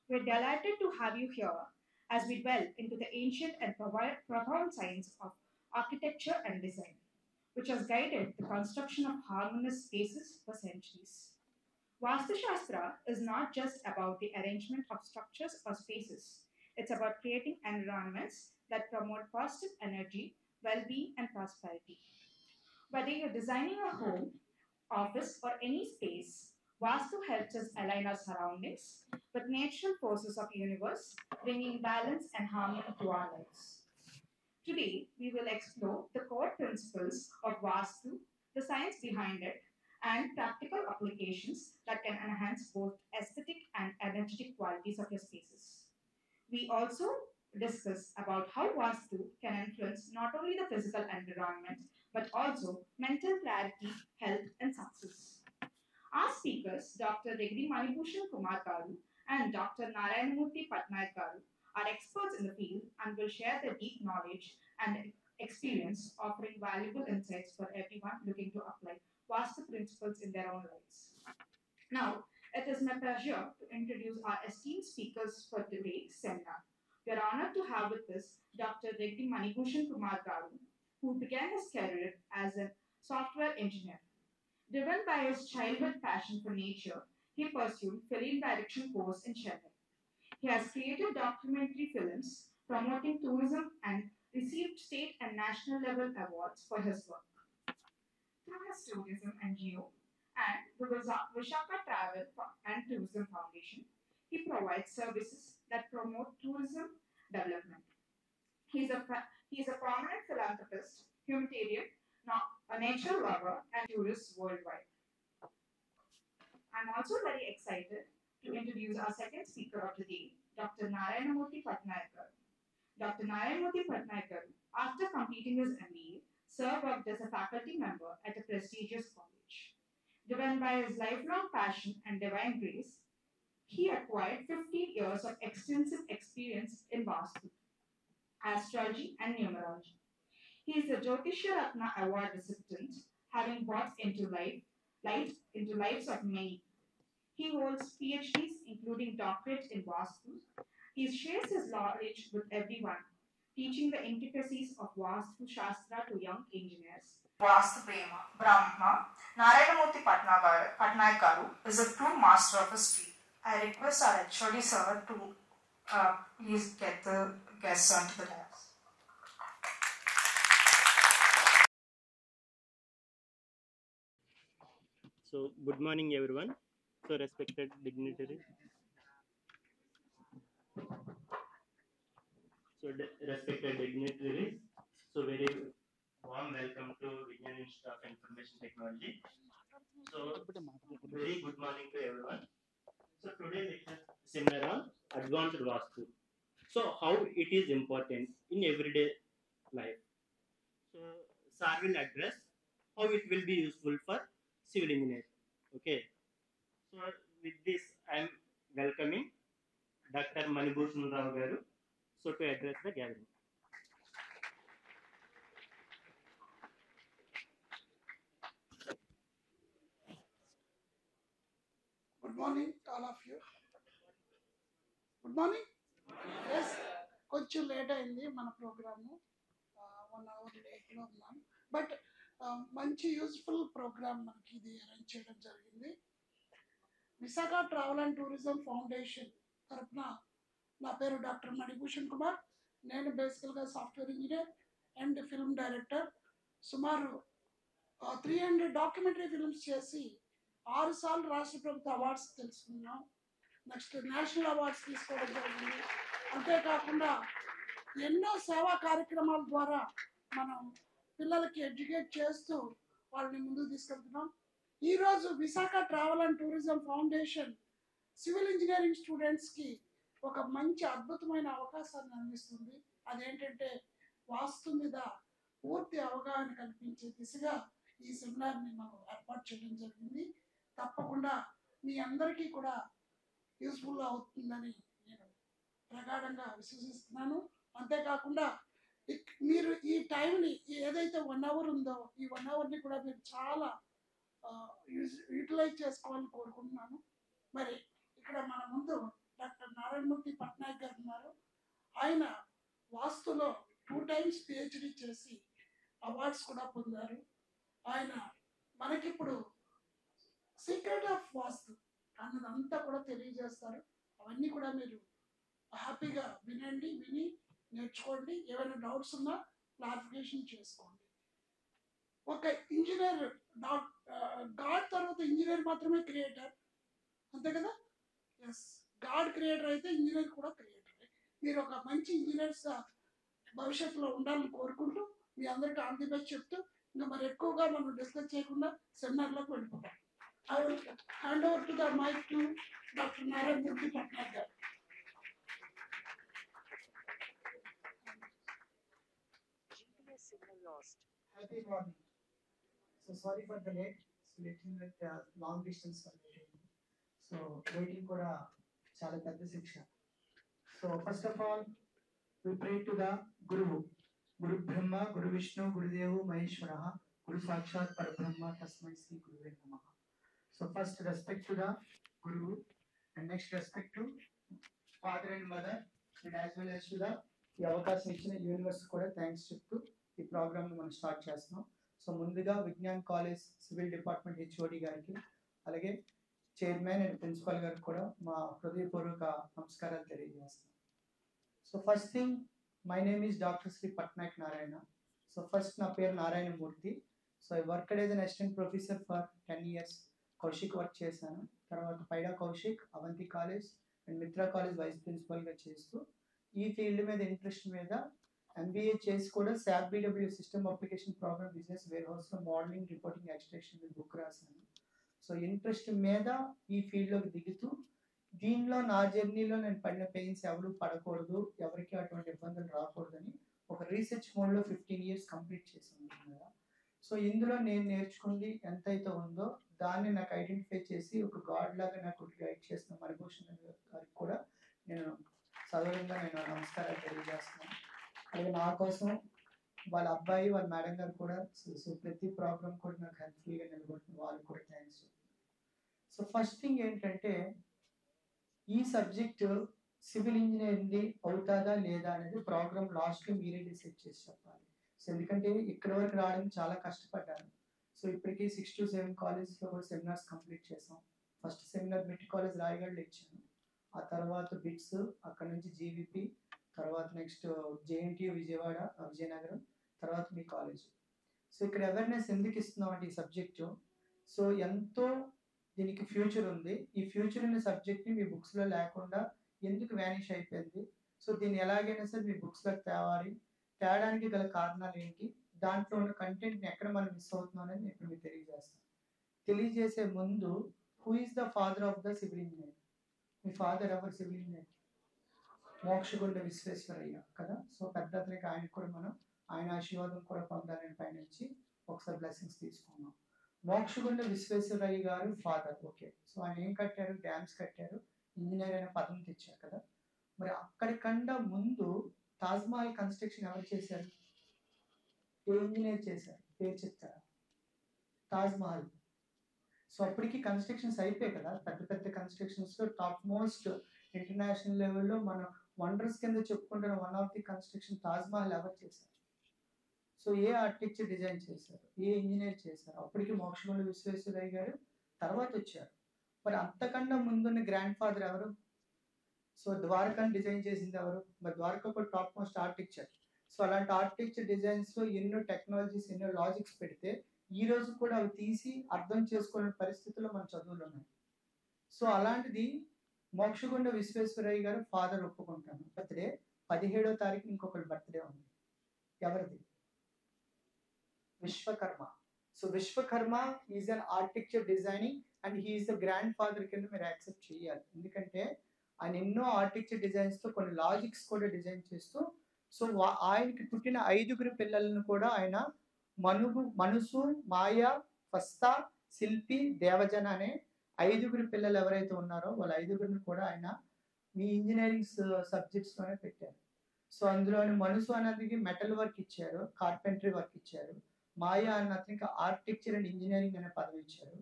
We're delighted to have you here as we delve into the ancient and profound science of architecture and design, which has guided the construction of harmonious spaces for centuries. Vastu Shastra is not just about the arrangement of structures or spaces, it's about creating environments that promote positive energy, well being, and prosperity. Whether you're designing a home, office, or any space, Vastu helps us align our surroundings with natural forces of the universe, bringing balance and harmony to our lives. Today, we will explore the core principles of Vastu, the science behind it, and practical applications that can enhance both aesthetic and energetic qualities of your spaces. We also discuss about how Vastu can influence not only the physical environment but also mental clarity, health, and success. Our speakers, Dr. Regri Manibhushan Kumar Garu and Dr. Narayanamurthy Patnaik Garu, are experts in the field and will share their deep knowledge and experience, offering valuable insights for everyone looking to apply Vastu principles in their own lives. Now, it is my pleasure to introduce our esteemed speakers for today's seminar. We are honored to have with us Dr. Regri Manibhushan Kumar Garu, who began his career as a software engineer. Driven by his childhood passion for nature, he pursued film direction course in Chennai. He has created documentary films promoting tourism and received state and national level awards for his work. Through his tourism NGO and the Vishaka Travel and Tourism Foundation, he provides services that promote tourism development. He is a prominent philanthropist, humanitarian, a nature lover, and tourist worldwide. I'm also very excited to introduce our second speaker of the day, Dr. Narayanamurthy Patnaikar. Dr. Narayanamurthy Patnaikar, after completing his MBA, worked as a faculty member at a prestigious college. Driven by his lifelong passion and divine grace, he acquired 15 years of extensive experience in Vastu, astrology, and numerology. He is a Jyotishya Ratna Award recipient, having brought light into lives of many. He holds PhDs, including doctorate in Vastu. He shares his knowledge with everyone, teaching the intricacies of Vastu Shastra to young engineers. Vastu Prema, Brahma, Narayanamurthy Patnaik Garu is a true master of his field. I request our HOD sir to please get the guests onto the dais. So, good morning, everyone. So, respected dignitaries. Respected dignitaries. So, very warm welcome to Vijnan Institute of Information Technology. So, very good morning to everyone. So, today lecture seminar on advanced Vastu. So, how it is important in everyday life. So, sir will address how it will be useful for civil engineer. Okay. So, with this, I am welcoming Dr. Manibhushan Rao Garu, so to address the gathering. Good morning to all of you. Good morning. Yes, కొంచెం late అయింది మన programme 1 hour లేట్లో ఉన్నాం but మంచి useful programme మనకి ఇది arrange చేయడం జరిగింది. Visakha travel and tourism foundation తరఫున నా పేరు డాక్టర్ మణిభూషణ్ కుమార్. నేను బేసికల్గా software engineer and film director. సుమారు 300 డాక్యుమెంటరీ ఫిల్మ్స్ చేసి 6 సార్లు రాష్ట్ర ప్రభుత్వ అవార్డ్స్ తెలుసుకున్నాం. నెక్స్ట్ నేషనల్ అవార్డ్స్ తీసుకోవడం జరిగింది. అంతేకాకుండా ఎన్నో సేవా కార్యక్రమాల ద్వారా మనం పిల్లలకి ఎడ్యుకేట్ చేస్తూ వాళ్ళని ముందుకు తీసుకెళ్తున్నాం. ఈరోజు Visakha travel and tourism foundation civil engineering స్టూడెంట్స్కి ఒక మంచి అద్భుతమైన అవకాశాన్ని అందిస్తుంది. అదేంటంటే వాస్తు మీద పూర్తి అవగాహన కల్పించే దిశగా ఈ సెమినార్ని మనం ఏర్పాటు చేయడం జరిగింది. తప్పకుండా మీ అందరికీ కూడా యూస్ఫుల్ అవుతుందని నేను ప్రగాఢంగా విశ్వసిస్తున్నాను. అంతేకాకుండా మీరు ఈ టైంని ఏదైతే 1 hour ఉందో ఈ 1 hourని కూడా మీరు చాలా యూటిలైజ్ చేసుకోవాలని కోరుకుంటున్నాను. మరి ఇక్కడ మన ముందు డాక్టర్ నారాయణమూర్తి పట్నాయక్ గారు ఉన్నారు. ఆయన వాస్తులో 2 times పిహెచ్డి చేసి అవార్డ్స్ కూడా పొందారు. ఆయన మనకిప్పుడు సీక్రెట్ ఆఫ్ వాస్తు అన్నదంతా కూడా తెలియజేస్తారు. అవన్నీ కూడా మీరు హ్యాపీగా వినండి, విని నేర్చుకోండి. ఏమైనా డౌట్స్ ఉన్నా క్లారిఫికేషన్ చేసుకోండి. ఒక ఇంజనీర్ గాడ్ తర్వాత ఇంజనీర్ మాత్రమే క్రియేటర్, అంతే కదా? ఎస్, గాడ్ క్రియేటర్ అయితే ఇంజనీర్ కూడా క్రియేటర్. మీరు ఒక మంచి ఇంజనీర్స్గా భవిష్యత్తులో ఉండాలని కోరుకుంటూ మీ అందరికీ ఆల్ ది బెస్ట్ చెప్తూ ఇంకా మరి ఎక్కువగా మనం డిస్కస్ చేయకుండా సెమినార్లోకి వెళ్ళిపోతాం. I will hand over to the mic to Dr. Narayana Patnaik garu. GPS signal lost. Happy morning. So sorry for the late. So little bit long distance for waiting. So waiting kuda chala pedda shiksha. So first of all, we pray to the Guru. Guru Brahma, Guru Vishnu, Guru Devu Maheshwaraha, Guru Sakshat Parabrahma, Tasmai Sri Guruve Namaha. So first respect to the Guru, and next respect to father and mother, and as well as to the ఈ అవకాశం ఇచ్చిన universe కూడా thanks చెప్తూ ఈ programme మనం start చేస్తున్నాం. So ముందుగా Vignan college civil department HOD గారికి, అలాగే చైర్మన్ అండ్ ప్రిన్సిపల్ గారికి కూడా మా హృదయపూర్వక నమస్కారాలు తెలియజేస్తున్నాం. So first thing, my name is doctor Shri Patnaik Narayana. So first నా పేరు Narayanamurthy. So I worked as an assistant professor for 10 years. Kaushik work చేశాను. తర్వాత Paida Kaushik, Avanti college and Mitra college vice ప్రిన్సిపల్గా చేస్తూ ఈ ఫీల్డ్ మీద ఇంట్రెస్ట్ మీద MBA చేసి కూడా SAPBW system application program business వేర్ హౌస్లో మోడలింగ్, రిపోర్టింగ్, ఎక్స్ట్రాక్షన్ మీద బుక్ రాశాను. సో ఇంట్రెస్ట్ మీద ఈ ఫీల్డ్లోకి దిగుతూ దీనిలో నా జర్నీలో నేను పడిన పెయిన్స్ ఎవరు పడకూడదు, ఎవరికి అటువంటి ఇబ్బందులు రాకూడదని ఒక రీసెర్చ్ మోడ్లో 15 years కంప్లీట్ చేశాను కదా. సో ఇందులో నేను నేర్చుకుంది ఎంతైతే ఉందో దాన్ని నాకు ఐడెంటిఫై చేసి ఒక గాడ్ లాగా నాకు గైడ్ చేసిన మణిభూషణ్ గారికి కూడా నేను సదరంగా నేను నమస్కారాలు తెలియజేస్తున్నాను. అలాగే నా కోసం వాళ్ళ అబ్బాయి, వాళ్ళ మేడం గారు కూడా సో ప్రతి ప్రోగ్రామ్ కూడా నాకు హెల్ప్ఫుల్గా నిలబడుతుంది, వాళ్ళకి కూడా థ్యాంక్స్ చెప్తున్నాను. సో ఫస్ట్ థింగ్ ఏంటంటే, ఈ సబ్జెక్ట్ సివిల్ ఇంజనీరింగ్ అవుతుందా లేదా అనేది ప్రోగ్రామ్ లాస్ట్లో మీరే డిసైడ్ చేసి చెప్పాలి. సో ఎందుకంటే ఇక్కడ వరకు రావడానికి చాలా కష్టపడ్డాను. సో ఇప్పటికీ 6 to 7 కాలేజెస్లో కూడా సెమినార్స్ కంప్లీట్ చేసాం. ఫస్ట్ సెమినార్ మిట్ కాలేజ్ రాయగఢలో ఇచ్చాను, ఆ తర్వాత బిట్స్, అక్కడ నుంచి జీవీపీ, తర్వాత నెక్స్ట్ JNTU విజయవాడ, విజయనగరం, తర్వాత మీ కాలేజ్. సో ఇక్కడ అవేర్నెస్ ఎందుకు ఇస్తున్నాం అంటే ఈ సబ్జెక్టు, సో ఎంతో దీనికి ఫ్యూచర్ ఉంది. ఈ ఫ్యూచర్ అనే సబ్జెక్ట్ని మీ బుక్స్లో లేకుండా ఎందుకు వ్యానిష్ అయిపోయింది, సో దీన్ని ఎలాగైనా సరే మీ బుక్స్లోకి తేవాలి, తేడానికి గల కారణాలు ఏంటి, దాంట్లో ఉన్న కంటెంట్ని ఎక్కడ మనం మిస్ అవుతున్నాం అనేది నేను ఇప్పుడు మీకు తెలియజేస్తాను. తెలియజేసే ముందు, who is the father of the civil engineer? Me father ఎవరు సివిల్ ఇంజనీర్? మోక్షగుండ విశ్వేశ్వరయ్య కదా. సో పెద్ద అతనికి ఆయనకు కూడా మనం ఆయన ఆశీర్వాదం కూడా పొందాలని పైనుంచి ఒకసారి బ్లెస్సింగ్స్ తీసుకున్నాం. మోక్షగుండ విశ్వేశ్వరయ్య గారు ఫాదర్. ఓకే, సో ఆయన ఏం కట్టారు? డ్యామ్స్ కట్టారు, ఇంజనీర్ అనే పదం తెచ్చారు కదా. మరి అక్కడికన్నా ముందు తాజ్మహల్ కన్స్ట్రక్షన్ ఎవరు చేశారు? ఏ ఇంజనీర్ చేశారు? పేరు చెప్తారా? తాజ్మహల్. సో అప్పటికి కన్స్ట్రక్షన్స్ అయిపోయాయి కదా, పెద్ద పెద్ద కన్స్ట్రక్షన్స్లో టాప్ మోస్ట్ ఇంటర్నేషనల్ లెవెల్లో మనం వండర్స్ కింద చెప్పుకుంటున్న one of the construction Taj Mahal ఎవరు చేశారు? సో ఏ ఆర్కిటెక్చర్ డిజైన్ చేశారు? ఏ ఇంజనీర్ చేశారు? అప్పటికి మోక్షగుండ విశ్వేశ్వరయ్య గారు తర్వాత వచ్చారు. మరి అంతకన్నా ముందున్న గ్రాండ్ ఫాదర్ ఎవరు? సో ద్వారకాని డిజైన్ చేసింది ఎవరు? మరి ద్వారకా కూడా టాప్ మోస్ట్ ఆర్కిటెక్చర్. సో అలాంటి ఆర్కిటెక్చర్ డిజైన్స్లో ఎన్నో టెక్నాలజీస్, ఎన్నో లాజిక్స్ పెడితే ఈ రోజు కూడా అవి తీసి అర్థం చేసుకునే పరిస్థితుల్లో మన చదువులు ఉన్నాయి. సో అలాంటిది మోక్షగుండ విశ్వేశ్వరయ్య గారు ఫాదర్ ఒప్పుకుంటాను. బర్త్డే 17వ తారీఖు ఇంకొకటి బర్త్డే ఉంది. ఎవరిది? Vishwakarma. So Vishwakarma is an architecture designing and he's the grandfather కింద మీరు యాక్సెప్ట్ చేయాలి. ఎందుకంటే ఆయన ఎన్నో ఆర్కిటెక్చర్ డిజైన్స్తో కొన్ని లాజిక్స్ కూడా డిజైన్ చేస్తూ, సో ఆయనకి పుట్టిన 5 పిల్లలను కూడా ఆయన మనసు, మాయ, ఫస్తా, శిల్పి, దేవజన అనే 5 పిల్లలు ఎవరైతే ఉన్నారో వాళ్ళ 5 కూడా ఆయన మీ ఇంజనీరింగ్ సబ్జెక్ట్స్లోనే పెట్టారు. సో అందులోని మనసు అన్నదికి మెటల్ వర్క్ ఇచ్చారు, కార్పెంటరీ వర్క్ ఇచ్చారు. మాయ అన్న అతనికి ఆర్కిటెక్చర్ అండ్ ఇంజనీరింగ్ అనే పదవి ఇచ్చారు.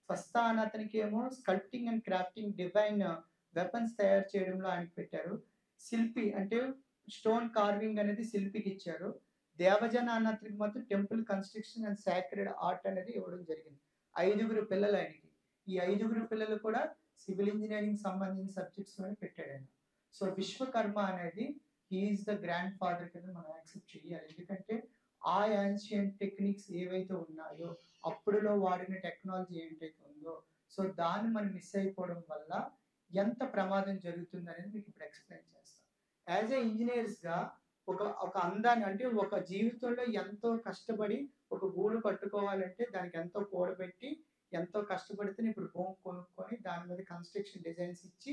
ఫస్తా అన్న అతనికి ఏమో sculpting and crafting, divine weapons తయారు చేయడంలో ఆయనకి పెట్టారు. శిల్పి అంటే స్టోన్ కార్వింగ్ అనేది శిల్పికి ఇచ్చారు. దేవజన అన్నతనికి మాత్రం temple construction and sacred art అనేది ఇవ్వడం జరిగింది. 5 పిల్లలు ఆయనకి. ఈ 5 పిల్లలు కూడా సివిల్ ఇంజనీరింగ్ సంబంధించిన సబ్జెక్ట్స్ లోనే పెట్టాడు ఆయన. సో విశ్వకర్మ అనేది హీఈస్ ద గ్రాండ్ ఫాదర్ కింద మనం యాక్సెప్ట్ చేయాలి. ఎందుకంటే ఆ యాన్షియంట్ టెక్నిక్స్ ఏవైతే ఉన్నాయో, అప్పుడులో వాడిన టెక్నాలజీ ఏంటైతే ఉందో, సో దాన్ని మనం మిస్ అయిపోవడం వల్ల ఎంత ప్రమాదం జరుగుతుంది అనేది మీకు ఇప్పుడు ఎక్స్ప్లెయిన్ చేస్తాను. యాజ్ ఏ ఇంజనీర్స్గా ఒక అందాన్ని అంటే ఒక జీవితంలో ఎంతో కష్టపడి ఒక గూడు కట్టుకోవాలంటే దానికి ఎంతో కూడబెట్టి ఎంతో కష్టపడితే ఇప్పుడు భూమి కొనుక్కొని దాని మీద కన్స్ట్రక్షన్ డిజైన్స్ ఇచ్చి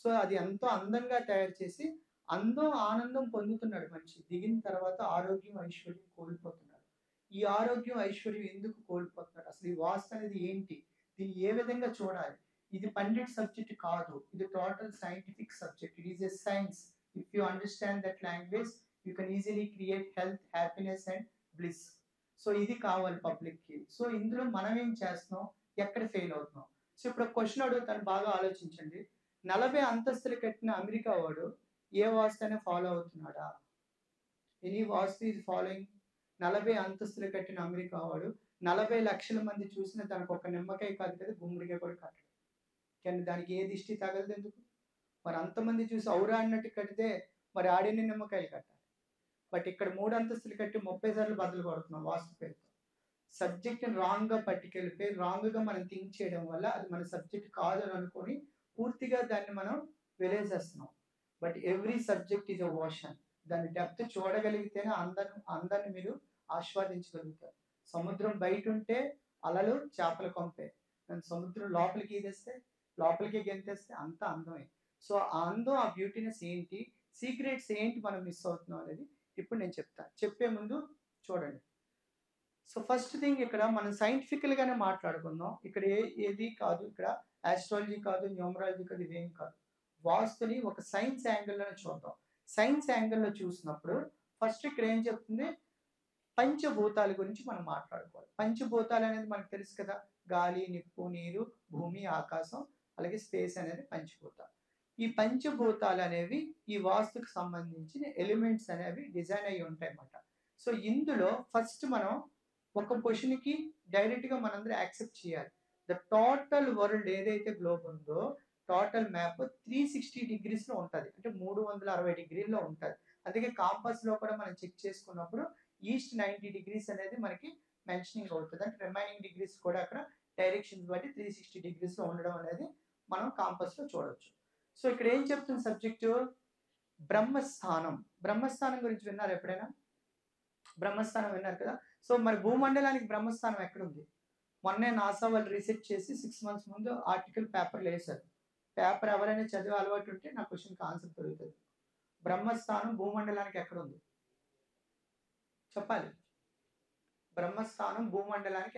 సో అది ఎంతో అందంగా తయారు చేసి ఆనందం పొందుతున్నాడు మనిషి. దిగిన తర్వాత ఆరోగ్యం ఐశ్వర్యం కోల్పోతున్నాడు. ఈ ఆరోగ్యం ఐశ్వర్యం ఎందుకు కోల్పోతున్నాడు? అసలు ఈ వాస్తు అనేది ఏంటి? దీన్ని ఏ విధంగా చూడాలి? ఇది పండిట్ సబ్జెక్ట్ కాదు, ఇది total scientific subject. It is a science. If you understand that language you can easily create health, happiness and bliss. So ఇది కావాలి పబ్లిక్కి. సో ఇందులో మనం ఏం చేస్తున్నాం, ఎక్కడ ఫెయిల్ అవుతున్నాం? సో ఇప్పుడు క్వశ్చన్ అడుగుతాను, బాగా ఆలోచించండి. 40 అంతస్తులు కట్టిన అమెరికా వాడు ఏ వాస్తునే ఫాలో అవుతున్నాడా? Any vastu is following? 40 అంతస్తులు కట్టిన అమెరికా వాడు 40 లక్షల మంది చూసిన తనకు ఒక నిమ్మకాయ కాదు కదా, గుమ్మడికాయ కూడా కట్టడు. కానీ దానికి ఏ దిష్టి తగలదు ఎందుకు? మరి అంతమంది చూసి ఔరా అన్నట్టు కడితే మరి ఆడిని నిమ్మకాయలు కట్టాలి. బట్ ఇక్కడ 3 అంతస్తులు కట్టి 30 సార్లు బదులు కొడుతున్నాం వాస్తు పేరుతో. సబ్జెక్ట్ రాంగ్గా పట్టుకెళ్ళిపోయి రాంగ్గా మనం థింక్ చేయడం వల్ల అది మన సబ్జెక్ట్ కాదు అని అనుకొని పూర్తిగా దాన్ని మనం వెలేసేస్తున్నాం. But every subject is a ocean. దాని డెప్త్ చూడగలిగితేనే అందాన్ని మీరు ఆస్వాదించగలుగుతారు. సముద్రం బయట ఉంటే అలలు చేపల కొంపే, సముద్రం లోపలికి ఈదేస్తే లోపలికి గెంతేస్తే అంత అందమే. సో ఆ అందం, ఆ బ్యూటీనెస్ ఏంటి, సీక్రెట్స్ ఏంటి మనం మిస్ అవుతున్నాం అనేది ఇప్పుడు నేను చెప్తాను. చెప్పే ముందు చూడండి. సో ఫస్ట్ థింగ్, ఇక్కడ మనం సైంటిఫికల్గానే మాట్లాడుకుందాం. ఇక్కడ ఏది కాదు, ఇక్కడ ఆస్ట్రాలజీ కాదు, న్యూమరాలజీ కాదు, ఇవేం కాదు. వాస్తుని ఒక సైన్స్ యాంగిల్లోనే చూద్దాం. సైన్స్ యాంగిల్లో చూసినప్పుడు ఫస్ట్ ఇక్కడ ఏం చెప్తుంది, పంచభూతాల గురించి మనం మాట్లాడుకోవాలి. పంచభూతాలు అనేది మనకు తెలుసు కదా, గాలి, నిప్పు, నీరు, భూమి, ఆకాశం, అలాగే స్పేస్ అనేది పంచభూతాలు. ఈ పంచభూతాలు అనేవి ఈ వాస్తుకు సంబంధించిన ఎలిమెంట్స్ అనేవి డిజైన్ అయ్యి ఉంటాయి అన్నమాట. సో ఇందులో ఫస్ట్ మనం ఒక క్వశ్చన్కి డైరెక్ట్గా మనందరూ యాక్సెప్ట్ చేయాలి. ద టోటల్ వరల్డ్ ఏదైతే గ్లోబ్ ఉందో టోటల్ మ్యాప్ 360 డిగ్రీస్లో ఉంటుంది, అంటే 360 డిగ్రీల్లో ఉంటుంది. అందుకే కాంపస్లో కూడా మనం చెక్ చేసుకున్నప్పుడు ఈస్ట్ 90 డిగ్రీస్ అనేది మనకి మెన్షనింగ్ అవుతుంది. అంటే రిమైనింగ్ డిగ్రీస్ కూడా అక్కడ డైరెక్షన్స్ బట్టి 360 డిగ్రీస్లో ఉండడం అనేది మనం కాంపస్లో చూడవచ్చు. సో ఇక్కడ ఏం చెప్తుంది సబ్జెక్టు, బ్రహ్మస్థానం. బ్రహ్మస్థానం గురించి విన్నారు ఎప్పుడైనా? బ్రహ్మస్థానం విన్నారు కదా. సో మరి భూమండలానికి బ్రహ్మస్థానం ఎక్కడుంది? మొన్నే నాసా వాళ్ళు రీసెర్చ్ చేసి 6 months ముందు ఆర్టికల్ పేపర్లు వేశారు. పేపర్ ఎవరైనా చదివే అలవాటు ఉంటే నా క్వశ్చన్కి ఆన్సర్ దొరుకుతుంది. బ్రహ్మస్థానం భూమండలానికి ఎక్కడుంది చెప్పాలి. బ్రహ్మస్థానం భూమండలానికి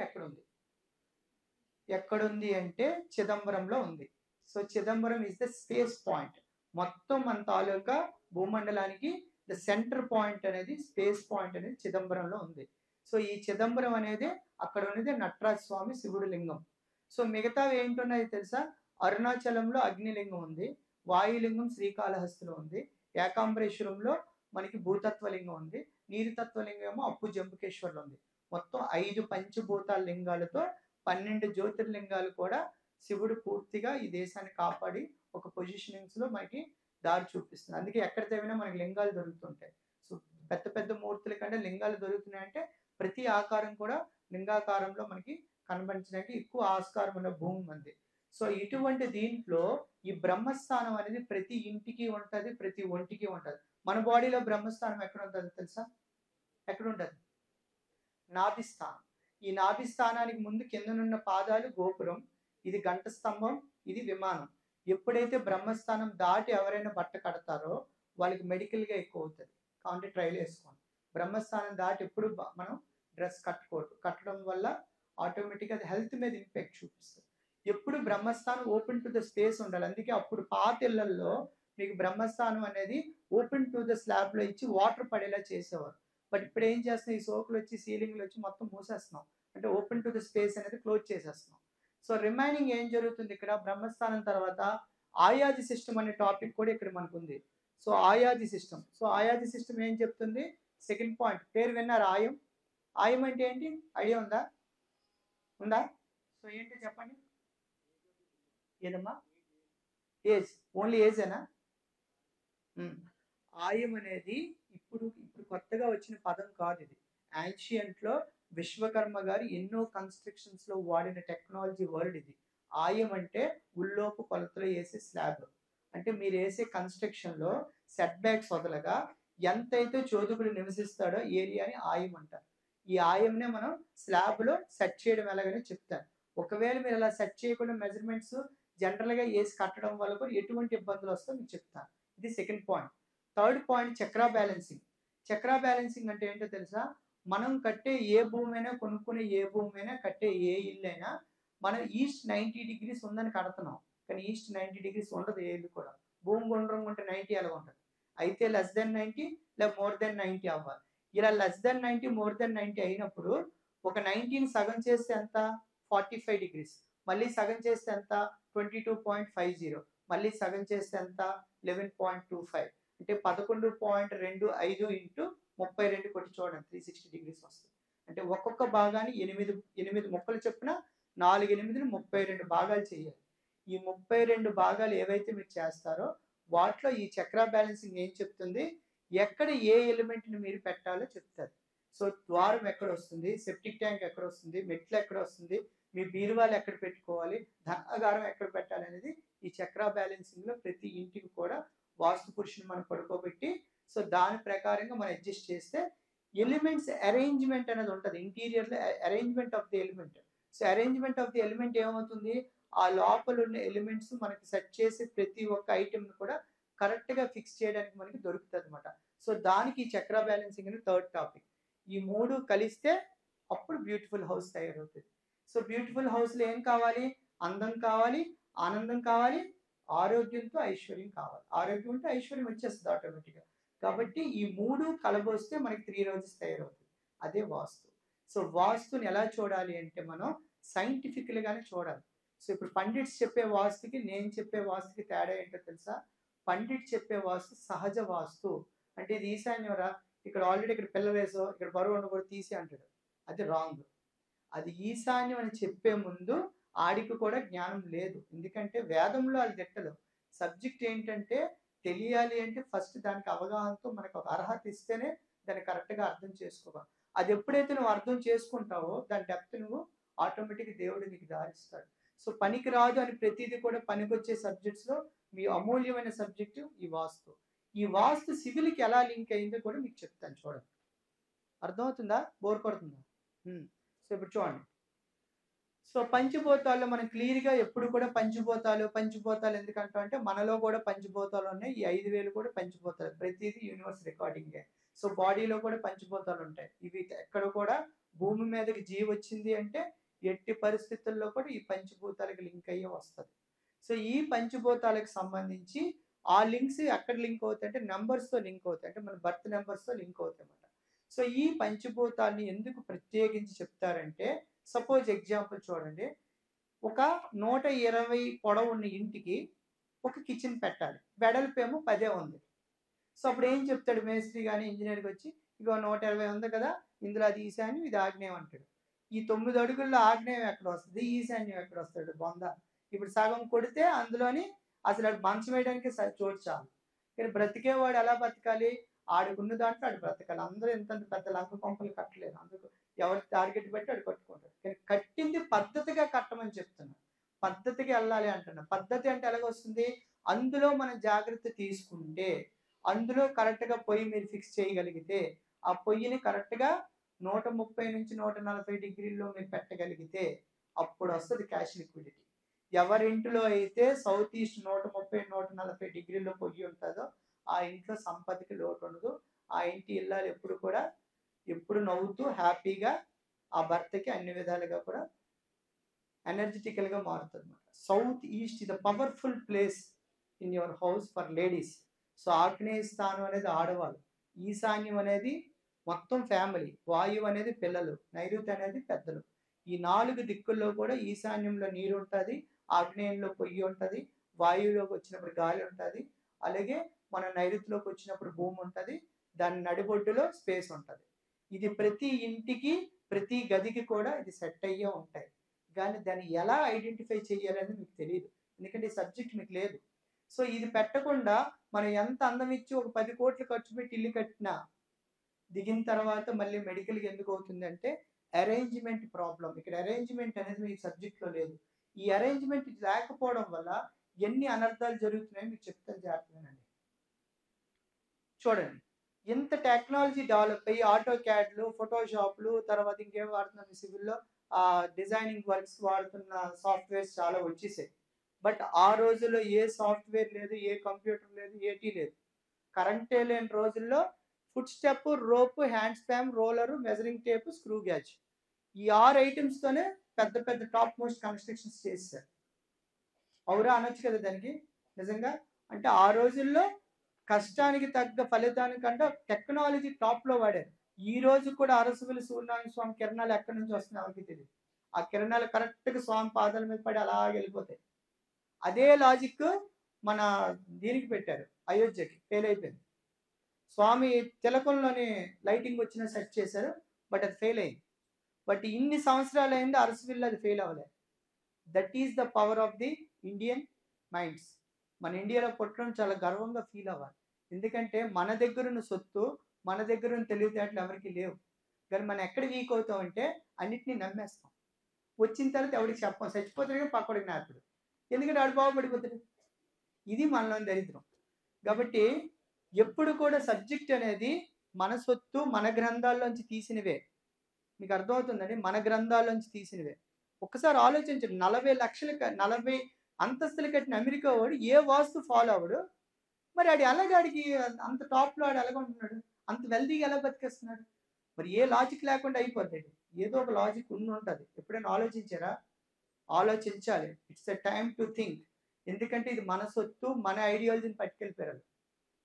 ఎక్కడుంది అంటే చిదంబరంలో ఉంది. So Chidambaram is the space point. మొత్తం మన తాలూకా భూమండలానికి ద సెంటర్ పాయింట్ అనేది, స్పేస్ పాయింట్ అనేది చిదంబరంలో ఉంది. సో ఈ చిదంబరం అనేది అక్కడ ఉన్నది నటరాజ స్వామి శివుడు లింగం. సో మిగతావి ఏంటున్నాయి తెలుసా? అరుణాచలంలో అగ్నిలింగం ఉంది, వాయులింగం శ్రీకాళహస్తిలో ఉంది, ఏకాంబరేశ్వరంలో మనకి భూతత్వలింగం ఉంది, నీరుతత్వలింగం ఏమో అప్పు జంబుకేశ్వర్లో ఉంది. మొత్తం 5 పంచభూతాల లింగాలతో 12 జ్యోతిర్లింగాలు కూడా శివుడు పూర్తిగా ఈ దేశాన్ని కాపాడి ఒక పొజిషనింగ్స్లో మనకి దారి చూపిస్తుంది. అందుకే ఎక్కడ తవ్వినా మనకి లింగాలు దొరుకుతుంటాయి. సో పెద్ద పెద్ద మూర్తుల కంటే లింగాలు దొరుకుతున్నాయంటే ప్రతి ఆకారం కూడా లింగాకారంలో మనకి కనబడించడానికి ఎక్కువ ఆస్కారం ఉన్న భూమి ఉంది. సో ఇటువంటి దీంట్లో ఈ బ్రహ్మస్థానం అనేది ప్రతి ఇంటికి ఉంటుంది, ప్రతి ఒంటికి ఉంటుంది. మన బాడీలో బ్రహ్మస్థానం ఎక్కడ ఉంటుంది తెలుసా? ఎక్కడ ఉంటుంది? నాభిస్థానం. ఈ నాభిస్థానానికి ముందు కిందనున్న పాదాలు గోపురం, ఇది గంట స్తంభం, ఇది విమానం. ఎప్పుడైతే బ్రహ్మస్థానం దాటి ఎవరైనా బట్ట కడతారో వాళ్ళకి మెడికల్గా ఎక్కువ అవుతుంది. కాబట్టి ట్రైల్ వేసుకోండి. బ్రహ్మస్థానం దాటి ఎప్పుడు మనం డ్రెస్ కట్టుకోవద్దు. కట్టడం వల్ల ఆటోమేటిక్గా అది హెల్త్ మీద ఇంపాక్ట్ చూపిస్తుంది. ఎప్పుడు బ్రహ్మస్థానం ఓపెన్ టు ద స్పేస్ ఉండాలి. అందుకే అప్పుడు పాత ఇళ్లలో మీకు బ్రహ్మస్థానం అనేది ఓపెన్ టు ద స్లాబ్లో ఇచ్చి వాటర్ పడేలా చేసేవారు. బట్ ఇప్పుడు ఏం చేస్తున్నాం, ఈ సోకులు వచ్చి సీలింగ్లు వచ్చి మొత్తం మూసేస్తున్నాం, అంటే ఓపెన్ టు ద స్పేస్ అనేది క్లోజ్ చేసేస్తున్నాం. సో రిమైనింగ్ ఏం జరుగుతుంది ఇక్కడ, బ్రహ్మస్థానం తర్వాత ఆయాది సిస్టమ్ అనే టాపిక్ కూడా ఇక్కడ మనకు ఉంది. So Aayadi system. So Aayadi system ఏం చెప్తుంది? సెకండ్ పాయింట్, పేరు విన్నారు ఆయం. ఆయం అంటే ఏంటి? ఐడియా ఉందా? ఉందా? సో ఏంటి చెప్పండి. ఏదమ్మా? Age, only ఏజేనా? ఆయం అనేది ఇప్పుడు కొత్తగా వచ్చిన పదం కాదు ఇది. యాన్షియంట్లో విశ్వకర్మ గారు ఎన్నో కన్స్ట్రక్షన్స్లో వాడిన టెక్నాలజీ వర్డ్ ఇది. ఆయం అంటే ఉల్లోపు కొలతలో వేసే స్లాబ్. అంటే మీరు వేసే కన్స్ట్రక్షన్లో సెట్ బ్యాక్స్ వదలగా ఎంతైతే చోదుకుడు నివసిస్తాడో ఏరియాని ఆయం అంటారు. ఈ ఆయంనే మనం స్లాబ్లో సెట్ చేయడం ఎలాగని చెప్తాను. ఒకవేళ మీరు అలా సెట్ చేయకుండా మెజర్మెంట్స్ జనరల్గా వేసి కట్టడం వల్ల కూడా ఎటువంటి ఇబ్బందులు వస్తాయో మీకు చెప్తాను. ఇది second point. Third point Chakra balancing. Chakra balancing అంటే ఏంటో తెలుసా? మనం కట్టే ఏ భూమి అయినా, కొనుక్కునే ఏ భూమి అయినా, కట్టే ఏ ఇల్లు అయినా మనం ఈస్ట్ 90 degrees ఉందని కడుతున్నాం. కానీ ఈస్ట్ 90 degrees ఉండదు ఏ ఇల్లు కూడా. భూమి గుండ్రం ఉంటే 90 ఎలా ఉంటుంది? అయితే లెస్ దెన్ 90 లేదా మోర్ దెన్ 90 అవ్వాలి. ఇలా లెస్ దెన్ 90 మోర్ దెన్ 90 అయినప్పుడు ఒక 90ని సగం చేస్తే ఎంత? 45 degrees. మళ్ళీ సగం చేస్తే ఎంత? 22.50. మళ్ళీ సగం చేస్తే ఎంత? 11.25. అంటే 11.25 ఇంటూ 32 కొట్టి చూడండి, 360 degrees వస్తుంది. అంటే ఒక్కొక్క భాగాన్ని 8 ముక్కలు చొప్పున 4 8 32 భాగాలు చేయాలి. ఈ 32 భాగాలు ఏవైతే మీరు చేస్తారో వాటిలో ఈ చక్రా బ్యాలెన్సింగ్ ఏం చెప్తుంది? ఎక్కడ ఏ ఎలిమెంట్ని మీరు పెట్టాలో చెప్తారు. సో ద్వారం ఎక్కడ వస్తుంది, సెప్టిక్ ట్యాంక్ ఎక్కడ వస్తుంది, మెట్లు ఎక్కడ వస్తుంది, మీ బీరువాలు ఎక్కడ పెట్టుకోవాలి, ధనాగారం ఎక్కడ పెట్టాలి అనేది ఈ చక్రా బ్యాలెన్సింగ్లో ప్రతి ఇంటికి కూడా వాస్తు పురుషుని మనం పడుకోబెట్టి సో దాని ప్రకారంగా మనం అడ్జస్ట్ చేస్తే ఎలిమెంట్స్ అరేంజ్మెంట్ అనేది ఉంటుంది. ఇంటీరియర్లో arrangement of the element. So arrangement of the element ఏమవుతుంది? ఆ లోపల ఉన్న ఎలిమెంట్స్ మనకి సెట్ చేసి ప్రతి ఒక్క ఐటెంని కూడా కరెక్ట్గా ఫిక్స్ చేయడానికి మనకి దొరుకుతుంది అనమాట. సో దానికి ఈ చక్రా బ్యాలెన్సింగ్ అనేది థర్డ్ టాపిక్. ఈ మూడు కలిస్తే అప్పుడు బ్యూటిఫుల్ హౌస్ తయారవుతుంది. సో బ్యూటిఫుల్ హౌస్లో ఏం కావాలి? అందం కావాలి, ఆనందం కావాలి, ఆరోగ్యంతో ఐశ్వర్యం కావాలి. ఆరోగ్యం ఉంటే ఐశ్వర్యం వచ్చేస్తుంది ఆటోమేటిక్గా. కాబట్టి ఈ మూడు కలబోస్తే మనకి 3 రోజెస్ తయారవుతుంది. అదే వాస్తు. సో వాస్తుని ఎలా చూడాలి అంటే మనం సైంటిఫికల్గానే చూడాలి. సో ఇప్పుడు పండిట్స్ చెప్పే వాస్తుకి నేను చెప్పే వాస్తుకి తేడా ఏంటో తెలుసా? పండిట్ చెప్పే వాస్తు సహజ వాస్తు. అంటే ఇది ఈశాన్యరా, ఇక్కడ ఆల్రెడీ ఇక్కడ పిల్ల వేసో ఇక్కడ బరువు ఉన్న కూడా తీసి అంటాడు. అది రాంగ్. అది ఈశాన్యం అని చెప్పే ముందు ఆడికి కూడా జ్ఞానం లేదు. ఎందుకంటే వేదంలో అది తిట్టలు. సబ్జెక్ట్ ఏంటంటే తెలియాలి అంటే ఫస్ట్ దానికి అవగాహనతో మనకు ఒక అర్హత ఇస్తేనే దాన్ని కరెక్ట్గా అర్థం చేసుకోవాలి. అది ఎప్పుడైతే నువ్వు అర్థం చేసుకుంటావో దాని డెప్త్ నువ్వు ఆటోమేటిక్గా దేవుడు నీకు దారిస్తాడు. సో పనికి రాదు అని ప్రతిదీ కూడా పనికొచ్చే సబ్జెక్ట్స్లో మీ అమూల్యమైన సబ్జెక్టు ఈ వాస్తు. ఈ వాస్తు సివిల్కి ఎలా లింక్ అయిందో కూడా మీకు చెప్తాను, చూడండి. అర్థమవుతుందా? బోర్ కొడుతుందా? సో ఇప్పుడు చూడండి. సో పంచభూతాల్లో మనం క్లియర్గా ఎప్పుడు కూడా పంచభూతాలు ఎందుకంటాం అంటే మనలో కూడా పంచభూతాలు ఉన్నాయి. ఈ 5000 కూడా పంచభూతాలు. ప్రతిదీ యూనివర్స్ రికార్డింగే. సో బాడీలో కూడా పంచభూతాలు ఉంటాయి. ఇవి ఎక్కడ కూడా భూమి మీదకి జీవి వచ్చింది అంటే ఎట్టి పరిస్థితుల్లో కూడా ఈ పంచభూతాలకు లింక్ అయ్యే వస్తుంది. సో ఈ పంచభూతాలకు సంబంధించి ఆ లింక్స్ ఎక్కడ లింక్ అవుతాయి అంటే నెంబర్స్తో లింక్ అవుతాయి. అంటే మన బర్త్ నెంబర్స్తో లింక్ అవుతాయి అన్నమాట. సో ఈ పంచభూతాన్ని ఎందుకు ప్రత్యేకించి చెప్తారంటే సపోజ్ ఎగ్జాంపుల్ చూడండి, ఒక 120 పొడవు ఉన్న ఇంటికి ఒక కిచెన్ పెట్టాలి. వెడల్పేమో 10 ఉంది. సో అప్పుడు ఏం చెప్తాడు మేస్త్రి కానీ ఇంజనీర్కి వచ్చి, ఇగో 120 ఉంది కదా, ఇందులో అది ఈశాన్యం ఇది ఆగ్నేయం అంటాడు. ఈ 9 అడుగుల్లో ఆగ్నేయం ఎక్కడ వస్తుంది, ఈశాన్యం ఎక్కడ వస్తాడు? బొంద. ఇప్పుడు సగం కొడితే అందులోని అసలు అది మంచం వేయడానికి చోటు చాలు. కానీ బ్రతికేవాడు ఎలా బతకాలి? ఆడుకున్న దాంట్లో ఆడు బ్రతకాలి. అందరూ ఎంత పెద్ద లంక కొంపలు కట్టలేదు. అందుకు ఎవరి టార్గెట్ బట్టి ఆడు కట్టుకుంటాడు. కానీ కట్టింది పద్ధతిగా కట్టమని చెప్తున్నా. పద్ధతిగా వెళ్ళాలి అంటున్నా. పద్ధతి అంటే ఎలాగొస్తుంది? అందులో మనం జాగ్రత్త తీసుకుంటే, అందులో కరెక్ట్గా పొయ్యి మీరు ఫిక్స్ చేయగలిగితే, ఆ పొయ్యిని కరెక్ట్గా 130 నుంచి 140 డిగ్రీల్లో మీరు పెట్టగలిగితే అప్పుడు వస్తుంది క్యాష్ లిక్విడిటీ. ఎవరింటిలో అయితే సౌత్ ఈస్ట్ 130 140 డిగ్రీల్లో పొయ్యి ఉంటుందో ఆ ఇంట్లో సంపదకి లోటు ఉండదు. ఆ ఇంటి ఇల్లాలు ఎప్పుడు నవ్వుతూ హ్యాపీగా ఆ భర్తకి అన్ని విధాలుగా కూడా ఎనర్జెటికల్గా మారుతుంది అన్నమాట. సౌత్ ఈస్ట్ ఇది powerful place in your house for ladies. So ఆగ్నేయ స్థానం అనేది ఆడవాళ్ళు, ఈశాన్యం అనేది మొత్తం ఫ్యామిలీ, వాయువు అనేది పిల్లలు, నైరుతి అనేది పెద్దలు. ఈ 4 దిక్కుల్లో కూడా ఈశాన్యంలో నీరు ఉంటుంది, ఆగ్నేయంలో పొయ్యి ఉంటుంది, వాయువులోకి వచ్చినప్పుడు గాలి ఉంటుంది, అలాగే మన నైరుతిలోకి వచ్చినప్పుడు భూమి ఉంటుంది, దాని నడిబొడ్డులో స్పేస్ ఉంటుంది. ఇది ప్రతి ఇంటికి ప్రతి గదికి కూడా ఇది సెట్ అయ్యే ఉంటాయి. కానీ దాన్ని ఎలా ఐడెంటిఫై చేయాలని మీకు తెలియదు, ఎందుకంటే ఈ సబ్జెక్ట్ మీకు లేదు. సో ఇది పెట్టకుండా మనం ఎంత అందం ఇచ్చి ఒక 10 కోట్లు ఖర్చు పెట్టి ఇల్లు కట్టినా దిగిన తర్వాత మళ్ళీ మెడికల్కి ఎందుకు అవుతుంది అంటే అరేంజ్మెంట్ ప్రాబ్లం. ఇక్కడ అరేంజ్మెంట్ అనేది మీ సబ్జెక్ట్లో లేదు. ఈ అరేంజ్మెంట్ లేకపోవడం వల్ల ఎన్ని అనర్థాలు జరుగుతున్నాయో మీకు చెప్తాను జాగ్రత్తగానండి. చూడండి, ఇంత టెక్నాలజీ డెవలప్ అయ్యి ఆటో క్యాడ్లు, ఫోటోషాప్లు, తర్వాత ఇంకేం వాడుతున్నాం సివిల్లో డిజైనింగ్ వర్క్స్ వాడుతున్న సాఫ్ట్వేర్స్ చాలా వచ్చేసాయి. బట్ ఆ రోజుల్లో ఏ సాఫ్ట్వేర్ లేదు, ఏ కంప్యూటర్ లేదు, ఏటీ లేదు. కరెంటే లేని రోజుల్లో foot step, rope, hand span, roller, measuring tape, screw gauge, ఈ 6 ఐటమ్స్తోనే పెద్ద పెద్ద టాప్ మోస్ట్ కన్స్ట్రక్షన్స్ చేశారు. అవురా అనొచ్చు కదా దానికి నిజంగా. అంటే ఆ రోజుల్లో కష్టానికి తగ్గ ఫలితానికంటే టెక్నాలజీ టాప్లో వాడారు. ఈ రోజు కూడా అరసవల్లి సూర్యనారాయణ స్వామి కిరణాలు ఎక్కడి నుంచి వస్తున్నాయి ఎవరికి తెలియదు. ఆ కిరణాలు కరెక్ట్గా స్వామి పాదాల మీద పడి అలా వెళ్ళిపోతాయి. అదే లాజిక్ మన దీనికి పెట్టారు, అయోధ్యకి ఫెయిల్ అయిపోయింది. స్వామి తిలకంలోని లైటింగ్ వచ్చిన సెట్ చేశారు, బట్ అది ఫెయిల్ అయింది. బట్ ఇన్ని సంవత్సరాలు అయింది, అరసవల్లి అది ఫెయిల్ అవ్వలేదు. That is the power of the Indian minds. మన ఇండియాలో పుట్టడం చాలా గర్వంగా ఫీల్ అవ్వాలి. ఎందుకంటే మన దగ్గరున్న సొత్తు, మన దగ్గరున్న తెలివితేటలు ఎవరికి లేవు. కానీ మనం ఎక్కడ వీక్ అవుతాం అంటే అన్నిటినీ నమ్మేస్తాం. వచ్చిన తర్వాత ఎవరికి చెప్పం, చచ్చిపోతాడు పక్కడికి నేర్పడు, ఎందుకంటే ఆడు బాగుపడిపోతాడు. ఇది మనలోని దరిద్రం. కాబట్టి ఎప్పుడు కూడా సబ్జెక్ట్ అనేది మన సొత్తు, మన గ్రంథాల్లోంచి తీసినవే. మీకు అర్థమవుతుందండి, మన గ్రంథాల్లోంచి తీసినవే. ఒక్కసారి ఆలోచించండి, 40 అంతస్తులు కట్టిన అమెరికా వాడు ఏ వాస్తు ఫాలో అవడు, మరి ఆడి ఎలాగాడికి అంత టాప్లో ఆడు ఎలాగ ఉంటున్నాడు, అంత వెల్దీగా ఎలా బతికేస్తున్నాడు? మరి ఏ లాజిక్ లేకుండా అయిపోతాడు. ఏదో ఒక లాజిక్ ఉంటుంది. ఎప్పుడైనా ఆలోచించారా? ఆలోచించాలి. It's a time to think. ఎందుకంటే ఇది మన సొత్తు, మన ఐడియాలజీని పట్టుకెళ్ళిపోయారు.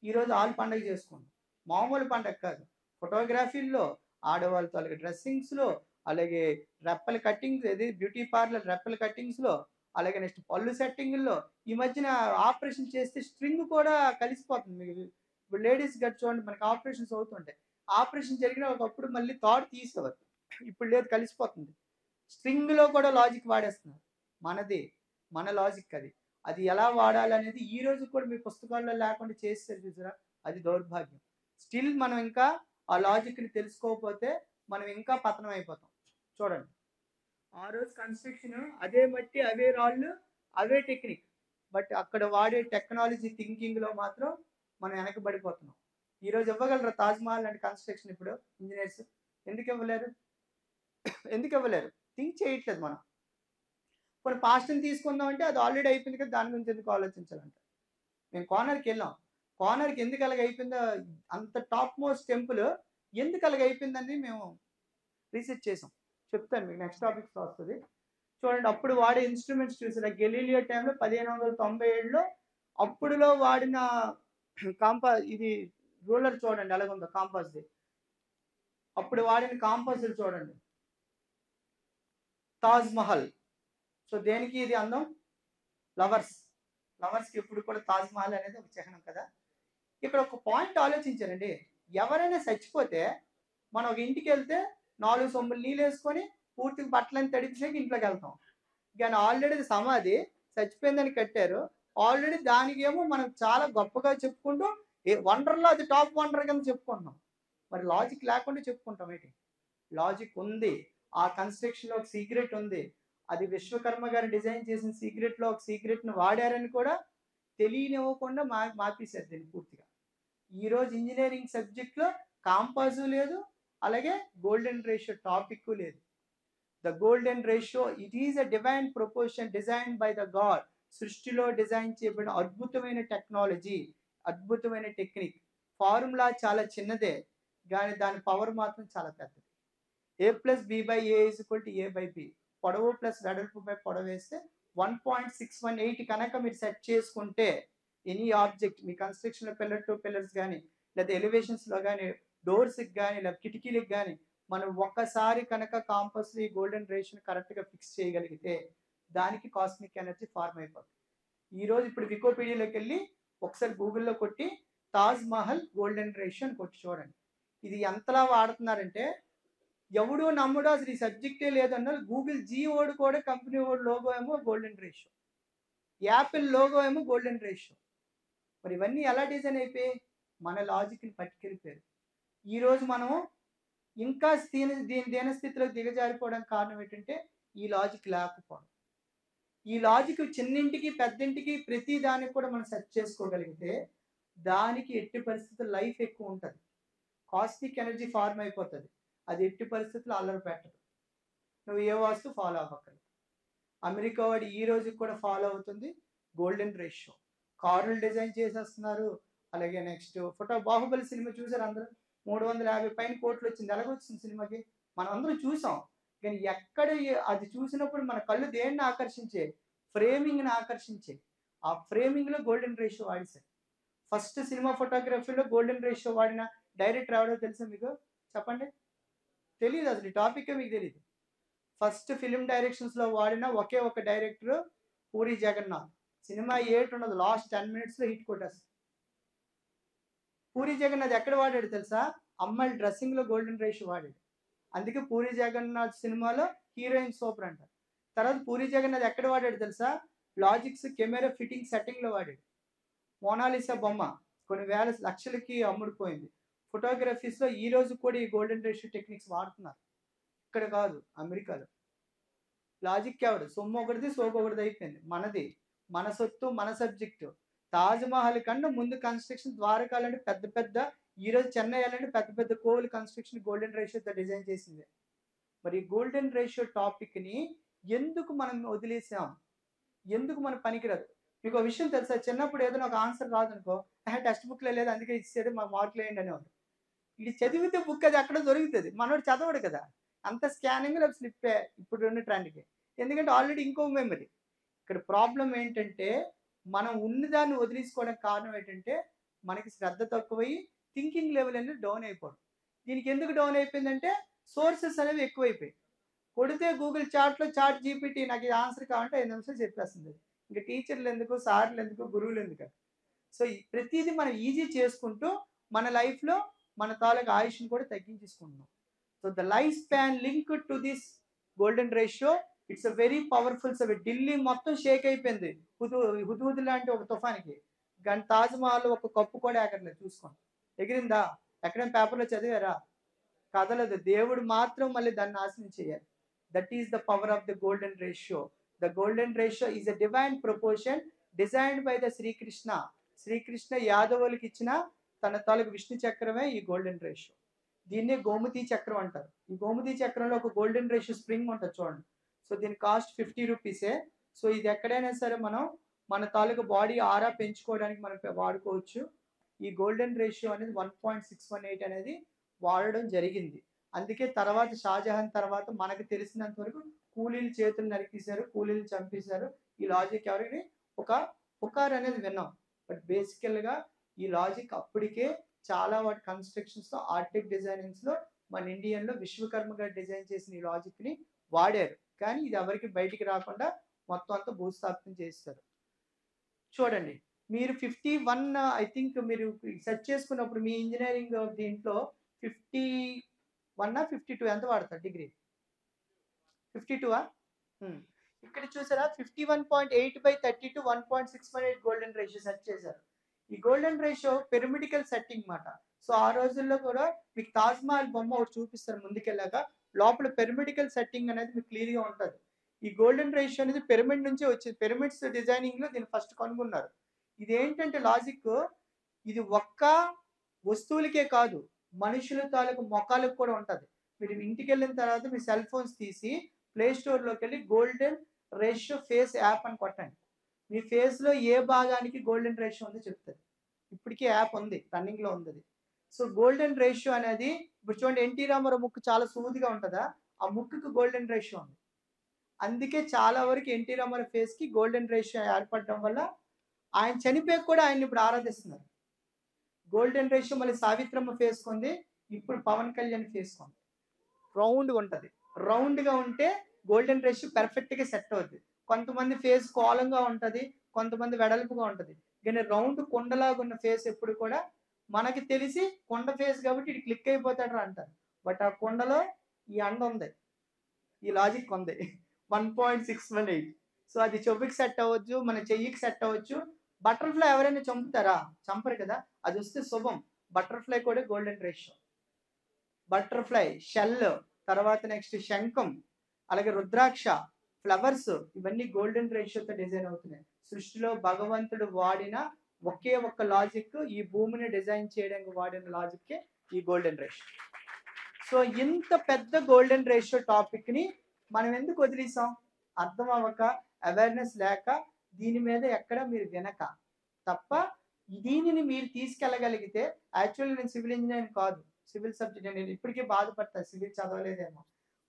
ఈరోజు ఆల్ పండగ చేసుకుంటాం, మామూలు పండగ కాదు. ఫోటోగ్రఫీల్లో, ఆడవాళ్ళ తాలూకు డ్రెస్సింగ్స్లో, అలాగే రెప్పల కట్టింగ్స్, ఏది బ్యూటీ పార్లర్ రెప్పల కట్టింగ్స్లో, అలాగే నెక్స్ట్ పళ్ళు సెట్టింగ్లో. ఈ మధ్యన ఆపరేషన్ చేస్తే స్ట్రింగ్ కూడా కలిసిపోతుంది. మీకు ఇప్పుడు లేడీస్ గట్ చూడండి, మనకి ఆపరేషన్స్ అవుతుంటాయి. ఆపరేషన్ జరిగిన ఒకప్పుడు మళ్ళీ థాట్ తీసేవారు, ఇప్పుడు లేదు, కలిసిపోతుంది. స్ట్రింగ్లో కూడా లాజిక్ వాడేస్తున్నారు. మనది, మన లాజిక్ అది. అది ఎలా వాడాలనేది ఈ రోజు కూడా మీ పుస్తకాల్లో లేకుండా చేస్తారు చూసారా, అది దౌర్భాగ్యం. స్టిల్ మనం ఇంకా ఆ లాజిక్ని తెలుసుకోకపోతే మనం ఇంకా పతనం అయిపోతాం. చూడండి, ఆ రోజు కన్స్ట్రక్షన్ అదే మట్టి, అవే రాళ్ళు, అవే టెక్నిక్. బట్ అక్కడ వాడే టెక్నాలజీ థింకింగ్లో మాత్రం మనం వెనకబడిపోతున్నాం. ఈరోజు ఇవ్వగలరా తాజ్మహల్ లాంటి కన్స్ట్రక్షన్ ఇప్పుడు ఇంజనీర్స్? ఎందుకు ఇవ్వలేరు? ఎందుకు ఇవ్వలేరు? థింక్ చేయట్లేదు మనం. ఇప్పుడు పాస్ట్ని తీసుకుందాం అంటే అది ఆల్రెడీ అయిపోయింది కదా, దాని గురించి ఎందుకు ఆలోచించాలంట. మేము కోనర్కి వెళ్ళాం, కోనర్కి ఎందుకు అలాగ అయిపోయిందో, అంత టాప్ మోస్ట్ టెంపుల్ ఎందుకు అలాగ అయిపోయిందని మేము రీసెర్చ్ చేసాం. చెప్తాను మీకు, నెక్స్ట్ టాపిక్స్లో వస్తుంది. చూడండి, అప్పుడు వాడే ఇన్స్ట్రుమెంట్స్ చూసారా, గెలీలియో టైంలో 1597లో అప్పుడులో వాడిన ఇది రూలర్ చూడండి ఎలాగుందో, కాంపాస్ది. అప్పుడు వాడిన కాంపాస్లు చూడండి. తాజ్ మహల్. సో దేనికి ఇది అందం? లవర్స్కి ఎప్పుడు కూడా తాజ్ మహల్ అనేది ఒక చిహ్నం కదా. ఇక్కడ ఒక పాయింట్ ఆలోచించారండి, ఎవరైనా చచ్చిపోతే మనం ఒక ఇంటికి వెళ్తే 4 సొమ్ములు నీళ్ళు వేసుకొని పూర్తిగా బట్టలని తడిపించాక ఇంట్లోకి వెళ్తాం. కానీ ఆల్రెడీ సమాధి చచ్చిపోయిందని కట్టారు, ఆల్రెడీ దానికి ఏమో మనం చాలా గొప్పగా చెప్పుకుంటూ వండర్లో అది టాప్ వండర్ కింద చెప్పుకుంటున్నాం. మరి లాజిక్ లేకుండా చెప్పుకుంటాం ఏంటి? లాజిక్ ఉంది. ఆ కన్స్ట్రక్షన్లో ఒక సీక్రెట్ ఉంది. అది విశ్వకర్మ గారు డిజైన్ చేసిన సీక్రెట్లో ఒక సీక్రెట్ని వాడారని కూడా తెలియనివ్వకుండా మార్పేశారు దీన్ని పూర్తిగా. ఈరోజు ఇంజనీరింగ్ సబ్జెక్ట్లో కాంపాసు లేదు, అలాగే గోల్డెన్ రేషియో టాపిక్ లేదు. The golden ratio, it is a divine proportion design by the God. సృష్టిలో డిజైన్ చేయబడిన అద్భుతమైన టెక్నాలజీ, అద్భుతమైన టెక్నిక్. ఫార్ములా చాలా చిన్నదే, కానీ దాని పవర్ మాత్రం చాలా పెద్దది. A+B/A=A/B. పొడవు ప్లస్ వెడల్పు బై పొడవు వేస్తే 1.618 కనుక మీరు సెట్ చేసుకుంటే ఎనీ ఆబ్జెక్ట్ మీ కన్స్ట్రక్షన్లో పిల్లర్ టు పిల్లర్స్ కానీ, లేదా ఎలివేషన్స్లో కానీ, డోర్స్కి కానీ, లేదా కిటికీలకు కానీ మనం ఒక్కసారి కనుక కాంపస్ ఈ గోల్డెన్ రేషియోని కరెక్ట్గా ఫిక్స్ చేయగలిగితే దానికి కాస్మిక్ ఎనర్జీ ఫార్మ్ అయిపోతుంది. ఈరోజు ఇప్పుడు వికీపీడియాలోకి వెళ్ళి ఒకసారి గూగుల్లో కొట్టి తాజ్ మహల్ గోల్డెన్ రేషియో అని కొట్టి చూడండి. ఇది ఎంతలా వాడుతున్నారంటే ఎవడు నమ్ముడు అసలు ఈ సబ్జెక్టే లేదన్నారు. గూగుల్ ఓడి కూడా కంపెనీ ఓడి లోగో ఏమో గోల్డెన్ రేషియో, యాపిల్ లోగో ఏమో గోల్డెన్ రేషియో. మరి ఇవన్నీ ఎలా డిజైన్ అయిపోయి మన లాజిక్ని పట్టుకెళ్ళిపోయారు. ఈరోజు మనం ఇంకా దీనస్థితిలోకి దిగజారిపోవడానికి కారణం ఏంటంటే ఈ లాజిక్ లేకపోవడం. ఈ లాజిక్ చిన్నింటికి పెద్దింటికి ప్రతి దానికి కూడా మనం సెర్చ్ చేసుకోగలిగితే దానికి ఎట్టి పరిస్థితుల్లో లైఫ్ ఎక్కువ ఉంటుంది, కాస్మిక్ ఎనర్జీ ఫార్మ్ అయిపోతుంది. అది ఎట్టి పరిస్థితుల్లో అల్లరి పెట్టదు. నువ్వు ఏ వాస్తు ఫాలో అవ్వక్కర్లేదు. అమెరికా వాడు ఈ రోజుకి కూడా ఫాలో అవుతుంది గోల్డెన్ రేషియో. కార్లు డిజైన్ చేసేస్తున్నారు. అలాగే నెక్స్ట్ బాహుబలి సినిమా చూసారు అందరూ, 350 పైన కోట్లు వచ్చింది. ఎలాగొచ్చింది సినిమాకి మనం అందరం చూసాం. కానీ ఎక్కడ అది చూసినప్పుడు మన కళ్ళు దేన్ని ఆకర్షించే, ఫ్రేమింగ్ని ఆకర్షించే. ఆ ఫ్రేమింగ్లో గోల్డెన్ రేషియో వాడేశారు. ఫస్ట్ సినిమా ఫోటోగ్రఫీలో గోల్డెన్ రేషియో వాడిన డైరెక్టర్ ఎవడో తెలుసా మీకు? చెప్పండి. తెలియదు, అసలు ఈ టాపికే మీకు తెలియదు. ఫస్ట్ ఫిలిం డైరెక్షన్స్లో వాడిన ఒకే ఒక డైరెక్టర్ పూరి జగన్నాథ్. సినిమా ఏట్ ఉండదు, లాస్ట్ 10 minutesలో హిట్ కొట్టేస్తారు. పూరి జగన్నాథ్ ఎక్కడ వాడాడు తెలుసా? అమ్మాయిల డ్రెస్సింగ్లో గోల్డెన్ రేషియో వాడాడు. అందుకే పూరి జగన్నాథ్ సినిమాలో హీరోయిన్ సూపర్ అంటారు. తర్వాత పూరి జగన్నాథ్ ఎక్కడ వాడాడు తెలుసా? లాజిక్స్ కెమెరా ఫిట్టింగ్ సెట్టింగ్లో వాడాడు. మోనాలిసా బొమ్మ కొన్ని వేల లక్షలకి అమ్ముడుపోయింది. ఫోటోగ్రఫీస్లో ఈ రోజు కూడా ఈ గోల్డెన్ రేషియో టెక్నిక్స్ వాడుతున్నారు. ఇక్కడ కాదు, అమెరికాలో. లాజిక్ ఎవడు? సొమ్ము ఒకటిది, సోకు ఒకటిది అయిపోయింది. మనది, మన సొత్తు, మన సబ్జెక్టు. తాజ్మహల్ కన్నా ముందు కన్స్ట్రక్షన్ ద్వారకాలంటే పెద్ద పెద్ద, ఈరోజు చెన్నై అంటే పెద్ద పెద్ద కోవిల్ కన్స్ట్రక్షన్ గోల్డెన్ రేషియోతో డిజైన్ చేసింది. మరి గోల్డెన్ రేషియో టాపిక్ని ఎందుకు మనం వదిలేసాం? ఎందుకు మన పనికిరాదు? మీకు ఒక విషయం తెలుసా? చిన్నప్పుడు ఏదైనా ఒక ఆన్సర్ రాదనుకో, టెక్స్ట్ బుక్లో లేదు అందుకే ఇచ్చేది, మాకు మార్కులు వేయండి అనేవాడు. ఇది చదివితే బుక్ అది అక్కడ దొరుకుతుంది, మనోడు చదవడు కదా. అంత స్కానింగ్ లేదా స్లిప్పే ఇప్పుడు ఉన్న ట్రెండ్కి. ఎందుకంటే ఆల్రెడీ ఇంకో మెమరీ. ఇక్కడ ప్రాబ్లం ఏంటంటే మనం ఉన్నదాన్ని వదిలేసుకోవడానికి కారణం ఏంటంటే మనకి శ్రద్ధ తక్కువయ్యి థింకింగ్ లెవెల్ అనేది డౌన్ అయిపోవడం. దీనికి ఎందుకు డౌన్ అయిపోయిందంటే సోర్సెస్ అనేవి ఎక్కువైపోయాయి. కొడితే గూగుల్ చాట్లో చాట్ జీపీటీ నాకు ఇది ఆన్సర్ కావాలంటే 5 నిమిషాలు చెప్పేస్తుంది. ఇంకా టీచర్లు ఎందుకు, సార్లు ఎందుకు, గురువులు ఎందుకు? సో ప్రతిదీ మనం ఈజీ చేసుకుంటూ మన లైఫ్లో మన తాలూకు ఆయుష్ని కూడా తగ్గించేసుకుంటున్నాం. So the life span link to this golden ratio it's a very powerful. So Delhi మొత్తం షేక్ అయిపోయింది హుదూద్ లాంటి ఒక తుఫానికి. కానీ తాజ్మహల్ ఒక కప్పు కూడా ఎగరలేదు. చూసుకోండి, ఎగిరిందా? ఎక్కడైనా పేపర్లో చదివారా? కదలదు. దేవుడు మాత్రం మళ్ళీ దాన్ని నాశనం చేయాలి. That is the power of the golden ratio. The golden ratio is a divine proportion designed by the Srikrishna. Srikrishna యాదవులకి ఇచ్చిన తన తాలూకు విష్ణు చక్రమే ఈ గోల్డెన్ రేషియో. దీన్నే గోమతి చక్రం అంటారు. ఈ గోమతి చక్రంలో ఒక గోల్డెన్ రేషియో స్ప్రింగ్ ఉంటుంది చూడండి. సో దీని కాస్ట్ 50 రూపీసే. సో ఇది ఎక్కడైనా సరే మనం మన తాలూకు బాడీ ఆరా పెంచుకోవడానికి మనం వాడుకోవచ్చు. ఈ గోల్డెన్ రేషియో అనేది 1.618 అనేది వాడడం జరిగింది. అందుకే తర్వాత షాజహాన్ తర్వాత మనకు తెలిసినంత వరకు కూలీలు చేతులు నరికేశారు, కూలీలు చంపేశారు. ఈ లాజిక్ ఎవరికి ఒక పుకార్ అనేది విన్నాం. బట్ బేసికల్గా ఈ లాజిక్ అప్పటికే చాలా వాటి కన్స్ట్రక్షన్స్లో, ఆర్టిక్ డిజైనింగ్స్లో మన ఇండియన్లో విశ్వకర్మ గారు డిజైన్ చేసిన ఈ లాజిక్ని వాడారు. కానీ ఇది ఎవరికి బయటికి రాకుండా మొత్తం అంతా భూస్థాపితం చేస్తారు. చూడండి, మీరు 51 ఐ థింక్ మీరు సెర్చ్ చేసుకున్నప్పుడు మీ ఇంజనీరింగ్ దీంట్లో 51 52 ఎంత వాడతారు డిగ్రీ? 52ఆ? ఇక్కడ చూసారా 51.8/32 1.618 గోల్డెన్ రేషియో సెట్ చేశారు. ఈ గోల్డెన్ రేషియో పిరమిడికల్ సెట్టింగ్ మాట. సో ఆ రోజుల్లో కూడా మీకు తాజ్మహల్ బొమ్మ ఒకటి చూపిస్తారు ముందుకెళ్ళాక. లోపల పిరమిడికల్ సెట్టింగ్ అనేది మీకు క్లియర్గా ఉంటుంది. ఈ గోల్డెన్ రేషియో అనేది పిరమిడ్ నుంచే వచ్చింది. పిరమిడ్స్ డిజైనింగ్లో దీన్ని ఫస్ట్ కనుగొన్నారు. ఇది ఏంటంటే లాజిక్, ఇది ఒక్క వస్తువులకే కాదు మనుషుల తాలూకు మొక్కలకు కూడా ఉంటుంది. మీరు ఇంటికి వెళ్ళిన తర్వాత మీ సెల్ ఫోన్స్ తీసి ప్లే స్టోర్లోకి వెళ్ళి గోల్డెన్ రేషియో ఫేస్ యాప్ అని కొట్టండి. మీ ఫేస్లో ఏ భాగానికి గోల్డెన్ రేషియో ఉందో చెప్తుంది. ఇప్పటికీ యాప్ ఉంది, రన్నింగ్లో ఉంది. సో గోల్డెన్ రేషియో అనేది ఇప్పుడు చూడండి, ఎన్టీ రామారావు ముక్కు చాలా సూదిగా ఉంటుందా? ఆ ముక్కుకు గోల్డెన్ రేషియో ఉంది. అందుకే చాలా వరకు ఎన్టీ రామారావు ఫేస్కి గోల్డెన్ రేషియో ఏర్పడడం వల్ల ఆయన చనిపోయి కూడా ఆయన ఇప్పుడు ఆరాధిస్తున్నారు. గోల్డెన్ రేషియో మళ్ళీ సావిత్రమ్మ ఫేస్ కొంది, ఇప్పుడు పవన్ కళ్యాణ్ ఫేస్ కొంది. రౌండ్గా ఉంటుంది. రౌండ్గా ఉంటే గోల్డెన్ రేషియో పర్ఫెక్ట్గా సెట్ అవుతుంది. కొంతమంది ఫేస్ కోలంగా ఉంటుంది, కొంతమంది వెడల్పుగా ఉంటుంది. కానీ రౌండ్ కొండలాగా ఉన్న ఫేస్ ఎప్పుడు కూడా మనకి తెలిసి కొండ ఫేస్ కాబట్టి ఇది క్లిక్ అయిపోతాడు అంటారు. బట్ ఆ కొండలో ఈ అండ ఉంది, ఈ లాజిక్ ఉంది. 1.618. సో అది చెవికి సెట్ అవ్వచ్చు, మన చెయ్యికి సెట్ అవ్వచ్చు. బటర్ఫ్లై ఎవరైనా చంపుతారా? చంపరు కదా. అది వస్తే శుభం. బటర్ఫ్లై కూడా గోల్డెన్ రేషియో. బటర్ఫ్లై, షెల్, తర్వాత నెక్స్ట్ శంఖం, అలాగే రుద్రాక్ష, ఫ్లవర్స్, ఇవన్నీ గోల్డెన్ రేషియోతో డిజైన్ అవుతున్నాయి. సృష్టిలో భగవంతుడు వాడిన ఒకే ఒక్క లాజిక్, ఈ భూమిని డిజైన్ చేయడానికి వాడిన లాజిక్కే ఈ గోల్డెన్ రేషియో. సో ఇంత పెద్ద గోల్డెన్ రేషియో టాపిక్ని మనం ఎందుకు వదిలేసాం? అర్థం అవ్వక, అవేర్నెస్ లేక, దీని మీద ఎక్కడ మీరు వినక తప్ప. దీనిని మీరు తీసుకెళ్ళగలిగితే, యాక్చువల్లీ నేను సివిల్ ఇంజనీర్ కాదు, సివిల్ సబ్జెక్ట్. నేను ఇప్పటికీ బాధపడతాను సివిల్ చదవలేదేమో.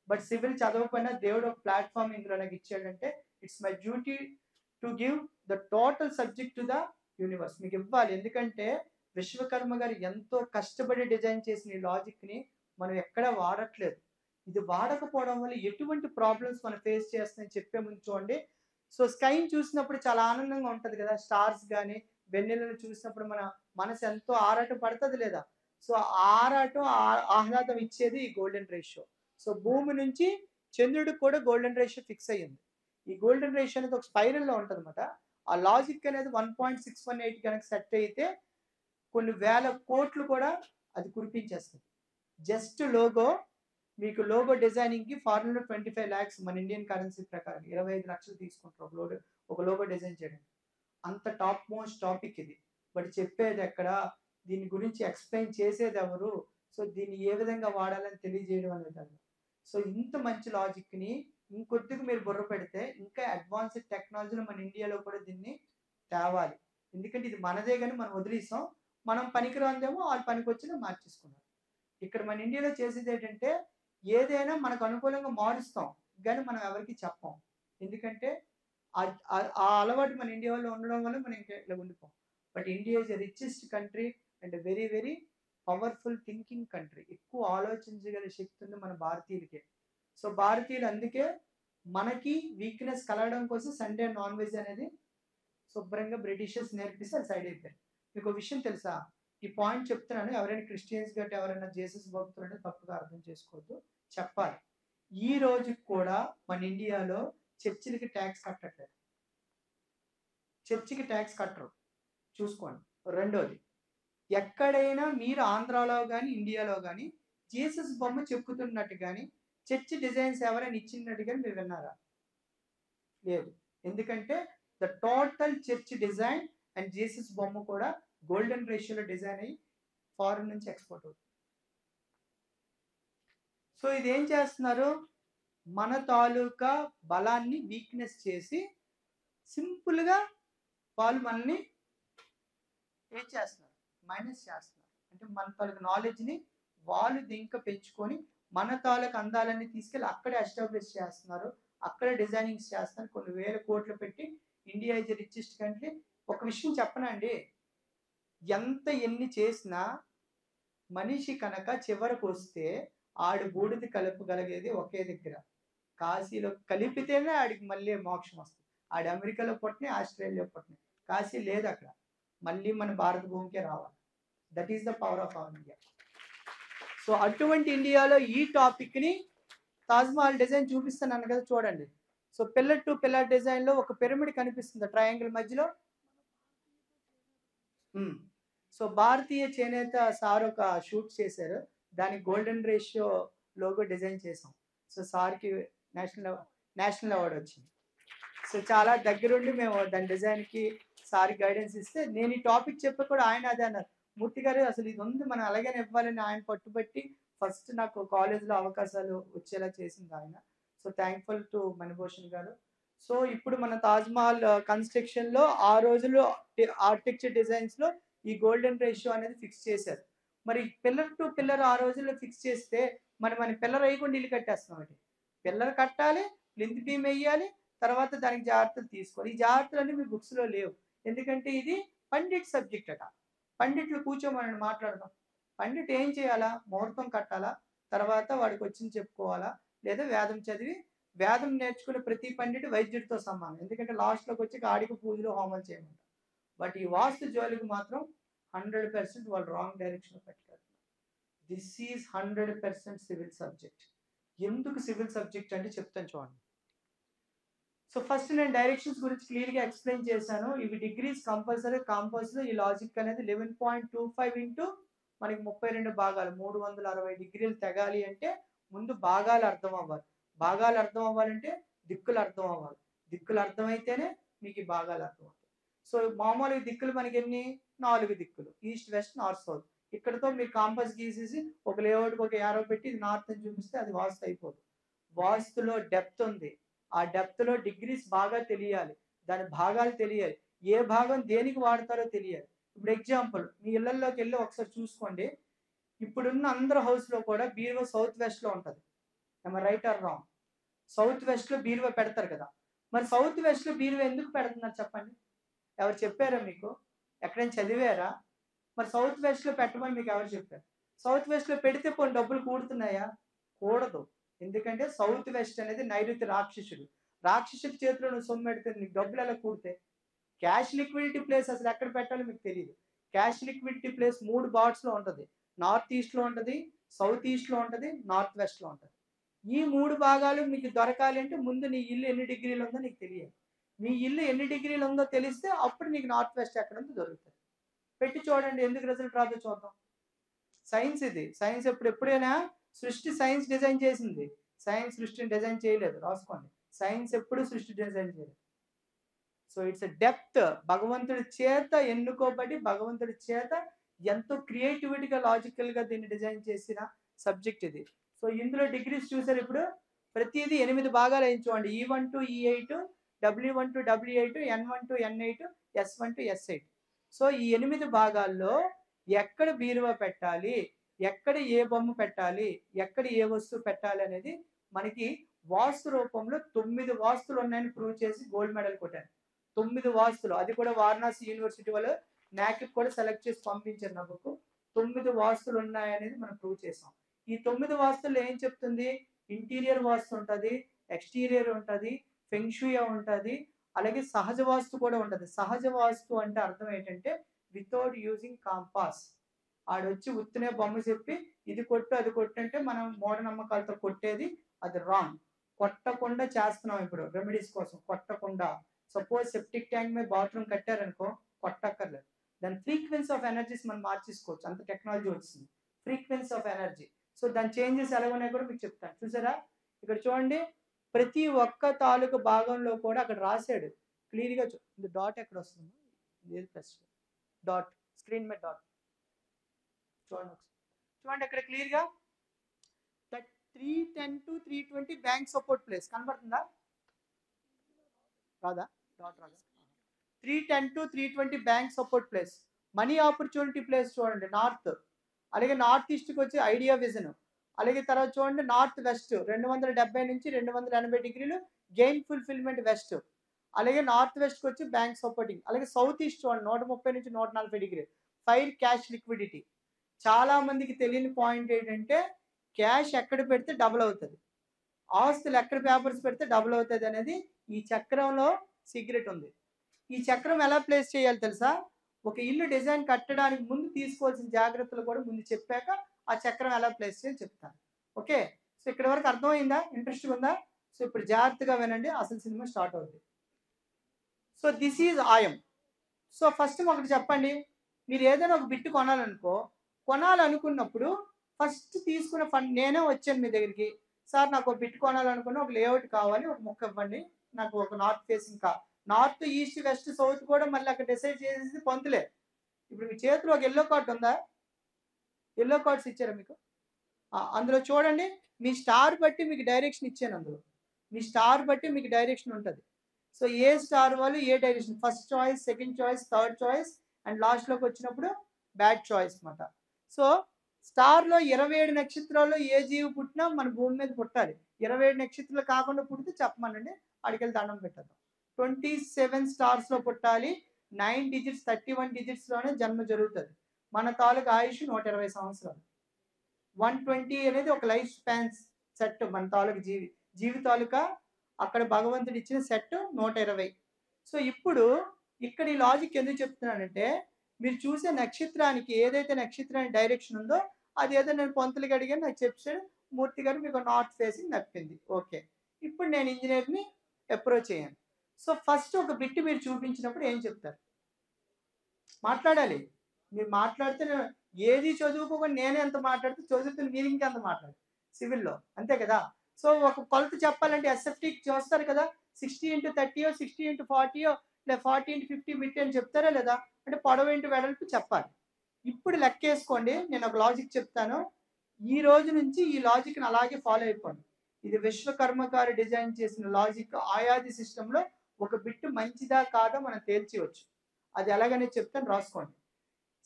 బట్ సివిల్ చదవకపోయినా దేవుడు ఒక ప్లాట్ఫామ్ ఇందులో నాకు ఇచ్చాడంటే it's my duty to give the total subject to the universe. మీకు ఇవ్వాలి. ఎందుకంటే విశ్వకర్మ గారు ఎంతో కష్టపడి డిజైన్ చేసిన ఈ లాజిక్ని మనం ఎక్కడా వాడట్లేదు. ఇది వాడకపోవడం వల్ల ఎటువంటి ప్రాబ్లమ్స్ మనం ఫేస్ చేస్తాయని చెప్పే ముందు చూడండి. సో స్కైని చూసినప్పుడు చాలా ఆనందంగా ఉంటుంది కదా. స్టార్స్ కానీ వెన్నెలను చూసినప్పుడు మన మనసు ఎంతో ఆరాటం పడుతుంది లేదా. సో ఆరాటం ఆహ్లాదం ఇచ్చేది ఈ గోల్డెన్ రేషియో. సో భూమి నుంచి చంద్రుడికి కూడా గోల్డెన్ రేషియో ఫిక్స్ అయ్యింది. ఈ గోల్డెన్ రేషియో అనేది ఒక స్పైరల్లో ఉంటుంది అనమాట. ఆ లాజిక్ అనేది 1.618 కనుక సెట్ అయితే కొన్ని వేల కోట్లు కూడా అది కురిపించేస్తుంది. జస్ట్ లోగో, మీకు లోగో డిజైనింగ్కి ఫార్ములా 25 lakhs మన ఇండియన్ కరెన్సీ ప్రకారం 25 లక్షలు తీసుకుంటారు ఒక లోగో డిజైన్ చేయడానికి. అంత టాప్ మోస్ట్ టాపిక్ ఇది. బట్ చెప్పేది ఎక్కడ, దీని గురించి ఎక్స్ప్లెయిన్ చేసేది ఎవరు, సో దీన్ని ఏ విధంగా వాడాలని తెలియజేయడం అనేది. సో ఇంత మంచి లాజిక్ని ఇంకొద్దిగా మీరు బుర్ర పెడితే ఇంకా అడ్వాన్స్డ్ టెక్నాలజీలో మన ఇండియాలో కూడా దీన్ని తేవాలి. ఎందుకంటే ఇది మనదే కానీ మనం వదిలేసాం. మనం పనికిరాందేమో వాళ్ళు పనికొచ్చినా మార్చేసుకున్నారు. ఇక్కడ మన ఇండియాలో చేసేది ఏంటంటే ఏదైనా మనకు అనుకూలంగా మారుస్తాం కానీ మనం ఎవరికి చెప్పం. ఎందుకంటే ఆ అలవాటు మన ఇండియాలో ఉండడం వల్ల మనం ఇంకా ఇట్లా ఉండిపోం. But India is the richest country and very very powerful thinking country. ఎక్కువ ఆలోచించగల శక్తి ఉంది మన భారతీయులకే. సో భారతీయులు అందుకే మనకి వీక్నెస్ కలగడం కోసం సండే నాన్ వెజ్ అనేది శుభ్రంగా బ్రిటిషర్స్ నేర్పిస్తే అది సైడ్ అయిపోయారు. మీకు ఒక విషయం తెలుసా? ఈ పాయింట్ చెప్తున్నాను. ఎవరైనా క్రిస్టియన్స్ గట్టి ఎవరైనా జీసస్ భక్తులు తప్పుగా అర్థం చేసుకోవద్దు, చెప్పాలి. ఈ రోజుకి కూడా మన ఇండియాలో చర్చిలకి ట్యాక్స్ కట్టట్లేదు. చర్చికి ట్యాక్స్ కట్టరు, చూసుకోండి. రెండోది, ఎక్కడైనా మీరు ఆంధ్రాలో కానీ ఇండియాలో కానీ జీసస్ బొమ్మ చెక్కుతున్నట్టు కానీ చర్చ్ డిజైన్స్ ఎవరైనా ఇచ్చినట్టు కానీ మీరు విన్నారా? లేదు. ఎందుకంటే the total church design and Jesus బొమ్మ కూడా గోల్డెన్ రేషియోలో డిజైన్ అయ్యి ఫారిన్ నుంచి ఎక్స్పోర్ట్ అవుతుంది. సో ఇది ఏం చేస్తున్నారు? మన తాలూకా బలాన్ని వీక్నెస్ చేసి సింపుల్గా వాళ్ళు మనల్ని ఏం చేస్తున్నారు? మైనస్ చేస్తున్నారు. అంటే మన తాలూకా నాలెడ్జ్ని వాళ్ళు ఇంకా పెంచుకొని మన తాలూకా అందాలన్నీ తీసుకెళ్ళి అక్కడే ఎస్టాబ్లిష్ చేస్తున్నారు, అక్కడే డిజైనింగ్స్ చేస్తున్నారు. కొన్ని వేల కోట్లు పెట్టి India is the richest country. ఒక విషయం చెప్పనండి, ఎన్ని చేసినా మనిషి కనుక చివరకు వస్తే ఆడి బూడిది కలపగలిగేది ఒకే దగ్గర, కాశీలో కలిపితేనే ఆడికి మళ్ళీ మోక్షం వస్తుంది. ఆడి అమెరికాలో పుట్టిన, ఆస్ట్రేలియా పుట్టిన, కాశీ లేదు అక్కడ, మళ్ళీ మన భారత భూమికే రావాలి. That is the power of our India. So అటువంటి ఇండియాలో ఈ టాపిక్ని తాజ్మహల్ డిజైన్ చూపిస్తున్నాను కదా, చూడండి. సో పిల్లర్ టు పిల్లర్ డిజైన్లో ఒక పిరమిడ్ కనిపిస్తుంది ట్రయాంగిల్ మధ్యలో. సో భారతీయ చేనేత సార్ ఒక షూట్ చేశారు, దానికి గోల్డెన్ రేషియో లోగో డిజైన్ చేసాం. సో సార్కి నేషనల్ అవార్డు వచ్చింది. సో చాలా దగ్గరుండి మేము దాని డిజైన్కి సార్ గైడెన్స్ ఇస్తే, నేను ఈ టాపిక్ చెప్పి కూడా ఆయన అదే అన్నారు, మూర్తి గారు అసలు ఇది ఉంది మనం అలాగే ఇవ్వాలని ఆయన పట్టుబట్టి ఫస్ట్ నాకు కాలేజ్లో అవకాశాలు వచ్చేలా చేసింది ఆయన. సో థ్యాంక్ఫుల్ టు మణిభూషణ్ గారు. సో ఇప్పుడు మన తాజ్మహల్ కన్స్ట్రక్షన్లో ఆ రోజుల్లో ఆర్కిటెక్చర్ డిజైన్స్లో ఈ గోల్డెన్ రేషియో అనేది ఫిక్స్ చేశారు. మరి పిల్లర్ టు పిల్లర్ ఆ రోజుల్లో ఫిక్స్ చేస్తే మన పిల్లర్ వేయకుండా ఇల్లు కట్టేస్తున్నాం. అంటే పిల్లర్ కట్టాలి, ప్లింత్ బీమ్ వేయాలి, తర్వాత దానికి జాగ్రత్తలు తీసుకోవాలి. ఈ జాగ్రత్తలన్నీ మీ బుక్స్లో లేవు. ఎందుకంటే ఇది పండిట్ సబ్జెక్ట్ అట. పండిట్లు కూర్చోమని మాట్లాడదాం. పండిట్ ఏం చేయాలా? ముహూర్తం కట్టాలా, తర్వాత వాడికి వచ్చింది చెప్పుకోవాలా, లేదా వేదం చదివి వేదం నేర్చుకునే ప్రతి పండితుడు వైద్యుడితో సమానం. ఎందుకంటే లాస్ట్లోకి వచ్చి ఆడికి పూజలు హోమాలు చేయమంటారు. బట్ ఈ వాస్తు జోలికి మాత్రం 100% వాళ్ళు రాంగ్ డైరెక్షన్లో పెట్టుకెళ్తారు. This is 100% civil subject. ఎందుకు సివిల్ సబ్జెక్ట్ అంటే చెప్తాను చూడండి. సో ఫస్ట్ నేను డైరెక్షన్స్ గురించి క్లియర్గా ఎక్స్ప్లెయిన్ చేశాను. ఇవి డిగ్రీస్ కంపల్సరీ కాంపోజ్లో ఈ లాజిక్ అనేది 11.25 ఇంటూ మనకి 32 భాగాలు 360 డిగ్రీలు తెగాలి అంటే ముందు భాగాలు అర్థం అవ్వాలి. భాగాలు అర్థం అవ్వాలంటే దిక్కులు అర్థం అవ్వాలి. దిక్కులు అర్థమైతేనే మీకు ఈ భాగాలు అర్థం అవుతాయి. సో మామూలుగా దిక్కులు మనకి ఎన్ని 4 దిక్కులు, ఈస్ట్ వెస్ట్ నార్త్ సౌత్. ఇక్కడతో మీరు కాంపస్ గీసేసి ఒక లేఅవుట్కి ఒక యారో పెట్టి ఇది నార్త్ అని చూపిస్తే అది వాస్తు అయిపోతుంది. వాస్తులో డెప్త్ ఉంది. ఆ డెప్త్లో డిగ్రీస్ బాగా తెలియాలి, దాని భాగాలు తెలియాలి, ఏ భాగం దేనికి వాడతారో తెలియాలి. ఇప్పుడు ఎగ్జాంపుల్ మీ ఇళ్లలోకి వెళ్ళి ఒకసారి చూసుకోండి. ఇప్పుడున్న అందరు హౌస్లో కూడా బీరువా సౌత్ వెస్ట్లో ఉంటుంది. Right are wrong? సౌత్ వెస్ట్లో బీరువా పెడతారు కదా. మరి సౌత్ వెస్ట్లో బీరువా ఎందుకు పెడుతున్నారు చెప్పండి? ఎవరు చెప్పారా మీకు? ఎక్కడైనా చదివారా? మరి సౌత్ వెస్ట్లో పెట్టమని మీకు ఎవరు చెప్పారు? సౌత్ వెస్ట్లో పెడితే కొన్ని డబ్బులు కూడుతున్నాయా? కూడదు. ఎందుకంటే సౌత్ వెస్ట్ అనేది నైరుతి రాక్షసుడు. రాక్షసుడి చేతిలో నువ్వు సొమ్ము పెడితే నీకు డబ్బులు ఎలా కూడితే? క్యాష్ లిక్విడిటీ ప్లేస్ అసలు ఎక్కడ పెట్టాలో మీకు తెలియదు. క్యాష్ లిక్విడిటీ ప్లేస్ 3 బాట్స్లో ఉంటుంది. నార్త్ ఈస్ట్లో ఉంటుంది, సౌత్ ఈస్ట్లో ఉంటుంది, నార్త్ వెస్ట్లో ఉంటుంది. ఈ 3 భాగాలు మీకు దొరకాలి అంటే ముందు నీ ఇల్లు ఎన్ని డిగ్రీలు ఉందో నీకు తెలియాలి. మీ ఇల్లు ఎన్ని డిగ్రీలు ఉందో తెలిస్తే అప్పుడు నీకు నార్త్ వెస్ట్ ఎక్కడ ఉందో దొరుకుతుంది. పెట్టి చూడండి, ఎందుకు రిజల్ట్ రాదో చూద్దాం. సైన్స్ ఇది. సైన్స్ ఎప్పుడైనా సృష్టి సైన్స్ డిజైన్ చేసింది, సైన్స్ సృష్టిని డిజైన్ చేయలేదు. రాసుకోండి, సైన్స్ ఎప్పుడు సృష్టి డిజైన్ చేయలేదు. So it's a depth. భగవంతుడి చేత ఎన్నుకోబడి భగవంతుడి చేత ఎంతో క్రియేటివిటీగా లాజికల్గా దీన్ని డిజైన్ చేసిన సబ్జెక్ట్ ఇది. సో ఇందులో డిగ్రీస్ చూసారు. ఇప్పుడు ప్రతిదీ 8 భాగాలు వేయించుకోండి. E1 to E8, W1 to W8, N1 to N8, S1 to S8. So ఈ 8 భాగాల్లో ఎక్కడ బీరువా పెట్టాలి, ఎక్కడ ఏ బొమ్మ పెట్టాలి, ఎక్కడ ఏ వస్తువు పెట్టాలి అనేది మనకి వాస్తు రూపంలో 9 వాస్తులు ఉన్నాయని ప్రూవ్ చేసి గోల్డ్ మెడల్ కొట్టాను. 9 వాస్తులు. అది కూడా వారణాసి యూనివర్సిటీ వాళ్ళు NAC కూడా సెలెక్ట్ చేసి పంపించారు నా బుక్. 9 వాస్తులు ఉన్నాయనేది మనం ప్రూవ్ చేసాం. ఈ 9 వాస్తులు ఏం చెప్తుంది? ఇంటీరియర్ వాస్తు ఉంటుంది, ఎక్స్టీరియర్ ఉంటుంది, ఫెంగ్షుయా ఉంటుంది, అలాగే సహజ వాస్తు కూడా ఉంటుంది. సహజ వాస్తు అంటే అర్థం ఏంటంటే వితౌట్ యూజింగ్ కాంపాస్. ఆడొచ్చి ఉత్తినే బొమ్మ చెప్పి ఇది కొట్టు అది కొట్టు అంటే మనం మూఢనమ్మకాలతో కొట్టేది, అది రాంగ్. కొట్టకుండా చేస్తున్నాం ఇప్పుడు రెమెడీస్ కోసం. కొట్టకుండా సపోజ్ సెప్టిక్ ట్యాంక్ మీద బాత్రూమ్ కట్టారనుకో, కొట్టక్కర్లేదు. దాని ఫ్రీక్వెన్సీ ఆఫ్ ఎనర్జీస్ మనం మార్చేసుకోవచ్చు. అంత టెక్నాలజీ వచ్చింది, ఫ్రీక్వెన్సీ ఆఫ్ ఎనర్జీ. సో దాని చేంజెస్ ఎలా ఉన్నాయో కూడా మీకు చెప్తాను. చూసారా ఇక్కడ చూడండి, ప్రతి ఒక్క తాలూకు భాగంలో కూడా అక్కడ రాశాడు క్లియర్గా. డాట్ ఎక్కడ వస్తుంది? ప్లస్ డాట్, స్క్రీన్ మీద డాట్ చూడండి. చూడండి అక్కడ క్లియర్గా 310 to 320 బ్యాంక్ సపోర్ట్ ప్లేస్ కనబడుతుందా? రాదా? డాట్ రాదా? 310 to 320 bank support place. Money opportunity place చూడండి నార్త్. అలాగే నార్త్ ఈస్ట్కి వచ్చి ఐడియా విజన్. అలాగే తర్వాత చూడండి నార్త్ వెస్ట్ 270 నుంచి 280 డిగ్రీలు గెయిన్ ఫుల్ఫిల్మెంట్ వెస్ట్. అలాగే నార్త్ వెస్ట్కి వచ్చి బ్యాంక్ సపోర్టింగ్. అలాగే సౌత్ ఈస్ట్ చూడండి 130 నుంచి 140 డిగ్రీలు ఫైర్ క్యాష్ లిక్విడిటీ. చాలా మందికి తెలియని పాయింట్ ఏంటంటే క్యాష్ ఎక్కడ పెడితే డబుల్ అవుతుంది, ఆస్తులు ఎక్కడ పేపర్స్ పెడితే డబుల్ అవుతుంది అనేది ఈ చక్రంలో సీక్రెట్ ఉంది. ఈ చక్రం ఎలా ప్లేస్ చేయాలి తెలుసా? ఒక ఇల్లు డిజైన్ కట్టడానికి ముందు తీసుకోవాల్సిన జాగ్రత్తలు కూడా ముందు చెప్పాక ఆ చక్రం ఎలా ప్లేస్ చేయాలి చెప్తాను. ఓకే, సో ఇక్కడ వరకు అర్థమైందా? ఇంట్రెస్ట్గా ఉందా? సో ఇప్పుడు జాగ్రత్తగా వినండి, అసలు సినిమా స్టార్ట్ అవుతుంది. సో దిస్ ఈజ్ ఆయం. సో ఫస్ట్ ఒకటి చెప్పండి, మీరు ఏదైనా ఒక బిట్ కొనాలనుకున్నప్పుడు ఫస్ట్ తీసుకున్న ఫండ్, నేనే వచ్చాను మీ దగ్గరికి, సార్ నాకు ఒక బిట్ కొనాలనుకున్నా, ఒక లేఅవుట్ కావాలి, ఒక మొక్క ఇవ్వండి, నాకు ఒక north facing north east west south కూడా మళ్ళీ అక్కడ డిసైడ్ చేసేది పొందులే. ఇప్పుడు మీ చేతిలో ఒక ఎల్లో కార్డ్ ఉందా? ఎల్లో కార్డ్స్ ఇచ్చారా మీకు? అందులో చూడండి, మీ స్టార్ బట్టి మీకు డైరెక్షన్ ఇచ్చాను. అందులో మీ స్టార్ బట్టి మీకు డైరెక్షన్ ఉంటుంది. సో ఏ స్టార్ వాళ్ళు ఏ direction, first choice, second choice, third choice and లాస్ట్లోకి వచ్చినప్పుడు బ్యాడ్ చాయిస్ అన్నమాట. సో స్టార్లో 27 నక్షత్రాల్లో ఏ జీవి పుట్టినా మన భూమి మీద పుట్టాలి. 27 నక్షత్రాలు కాకుండా పుడితే చెప్పమనండి, అడికెళ్ళి దండం పెట్టద్దాం. 27 స్టార్స్లో పుట్టాలి. 9 డిజిట్స్ 31 డిజిట్స్లోనే జన్మ జరుగుతుంది. మన తాలూకు ఆయుష్ 120 సంవత్సరాలు. 120 అనేది ఒక లైఫ్ స్పాన్ సెట్ మన తాలూకు జీవి తాలూకా అక్కడ భగవంతుడు ఇచ్చిన సెట్ 120. సో ఇప్పుడు ఇక్కడ ఈ లాజిక్ ఎందుకు చెప్తున్నానంటే మీరు చూసే నక్షత్రానికి ఏదైతే నక్షత్రానికి డైరెక్షన్ ఉందో అది ఏదో నేను పొంతులకి అడిగాను నాకు చెప్పాడు మూర్తి గారు మీకు నార్త్ ఫేసింగ్ నప్పింది. ఓకే, ఇప్పుడు నేను ఇంజనీర్ని అప్రోచ్ అయ్యాను. సో ఫస్ట్ ఒక బిట్ మీరు చూపించినప్పుడు ఏం చెప్తారు? మాట్లాడాలి. మీరు మాట్లాడితే ఏది చదువుకోకుండా నేనే ఎంత మాట్లాడితే చదువుతున్న మీరు ఇంకెంత మాట్లాడు సివిల్లో, అంతే కదా. సో ఒక కొలత చెప్పాలంటే ఎస్ఎఫ్టీకి చూస్తారు కదా, 60x30 60x40 లేదా 40x50 బిట్ అని చెప్తారా లేదా? అంటే పొడవు ఇంటూ వెడల్పు చెప్పాలి. ఇప్పుడు లెక్కేసుకోండి, నేను ఒక లాజిక్ చెప్తాను. ఈ రోజు నుంచి ఈ లాజిక్ని అలాగే ఫాలో అయిపోండి. ఇది విశ్వకర్మ గారు డిజైన్ చేసిన లాజిక్. ఆయాది సిస్టంలో ఒక బిట్ మంచిదా కాదా మనం తేల్చేయవచ్చు. అది ఎలాగనే చెప్తాను, రాసుకోండి.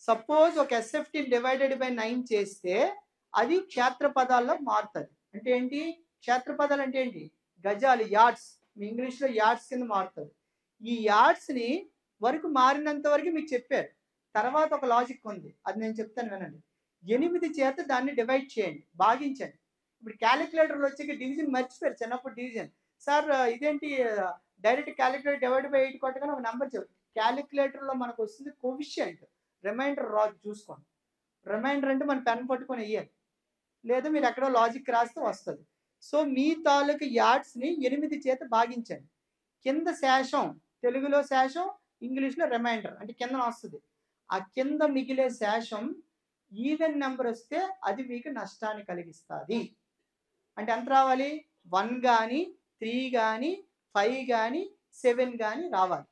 సపోజ్ ఒక ఎస్ఎఫ్టీ డివైడెడ్ బై 9 చేస్తే అది క్షేత్ర పదాల్లో మారుతుంది. అంటే ఏంటి క్షేత్ర పదాలు అంటే ఏంటి? గజాలు, యార్డ్స్. మీ ఇంగ్లీష్లో యార్డ్స్ కింద మారుతుంది. ఈ యార్డ్స్ని వరకు మారినంత వరకు మీకు చెప్పారు. తర్వాత ఒక లాజిక్ ఉంది, అది నేను చెప్తాను వినండి. 8 చేత దాన్ని డివైడ్ చేయండి, భాగించండి. ఇప్పుడు క్యాలిక్యులేటర్లో వచ్చి డివిజన్ మర్చిపోయారు చిన్నప్పుడు. డివిజన్ సార్ ఇదేంటి డైరెక్ట్ క్యాలిక్యులేటర్ డివైడ్ బై 8 కొట్టగానే ఒక నెంబర్ చెప్పు. క్యాలిక్యులేటర్లో మనకు వస్తుంది కోవిషియంట్. రిమైండర్ రాదు చూసుకోండి. రిమైండర్ అంటే మన పెన్ పట్టుకొని వేయాలి, లేదా మీరు ఎక్కడో లాజిక్ రాస్తే వస్తుంది. సో మీ తాలూకు యార్డ్స్ని 8 చేత భాగించండి. కింద శేషం, తెలుగులో శేషం, ఇంగ్లీష్లో రిమైండర్ అంటే కింద వస్తుంది. ఆ కింద మిగిలే శేషం ఈవెన్ నెంబర్ వస్తే అది మీకు నష్టాన్ని కలిగిస్తుంది. అంటే ఎంత రావాలి? 1 కానీ 3 కానీ 5 కానీ 7 కానీ రావాలి.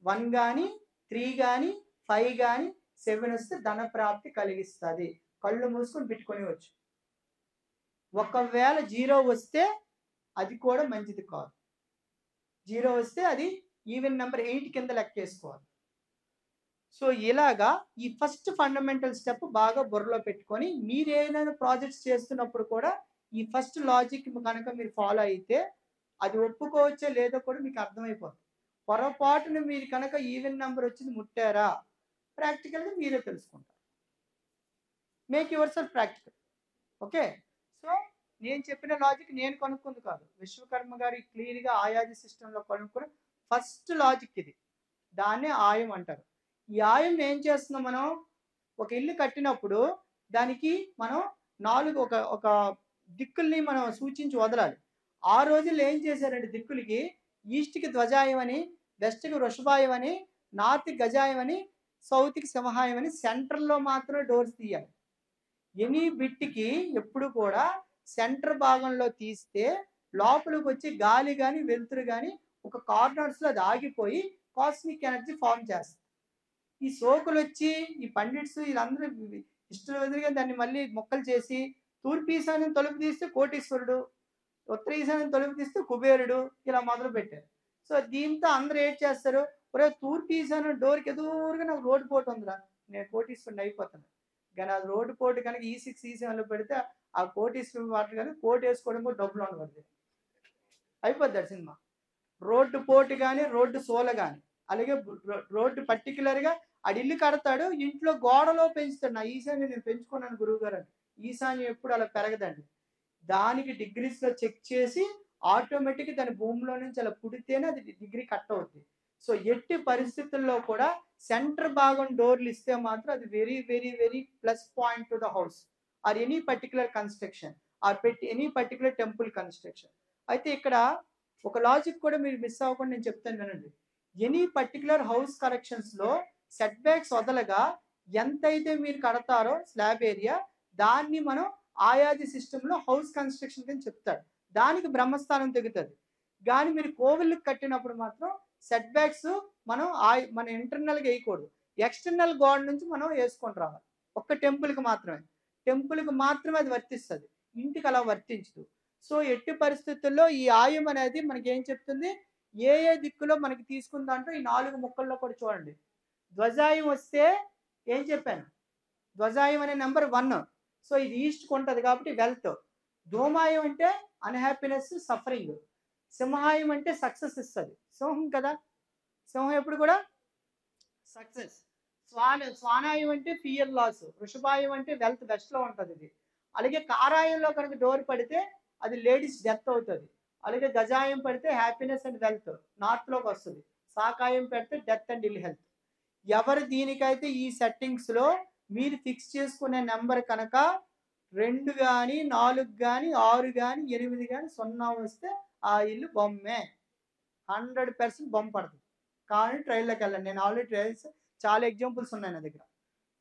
1 కానీ 3 కానీ 5 కానీ 7 వస్తే ధన ప్రాప్తి కలిగిస్తుంది. కళ్ళు మూసుకొని పెట్టుకొనివచ్చు. ఒకవేళ 0 వస్తే అది కూడా మంచిది కాదు. 0 వస్తే అది ఈవెన్ నెంబర్ 8 కింద లెక్కేసుకోవాలి. సో ఇలాగా ఈ ఫస్ట్ ఫండమెంటల్ స్టెప్ బాగా బుర్రలో పెట్టుకొని మీరు ఏదైనా ప్రాజెక్ట్స్ చేస్తున్నప్పుడు కూడా ఈ ఫస్ట్ లాజిక్ కనుక మీరు ఫాలో అయితే అది ఒప్పుకోవచ్చో లేదో కూడా మీకు అర్థమైపోతుంది. పొరపాటును మీరు కనుక ఈవెన్ నెంబర్ వచ్చింది ముట్టారా ప్రాక్టికల్గా మీరే తెలుసుకుంటారు. Make your self practical. Okay, so నేను చెప్పిన లాజిక్ నేను కనుక్కుంది కాదు, విశ్వకర్మ గారు క్లియర్గా ఆయాది సిస్టంలో కనుక్కుని ఫస్ట్ లాజిక్ ఇది. దాన్నే ఆయం అంటారు. ఈ ఆయం ఏం చేస్తున్నాం మనం? ఒక ఇల్లు కట్టినప్పుడు దానికి మనం 4 ఒక దిక్కుల్ని మనం సూచించి వదలాలి. ఆ రోజుల్లో ఏం చేశారంటే దిక్కులకి ఈస్ట్కి ధ్వజాయం అని, వెస్ట్కి వృషభాయం అని, నార్త్కి గజాయం అని, సౌత్కి సింహాయం అని సెంటర్లో మాత్రమే డోర్స్ తీయాలి. ఎనీ బిట్కి ఎప్పుడు కూడా సెంటర్ భాగంలో తీస్తే లోపలికి వచ్చి గాలి కానీ వెలుతురు కానీ ఒక కార్నర్స్లో అది ఆగిపోయి కాస్మిక్ ఎనర్జీ ఫామ్ చేస్తుంది. ఈ సోకులు వచ్చి ఈ పండిట్స్ వీళ్ళందరూ ఇష్టం ఎదురుగా దాన్ని మళ్ళీ మొక్కలు చేసి తూర్పు ఈశాన్యం తలుపు తీస్తే కోటీశ్వరుడు, ఉత్తర ఈశాన్యం తలుపు తీస్తే కుబేరుడు, ఇలా మొదలు పెట్టారు. సో దీంతో అందరూ ఏం చేస్తారు? ఒరే తూర్పు ఈశాన్యం డోర్కి ఎదురుగా నాకు రోడ్డు పోటు ఉందిరా, నేను కోటీశ్వరుని అయిపోతాను. కానీ ఆ రోడ్డు పోటు కనుక E6 E7లో పెడితే ఆ కోటీశ్వరుడు వాటర్ కానీ కోట్ వేసుకోవడం కూడా డబ్బులు ఉండకూడదు, అయిపోద్ది సినిమా. రోడ్డు పోటు కానీ రోడ్డు సోల కానీ, అలాగే రోడ్డు పర్టికులర్గా ఆడి ఇల్లు కడతాడు, ఇంట్లో గోడలో పెంచుతాడు. నా ఈశాన్యం నేను పెంచుకున్నాను గురువు గారు అని. ఈశాన్యం ఎప్పుడు అలా పెరగదండి. దానికి డిగ్రీస్లో చెక్ చేసి ఆటోమేటిక్గా దాని భూమిలో నుంచి అలా పుడితేనే అది డిగ్రీ కట్ అవుతుంది. సో ఎట్టి పరిస్థితుల్లో కూడా సెంటర్ భాగం డోర్లు ఇస్తే మాత్రం అది very very very plus point to the house or any particular construction or any particular temple construction. అయితే ఇక్కడ ఒక లాజిక్ కూడా మీరు మిస్ అవ్వకుండా నేను చెప్తాను వినండి. ఎనీ పర్టికులర్ హౌస్ కరెక్షన్స్లో సెట్ బ్యాక్స్ వదలగా ఎంతైతే మీరు కడతారో స్లాబ్ ఏరియా దాన్ని మనం ఆయాది సిస్టంలో హౌస్ కన్స్ట్రక్షన్ అని చెప్తాడు. దానికి బ్రహ్మస్థానం తెగుతుంది. కానీ మీరు కోవిల్కి కట్టినప్పుడు మాత్రం సెట్ బ్యాక్స్ మన ఇంటర్నల్గా వేయకూడదు, ఎక్స్టర్నల్ గోడ నుంచి మనం వేసుకొని రావాలి. ఒక్క టెంపుల్కి మాత్రమే అది వర్తిస్తుంది, ఇంటికి అలా వర్తించదు. సో ఎట్టి పరిస్థితుల్లో ఈ ఆయం అనేది మనకి ఏం చెప్తుంది? ఏ దిక్కులో మనకి తీసుకున్న దాంట్లో ఈ 4 ముక్కల్లో కూడా చూడండి. ధ్వజాయం వస్తే ఏం చెప్పాను? ధ్వజాయం అనే నెంబర్ 1. సో ఇది ఈస్ట్కి ఉంటుంది కాబట్టి వెల్త్. ధూమాయం అంటే అన్హ్యాపీనెస్, సఫరింగ్. సింహాయం అంటే సక్సెస్ ఇస్తుంది. సింహం కదా, సింహం ఎప్పుడు కూడా సక్సెస్. స్వానాయం అంటే ఫియర్ లాస్. వృషభాయం అంటే వెల్త్ వెస్ట్లో ఉంటుంది ఇది. అలాగే కారాయంలో కనుక డోర్ పడితే అది లేడీస్ డెత్ అవుతుంది. అలాగే గజాయం పెడితే హ్యాపీనెస్ అండ్ వెల్త్ నార్త్లోకి వస్తుంది. సాకాయం పెడితే డెత్ అండ్ ఇల్ హెల్త్. ఎవరు దీనికైతే ఈ సెట్టింగ్స్లో మీరు ఫిక్స్ చేసుకునే నెంబర్ కనుక 2 కానీ 4 కానీ 6 కానీ 8 కానీ 0 వస్తే ఆ ఇల్లు బొమ్మే. 100% బొమ్మ పడుతుంది. కానీ ట్రైల్లోకి వెళ్ళండి. నేను ఆల్రెడీ ట్రైల్స్ చాలా ఎగ్జాంపుల్స్ ఉన్నాయి నా దగ్గర.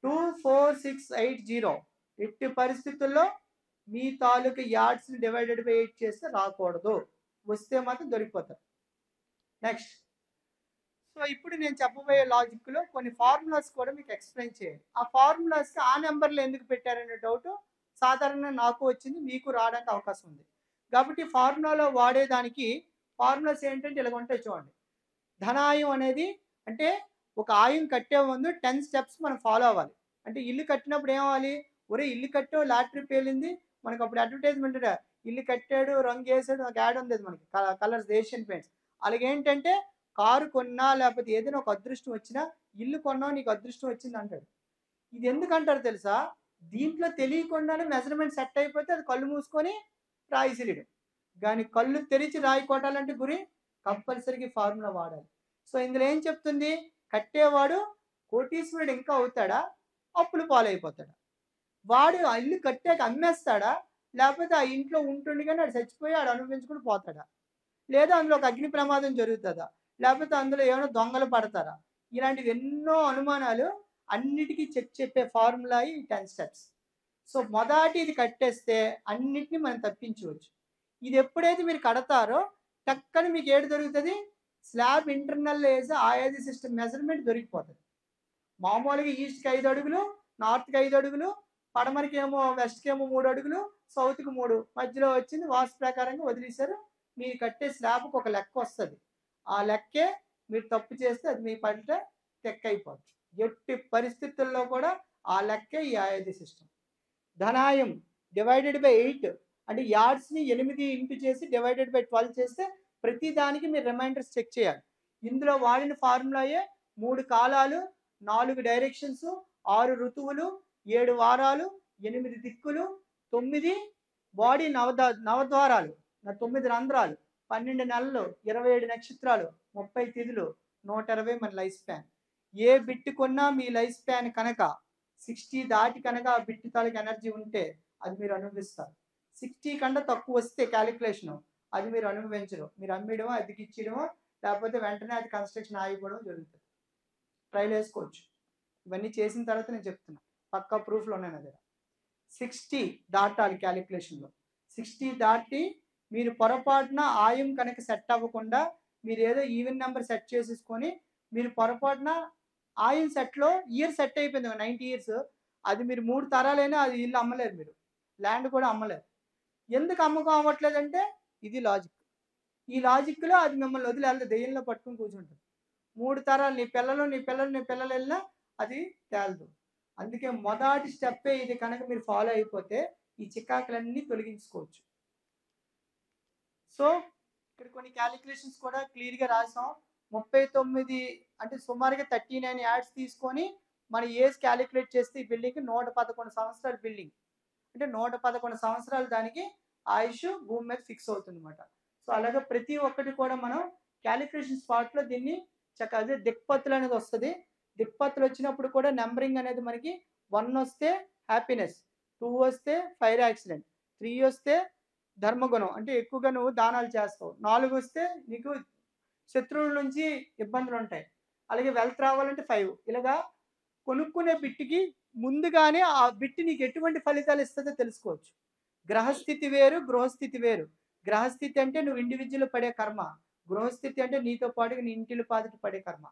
2, 4, 6, 8, 0 ఎట్టి పరిస్థితుల్లో మీ తాలూకు యార్డ్స్ని డివైడెడ్ బై 8 చేస్తే రాకూడదు. వస్తే మాత్రం దొరికిపోతారు. నెక్స్ట్, సో ఇప్పుడు నేను చెప్పబోయే లాజిక్లో కొన్ని ఫార్ములాస్ కూడా మీకు ఎక్స్ప్లెయిన్ చేయాలి. ఆ ఫార్ములాస్కి ఆ నెంబర్లు ఎందుకు పెట్టారనే డౌట్ సాధారణంగా నాకు వచ్చింది, మీకు రావడానికి అవకాశం ఉంది. కాబట్టి ఫార్ములాలో వాడేదానికి ఫార్ములాస్ ఏంటంటే ఇలా ఉంటాయి చూడండి. ధనాయం అనేది అంటే ఒక ఆయం కట్టే ముందు 10 స్టెప్స్ మనం ఫాలో అవ్వాలి. అంటే ఇల్లు కట్టినప్పుడు ఏమవ్వాలి, ఒరే ఇల్లు కట్టావు లాటరీ పేలింది, మనకు అప్పుడు అడ్వర్టైజ్మెంట్ ఇల్లు కట్టాడు రంగు వేసాడు, నాకు యాడ్ ఉండేది మనకి కలర్స్ ఏషియన్ పెయింట్స్. అలాగే ఏంటంటే కారు కొన్నా లేకపోతే ఏదైనా ఒక అదృష్టం వచ్చినా ఇల్లు కొన్నావు నీకు అదృష్టం వచ్చింది అంటాడు. ఇది ఎందుకంటారు తెలుసా, దీంట్లో తెలియకుండానే మెజర్మెంట్ సెట్ అయిపోతే అది కళ్ళు మూసుకొని రాయి సిరియడం. కానీ కళ్ళు తెరిచి రాయి కొట్టాలంటే గురి కంపల్సరీగా ఫార్ములా వాడాలి. సో ఇందులో ఏం చెప్తుంది, కట్టేవాడు కోటీశ్వరుడు ఇంకా అవుతాడా, అప్పులు పాలైపోతాడా, వాడు ఆ ఇల్లు కట్టాక అమ్మేస్తాడా, లేకపోతే ఆ ఇంట్లో ఉంటుండగానే ఆడు చచ్చిపోయి ఆడు అనుభవించుకుని పోతాడా, లేదా అందులో ఒక అగ్ని ప్రమాదం జరుగుతుందా, లేకపోతే అందులో ఏమైనా దొంగలు పడతారా, ఇలాంటివి ఎన్నో అనుమానాలు అన్నిటికీ చెప్పే ఫార్ములా ఈ 10 స్టెప్స్. సో మొదటి ఇది కట్టేస్తే అన్నిటిని మనం తప్పించవచ్చు. ఇది ఎప్పుడైతే మీరు కడతారో టక్కని మీకు ఏడు దొరుకుతుంది, slab internal age Aayadi system measurement దొరికిపోతుంది. మామూలుగా ఈస్ట్కి 5 అడుగులు, నార్త్కి 5 అడుగులు, పడమరకి ఏమో వెస్ట్కి ఏమో 3 అడుగులు, సౌత్కి 3, మధ్యలో వచ్చింది వాస్తు ప్రకారంగా వదిలేశారు. మీరు కట్టే స్లాబ్కి ఒక లెక్క వస్తుంది. ఆ లెక్కే మీరు తప్పు చేస్తే అది మీ పంట తెక్క అయిపోతుంది. ఎట్టి పరిస్థితుల్లో కూడా ఆ లెక్కే ఈ ఆయాది సిస్టమ్. ధనాయం డివైడెడ్ బై 8 అంటే యార్డ్స్ని 8 ఇంటూ చేసి డివైడెడ్ బై 12 చేస్తే ప్రతి దానికి మీరు రిమైండర్స్ చెక్ చేయాలి. ఇందులో వాడిన ఫార్ములాయే 3 కాలాలు, 4 డైరెక్షన్స్, 6 ఋతువులు, 7 వారాలు, 8 దిక్కులు, 9 బాడీ నవద్వారాలు, 9 రంధ్రాలు, 12 నెలలు, 27 నక్షత్రాలు, 30 తిథులు, 120 మన లైఫ్ స్పాన్. ఏ బిట్ కొన్నా మీ లైఫ్ స్పాన్ కనుక 60 దాటి కనుక ఆ బిట్ తాలూకు ఎనర్జీ ఉంటే అది మీరు అనుభవిస్తారు. 60 కన్నా తక్కువ వస్తే క్యాలిక్యులేషన్ అది మీరు అనుభవించరు. మీరు అమ్మేయడమో అద్దెకి ఇచ్చేయడమో లేకపోతే వెంటనే అది కన్స్ట్రక్షన్ ఆగిపోవడం జరుగుతుంది. ట్రైల్ వేసుకోవచ్చు. ఇవన్నీ చేసిన తర్వాత నేను చెప్తున్నా, పక్కా ప్రూఫ్లు ఉన్నాయి నా దగ్గర. 60 దాటాలి క్యాలిక్యులేషన్లో. 60 దాటి మీరు పొరపాటున ఆయం కనుక సెట్ అవ్వకుండా మీరు ఏదో ఈవెన్ నెంబర్ సెట్ చేసేసుకొని మీరు పొరపాటున ఆయం సెట్లో ఇయర్ సెట్ అయిపోయింది 90 ఇయర్స్, అది మీరు 3 తరాలైనా అది ఇల్లు అమ్మలేరు, మీరు ల్యాండ్ కూడా అమ్మలేరు. ఎందుకు అమ్మకం అవ్వట్లేదంటే ఇది లాజిక్. ఈ లాజిక్లో అది మిమ్మల్ని వదిలి వెళ్ళదు, దెయ్యంలో పట్టుకుని కూర్చుంటుంది. 3 తరాలు నీ పిల్లలు వెళ్ళినా అది తేలదు. అందుకే మొదటి స్టెప్పే ఇది కనుక మీరు ఫాలో అయిపోతే ఈ చికాకులన్నీ తొలగించుకోవచ్చు. సో ఇక్కడ కొన్ని క్యాలిక్యులేషన్స్ కూడా క్లియర్గా రాసాం. 39 అంటే సుమారుగా 39 యాడ్స్ తీసుకొని మన ఏజ్ క్యాలిక్యులేట్ చేస్తే ఈ బిల్డింగ్కి 111 సంవత్సరాల బిల్డింగ్ అంటే 111 సంవత్సరాలు దానికి ఆయుష్ భూమి మీద ఫిక్స్ అవుతుంది అనమాట. సో అలాగే ప్రతి ఒక్కటి కూడా మనం క్యాలిక్యులేషన్ స్పాట్లో దీన్ని అదే దిక్పత్తులు అనేది వస్తుంది. దిక్పత్తులు వచ్చినప్పుడు కూడా నెంబరింగ్ అనేది మనకి 1 వస్తే హ్యాపీనెస్, 2 వస్తే ఫైర్ యాక్సిడెంట్, 3 వస్తే ధర్మగుణం అంటే ఎక్కువగా నువ్వు దానాలు చేస్తావు, 4 వస్తే నీకు శత్రువుల నుంచి ఇబ్బందులు ఉంటాయి, అలాగే వెల్త్ రావాలంటే 5. ఇలాగా కొనుక్కునే బిట్టికి ముందుగానే ఆ బిట్ నీకు ఎటువంటి ఫలితాలు ఇస్తుందో తెలుసుకోవచ్చు. గ్రహస్థితి వేరు, గృహస్థితి వేరు. గ్రహస్థితి అంటే నువ్వు ఇండివిజువల్ పడే కర్మ, గృహస్థితి అంటే నీతో పాటుగా నీ ఇంటిలో పాటు పడే కర్మ,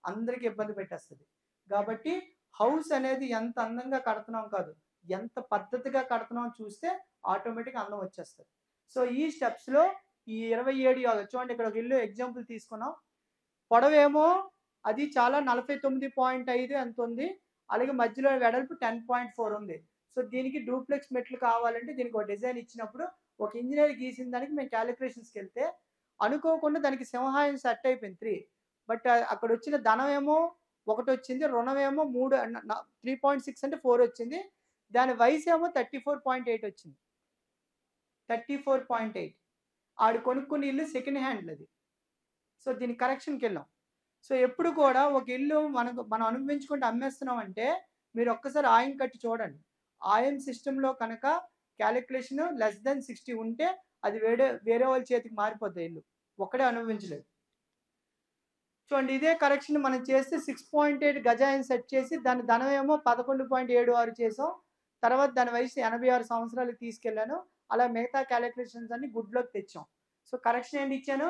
అందరికి ఇబ్బంది పెట్టేస్తుంది. కాబట్టి హౌస్ అనేది ఎంత అందంగా కడుతున్నాం కాదు, ఎంత పద్ధతిగా కడుతున్నాం చూస్తే ఆటోమేటిక్గా అందం వచ్చేస్తుంది. సో ఈ స్టెప్స్లో ఈ 27 చూడండి, ఇక్కడ ఒక ఇల్లు ఎగ్జాంపుల్ తీసుకున్నాం. పొడవేమో అది చాలా 49.5 ఎంత ఉంది, అలాగే మధ్యలో వెడల్పు 10.4 ఉంది. సో దీనికి డూప్లెక్స్ మెట్లు కావాలంటే దీనికి ఒక డిజైన్ ఇచ్చినప్పుడు ఒక ఇంజనీర్ గీసిన దానికి మేము క్యాలిక్యులేషన్స్కి వెళ్తే అనుకోకుండా దానికి సింహాయం సెట్ అయిపోయింది 3. బట్ అక్కడ వచ్చిన ధనం ఏమో 1 వచ్చింది, రుణం ఏమో 3.6 అంటే 4 వచ్చింది, దాని వయసు ఏమో 34.8 వచ్చింది. 34.8 ఆడు కొనుక్కున్న ఇల్లు సెకండ్ హ్యాండ్ అది. సో దీని కరెక్షన్కి వెళ్ళాం. సో ఎప్పుడు కూడా ఒక ఇల్లు మనం అనుభవించుకుంటూ అమ్మేస్తున్నాం అంటే మీరు ఒక్కసారి ఆయం కట్టి చూడండి. ఆయం సిస్టంలో కనుక క్యాలిక్యులేషన్ <60 ఉంటే అది వేరే వాళ్ళ చేతికి మారిపోద్ది ఇల్లు, ఒక్కడే అనుభవించలేదు. చూడండి ఇదే కరెక్షన్ మనం చేస్తే 6.8 గజాయిని సెట్ చేసి దాని ధనం ఏమో 11.76 చేసాం. తర్వాత దాని వయసు 86 సంవత్సరాలకు తీసుకెళ్ళాను. అలా మిగతా క్యాలిక్యులేషన్స్ అన్ని గుడ్లోకి తెచ్చాం. సో కరెక్షన్ ఏంటి ఇచ్చాను,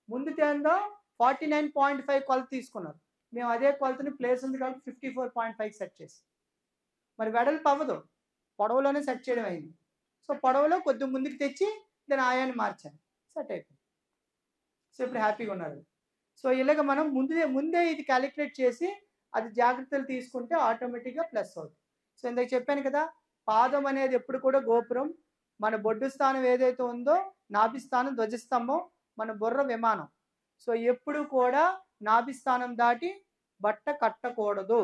ముందు తేందో 49.5 కొలత తీసుకున్నారు. మేము అదే కొలతని ప్లేస్ ఉంది కాబట్టి 54.5 సెట్ చేసి, మరి వెడల్పు అవ్వదు, పొడవులోనే సెట్ చేయడం అయింది. సో పొడవులో కొద్దిగా ముందుకు తెచ్చి దాని ఆయాన్ని మార్చాను, సెట్ అయిపోయింది. సో ఇప్పుడు హ్యాపీగా ఉన్నారు. సో ఇలాగ మనం ముందే ఇది క్యాలిక్యులేట్ చేసి అది జాగ్రత్తలు తీసుకుంటే ఆటోమేటిక్గా ప్లస్ అవుతుంది. సో ఇందాక చెప్పాను కదా, పాదం అనేది ఎప్పుడు కూడా గోపురం, మన బొడ్డు స్థానం ఏదైతే ఉందో నాభి స్థానం ధ్వజస్తంభం, మన బుర్ర విమానం. సో ఎప్పుడు కూడా నాభి స్థానం దాటి బట్ట కట్టకూడదు.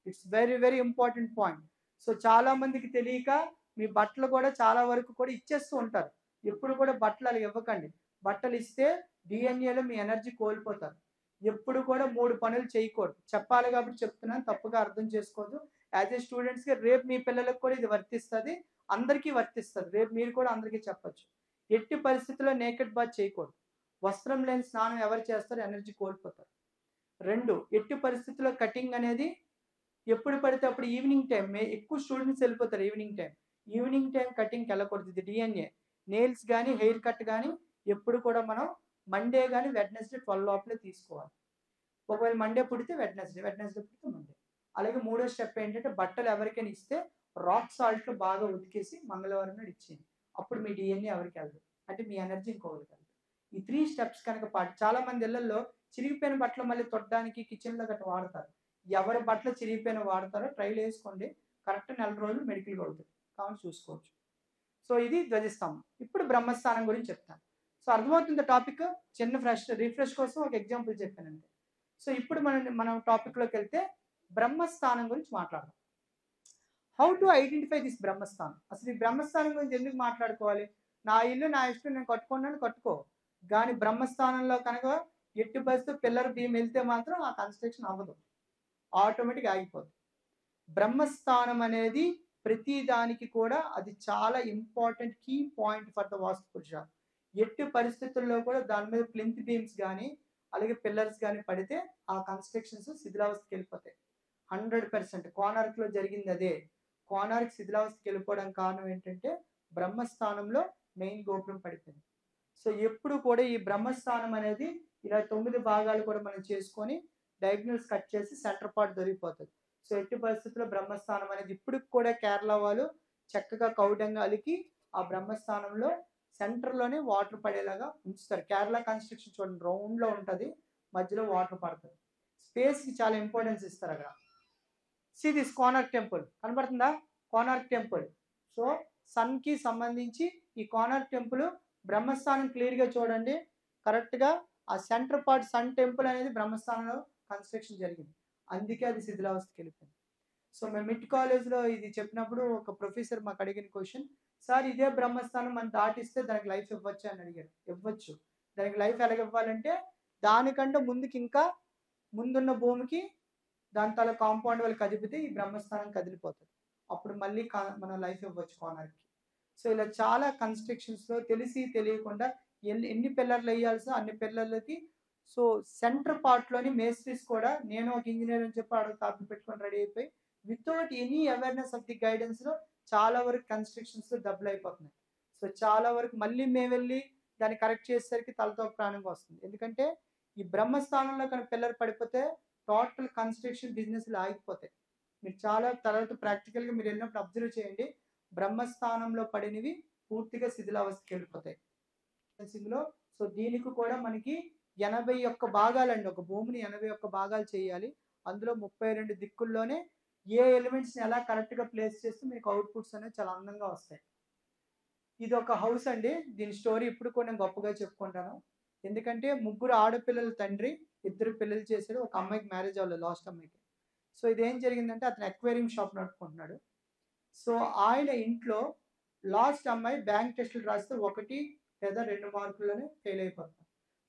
It's very very important point. సో చాలా మందికి తెలియక మీ బట్టలు కూడా చాలా వరకు కూడా ఇచ్చేస్తూ ఉంటారు. ఎప్పుడు కూడా బట్టలు అలా ఇవ్వకండి. బట్టలు ఇస్తే డిఎన్ఏలో మీ ఎనర్జీ కోల్పోతారు. ఎప్పుడు కూడా 3 పనులు చేయకూడదు. చెప్పాలి కాబట్టి చెప్తున్నాను, తప్పుగా అర్థం చేసుకోవద్దు. యాజ్ ఏ స్టూడెంట్స్గా రేపు మీ పిల్లలకు కూడా ఇది వర్తిస్తుంది, అందరికీ వర్తిస్తుంది. రేపు మీరు కూడా అందరికీ చెప్పచ్చు. ఎట్టి పరిస్థితుల్లో నేకెడ్ బాత్ చేయకూడదు. వస్త్రం లేని స్నానం ఎవరు చేస్తారో ఎనర్జీ కోల్పోతారు. 2, ఎట్టి పరిస్థితుల్లో కటింగ్ అనేది ఎప్పుడు పడితే అప్పుడు ఈవినింగ్ టైం, ఎక్కువ స్టూడెంట్స్ వెళ్ళిపోతారు ఈవినింగ్ టైం కటింగ్కి వెళ్ళకూడదు. ఇది డిఎన్ఏ. నెయిల్స్ కానీ హెయిర్ కట్ కానీ ఎప్పుడు కూడా మనం మండే కానీ వెడ్నెస్డే 12 లోపలే తీసుకోవాలి. ఒకవేళ మండే పుడితే వెడ్నెస్డే పుడితే మండే. అలాగే 3వ స్టెప్ ఏంటంటే బట్టలు ఎవరికైనా ఇస్తే రాక్ సాల్ట్లో బాగా ఉతికేసి మంగళవారం నాడు ఇచ్చేయండి. అప్పుడు మీ డిఎన్ఏ ఎవరికి వెళ్ళదు, అంటే మీ ఎనర్జీ ఇంకొకరికి వెళ్ళదు. ఈ 3 స్టెప్స్ కనుక చాలా మంది ఇళ్లలో చిరిగిపోయిన బట్టలు మళ్ళీ తొట్టడానికి కిచెన్లో గట్రా వాడతారు. ఎవరి బట్టలు చిరిగిపోయిన వాడతారో ట్రైల్ వేసుకోండి, కరెక్ట్ 4 రోజులు మెడికల్గా అవుతుంది, కావాలి చూసుకోవచ్చు. సో ఇది ధ్వజస్తంభం. ఇప్పుడు బ్రహ్మస్థానం గురించి చెప్తాను. సో అర్థమవుతుంది టాపిక్. చిన్న రిఫ్రెష్ కోసం ఒక ఎగ్జాంపుల్ చెప్పాను అంతే. సో ఇప్పుడు మనం టాపిక్లోకి వెళ్తే బ్రహ్మస్థానం గురించి మాట్లాడదాం. హౌ టు ఐడెంటిఫై దిస్ బ్రహ్మస్థానం. అసలు ఈ బ్రహ్మస్థానం గురించి ఎందుకు మాట్లాడుకోవాలి? నా ఇల్లు నా ఇష్టం, నేను కట్టుకున్నాను కట్టుకో, కానీ బ్రహ్మస్థానంలో కనుక ఎట్టి పరిస్థితి పిల్లర్ బీమ్ వెళ్తే మాత్రం ఆ కన్స్ట్రక్షన్ అవ్వదు, ఆటోమేటిక్ ఆగిపోతుంది. బ్రహ్మస్థానం అనేది ప్రతి దానికి కూడా అది చాలా important key point for the Vastu Purusha. ఎట్టి పరిస్థితుల్లో కూడా దాని మీద ప్లింత్ బీమ్స్ కానీ అలాగే పిల్లర్స్ కానీ పడితే ఆ కన్స్ట్రక్షన్స్ శిథిలావస్థకి వెళ్ళిపోతాయి. 100% కోనార్క్లో జరిగింది అదే. కోనార్క్ శిథిలావస్థకి వెళ్ళిపోవడం కారణం ఏంటంటే బ్రహ్మస్థానంలో మెయిన్ గోపురం పడిపోయింది. సో ఎప్పుడు కూడా ఈ బ్రహ్మస్థానం అనేది ఇలా 9 భాగాలు కూడా మనం చేసుకొని డయాగ్నల్స్ కట్ చేసి సెంటర్ పార్ట్ దొరికిపోతుంది. సో ఎట్టి పరిస్థితుల్లో బ్రహ్మస్థానం అనేది ఇప్పుడు కూడా కేరళ వాళ్ళు చక్కగా కౌడంగా అలికి ఆ బ్రహ్మస్థానంలో సెంటర్లోనే వాటర్ పడేలాగా ఉంచుతారు. కేరళ కన్స్ట్రక్షన్ చూడండి, రౌండ్లో ఉంటుంది, మధ్యలో వాటర్ పడుతుంది. స్పేస్కి చాలా ఇంపార్టెన్స్ ఇస్తారు అక్కడ. సి దిస్ కోనార్క్ టెంపుల్ కనబడుతుందా? కోనార్క్ టెంపుల్. సో సన్కి సంబంధించి ఈ కోనార్క్ టెంపుల్ బ్రహ్మస్థానం క్లియర్గా చూడండి. కరెక్ట్గా ఆ సెంటర్ పార్ట్ సన్ టెంపుల్ అనేది బ్రహ్మస్థానంలో కన్స్ట్రక్షన్ జరిగింది, అందుకే అది శిథిలావస్థకి వెళ్ళిపోయింది. సో మేము మిడ్ కాలేజ్లో ఇది చెప్పినప్పుడు ఒక ప్రొఫెసర్ మాకు అడిగిన క్వశ్చన్, సార్ ఇదే బ్రహ్మస్థానం మనం దాటిస్తే దానికి లైఫ్ ఇవ్వచ్చు అని అడిగారు. ఇవ్వచ్చు. దానికి లైఫ్ ఎలాగ ఇవ్వాలంటే దానికంటే ముందుకి ఇంకా ముందున్న భూమికి దాని తల కాంపౌండ్ వాళ్ళు కదిపితే ఈ బ్రహ్మస్థానం కదిలిపోతుంది, అప్పుడు మళ్ళీ మనం లైఫ్ ఇవ్వచ్చు కోనార్కి. సో ఇలా చాలా కన్స్ట్రక్షన్స్లో తెలిసి తెలియకుండా ఎన్ని పిల్లర్లు వేయాల్సో అన్ని పిల్లర్లకి. సో సెంటర్ పార్ట్లోని మేస్ట్రీస్ కూడా, నేను ఒక ఇంజనీర్ అని చెప్పి ఆడ కాపీ పెట్టుకొని రెడీ అయిపోయి without any awareness of the గైడెన్స్లో చాలా వరకు కన్స్ట్రక్షన్స్లో డబ్బులు అయిపోతున్నాయి. సో చాలా వరకు మళ్ళీ మేము వెళ్ళి దాన్ని కరెక్ట్ చేసేసరికి తలతో ప్రాణంగా వస్తుంది. ఎందుకంటే ఈ బ్రహ్మస్థానంలో కనుక పిల్లర్ పడిపోతే టోటల్ కన్స్ట్రక్షన్ బిజినెస్లు ఆగిపోతాయి. మీరు చాలా తర్వాత ప్రాక్టికల్గా మీరు వెళ్ళినప్పుడు అబ్జర్వ్ చేయండి, బ్రహ్మస్థానంలో పడినవి పూర్తిగా శిథిలావస్థకి వెళ్ళిపోతాయి. సో దీనికి కూడా మనకి 81 భాగాలండి. ఒక భూమిని 81 భాగాలు చేయాలి. అందులో 32 దిక్కుల్లోనే ఏ ఎలిమెంట్స్ని ఎలా కరెక్ట్గా ప్లేస్ చేస్తే మీకు అవుట్పుట్స్ అనేవి చాలా అందంగా వస్తాయి. ఇది ఒక హౌస్ అండి. దీని స్టోరీ ఇప్పుడు కూడా నేను గొప్పగా చెప్పుకుంటాను. ఎందుకంటే 3 ఆడపిల్లల తండ్రి, 2 పిల్లలు చేశాడు. ఒక అమ్మాయికి మ్యారేజ్ అవ్వలేదు, లాస్ట్ అమ్మాయికి. సో ఇదేం జరిగిందంటే అతను అక్వేరియం షాప్ నడుపుకుంటున్నాడు. సో ఆయన ఇంట్లో లాస్ట్ అమ్మాయి బ్యాంక్ టెస్టులు రాస్తే 1 లేదా 2 మార్కుల్లోనే ఫెయిల్ అయిపోతాం.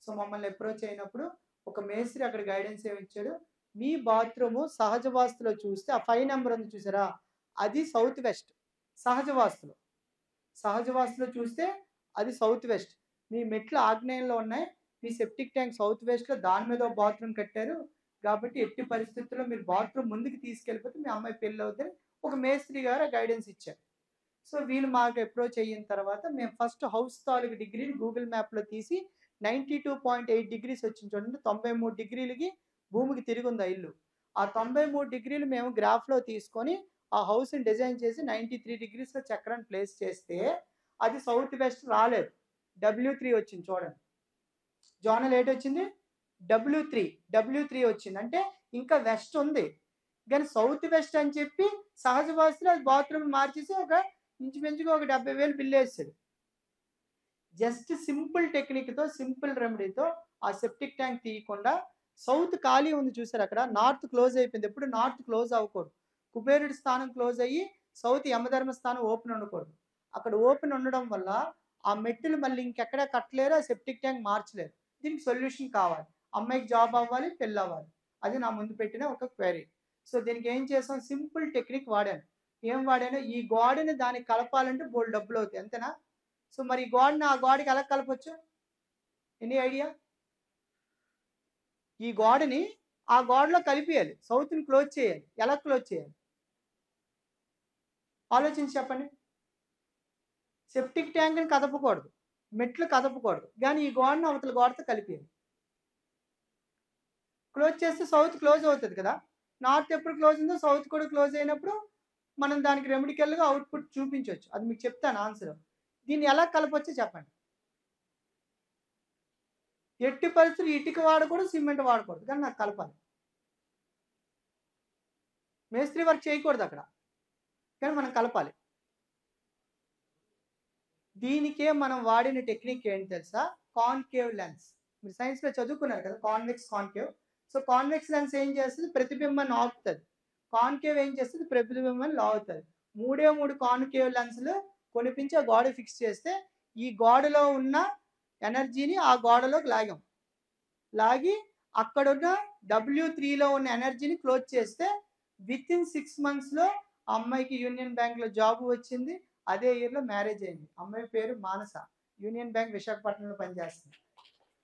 సో మమ్మల్ని అప్రోచ్ అయినప్పుడు ఒక మేస్త్రి అక్కడ గైడెన్స్ ఏమి ఇచ్చాడు, మీ బాత్రూము సహజ వాస్తులో చూస్తే ఆ 5 నెంబర్ ఉంది చూసారా, అది సౌత్ వెస్ట్. సహజ వాస్తులో చూస్తే అది సౌత్ వెస్ట్. మీ మెట్లు ఆగ్నేయంలో ఉన్నాయి, మీ సెప్టిక్ ట్యాంక్ సౌత్ వెస్ట్లో, దాని మీద ఒక బాత్రూమ్ కట్టారు కాబట్టి ఎట్టి పరిస్థితుల్లో మీరు బాత్రూమ్ ముందుకు తీసుకెళ్ళిపోతే మీ అమ్మాయి పెళ్ళి అవుతుంది ఒక మేస్త్రి గారు గైడెన్స్ ఇచ్చారు. సో వీళ్ళు మాకు అప్రోచ్ అయిన తర్వాత మేము ఫస్ట్ హౌస్ తాలూకు డిగ్రీని గూగుల్ మ్యాప్లో తీసి 92.8 డిగ్రీస్ వచ్చింది చూడండి, 93 డిగ్రీలకి భూమికి తిరిగి ఉంది ఆ ఇల్లు. ఆ 93 డిగ్రీలు మేము గ్రాఫ్లో తీసుకొని ఆ హౌస్ని డిజైన్ చేసి 93 డిగ్రీస్లో చక్రాన్ని ప్లేస్ చేస్తే అది సౌత్ వెస్ట్ రాలేదు, W3 వచ్చింది చూడండి. జోనల్ 8 వచ్చింది, W3 వచ్చింది, అంటే ఇంకా వెస్ట్ ఉంది కానీ సౌత్ వెస్ట్ అని చెప్పి సహజ వాస్తులో అది బాత్రూమ్ మార్చేసి ఒక ఇంచుమించుగా ఒక 70,000 బిల్లు వేస్తాడు. జస్ట్ సింపుల్ టెక్నిక్తో సింపుల్ రెమెడీతో ఆ సెప్టిక్ ట్యాంక్ తీయకుండా సౌత్ ఖాళీ ఉంది చూసారు, అక్కడ నార్త్ క్లోజ్ అయిపోయింది. ఎప్పుడు నార్త్ క్లోజ్ అవ్వకూడదు, కుబేరుడి స్థానం క్లోజ్ అయ్యి సౌత్ యమధర్మ స్థానం ఓపెన్ ఉండకూడదు. అక్కడ ఓపెన్ ఉండడం వల్ల ఆ మెట్టులు మళ్ళీ ఇంకెక్కడ కట్టలేరు, ఆ సెప్టిక్ ట్యాంక్ మార్చలేరు. దీనికి సొల్యూషన్ కావాలి, అమ్మాయికి జాబ్ అవ్వాలి, పెళ్ళి అవ్వాలి. అది నా ముందు పెట్టిన ఒక క్వైరీ. సో దీనికి ఏం చేసాం, సింపుల్ టెక్నిక్ వాడాను. ఏం వాడాను, ఈ గోడని దానికి కలపాలంటే బోల్డ్ డబ్బులు అవుతాయి అంతేనా. సో మరి ఈ గోడని ఆ గోడకి ఎలా కలపచ్చు, ఎనీ ఐడియా? ఈ గోడని ఆ గోడలో కలిపియాలి, సౌత్ని క్లోజ్ చేయాలి. ఎలా క్లోజ్ చేయాలి ఆలోచించి చెప్పండి. సెప్టిక్ ట్యాంక్ని కదపకూడదు, మెట్లు కదపకూడదు, కానీ ఈ గోడని అవతల గోడతో కలిపేయాలి. క్లోజ్ చేస్తే సౌత్ క్లోజ్ అవుతుంది కదా, నార్త్ ఎప్పుడు క్లోజ్ ఉందో సౌత్ కూడా క్లోజ్ అయినప్పుడు మనం దానికి రెమెడికల్గా అవుట్పుట్ చూపించవచ్చు. అది మీకు చెప్తాను ఆన్సర్. దీన్ని ఎలా కలపొచ్చో చెప్పండి. ఎట్టి పరిస్థితులు ఇటుక వాడకూడదు, సిమెంట్ వాడకూడదు, కానీ నాకు కలపాలి. మేస్త్రి వర్క్ చేయకూడదు అక్కడ, కానీ మనం కలపాలి. దీనికే మనం వాడిన టెక్నిక్ ఏంటి తెలుసా, కాన్కేవ్ లెన్స్. మీరు సైన్స్లో చదువుకున్నారు కదా, convex concave. So convex lens ఏం చేస్తుంది, ప్రతిబింబాన్ని ఆపుతుంది. కాన్కేవ్ ఏం చేస్తుంది, ప్రతిబింబాన్ని లాగుతుంది. 3 కాన్కేవ్ లెన్స్లు కొనిపించి ఆ గోడ ఫిక్స్ చేస్తే ఈ గోడలో ఉన్న ఎనర్జీని ఆ గోడలోకి లాగి అక్కడున్న W3లో ఉన్న ఎనర్జీని క్లోజ్ చేస్తే వితిన్ 6 monthsలో అమ్మాయికి యూనియన్ బ్యాంక్లో జాబ్ వచ్చింది. అదే ఇయర్లో మ్యారేజ్ అయింది. అమ్మాయి పేరు మానస, యూనియన్ బ్యాంక్ విశాఖపట్నంలో పనిచేస్తుంది.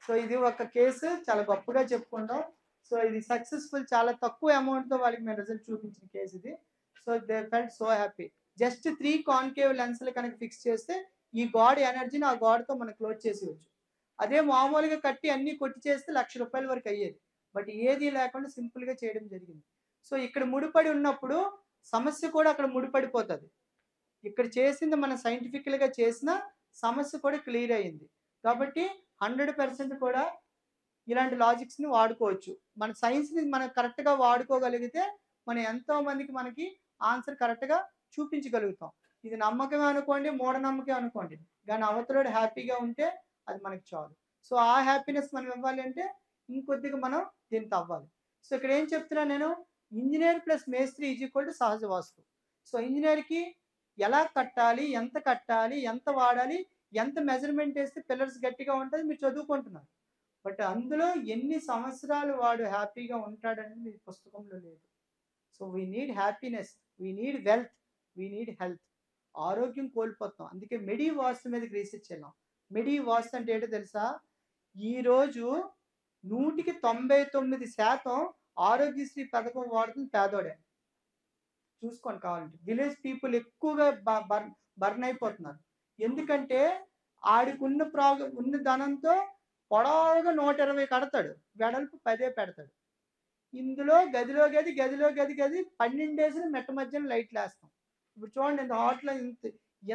సో ఇది ఒక కేసు, చాలా గొప్పగా చెప్పుకుంటాం. సో ఇది సక్సెస్ఫుల్, చాలా తక్కువ అమౌంట్తో వాళ్ళకి మేము రిజల్ట్ చూపించిన కేసు ఇది. So they felt so happy. Just 3 concave లెన్స్లు కనుక ఫిక్స్ చేస్తే ఈ గోడ ఎనర్జీని ఆ గోడతో మనం క్లోజ్ చేసేయచ్చు. అదే మామూలుగా కట్టి అన్నీ కొట్టి చేస్తే ₹1,00,000 వరకు అయ్యేది. బట్ ఏది లేకుండా సింపుల్గా చేయడం జరిగింది. సో ఇక్కడ ముడిపడి ఉన్నప్పుడు సమస్య కూడా అక్కడ ముడిపడిపోతుంది. ఇక్కడ చేసింది మనం సైంటిఫికల్గా చేసిన సమస్య కూడా క్లియర్ అయ్యింది. కాబట్టి 100% కూడా ఇలాంటి లాజిక్స్ని వాడుకోవచ్చు. మన సైన్స్ని మనం కరెక్ట్గా వాడుకోగలిగితే మనం ఎంతోమందికి మనకి ఆన్సర్ కరెక్ట్గా చూపించగలుగుతాం. ఇది నమ్మకమే అనుకోండి, మూఢనమ్మకం అనుకోండి, కానీ అవతలోడు హ్యాపీగా ఉంటే అది మనకి చాలు. సో ఆ హ్యాపీనెస్ మనం ఇవ్వాలి అంటే ఇంకొద్దిగా మనం దీనికి అవ్వాలి. సో ఇక్కడ ఏం చెప్తున్నా నేను, ఇంజనీర్ ప్లస్ మేస్త్రి ఈజ్ ఈక్వల్ టు సహజ వాస్తు. సో ఇంజనీర్కి ఎలా కట్టాలి, ఎంత వాడాలి, ఎంత మెజర్మెంట్ వేస్తే పిల్లర్స్ గట్టిగా ఉంటుంది మీరు చదువుకుంటున్నారు. బట్ అందులో ఎన్ని సంవత్సరాలు వాడు హ్యాపీగా ఉంటాడనేది మీ పుస్తకంలో లేదు. So we need happiness, we need wealth, we need health. ఆరోగ్యం కోల్పోతాం, అందుకే మెడి వాస్తు మీదకి రీసెర్చ్ వెళ్ళాం. మెడి వాస్తు అంటే ఏంటో తెలుసా, ఈరోజు 99% ఆరోగ్యశ్రీ పథకం వాడుతుంది పేదోడే. చూసుకోండి కావాలంటే. విలేజ్ పీపుల్ ఎక్కువగా బర్న్ అయిపోతున్నారు. ఎందుకంటే ఆడికి ఉన్న ధనంతో పొడవుగా 120 కడతాడు, వెడల్పు 10 పెడతాడు. ఇందులో గదిలో గది 12 వేసిన మెట్ట మధ్యన లైట్లు వేస్తాం. ఇప్పుడు చూడండి ఇంత హాట్లో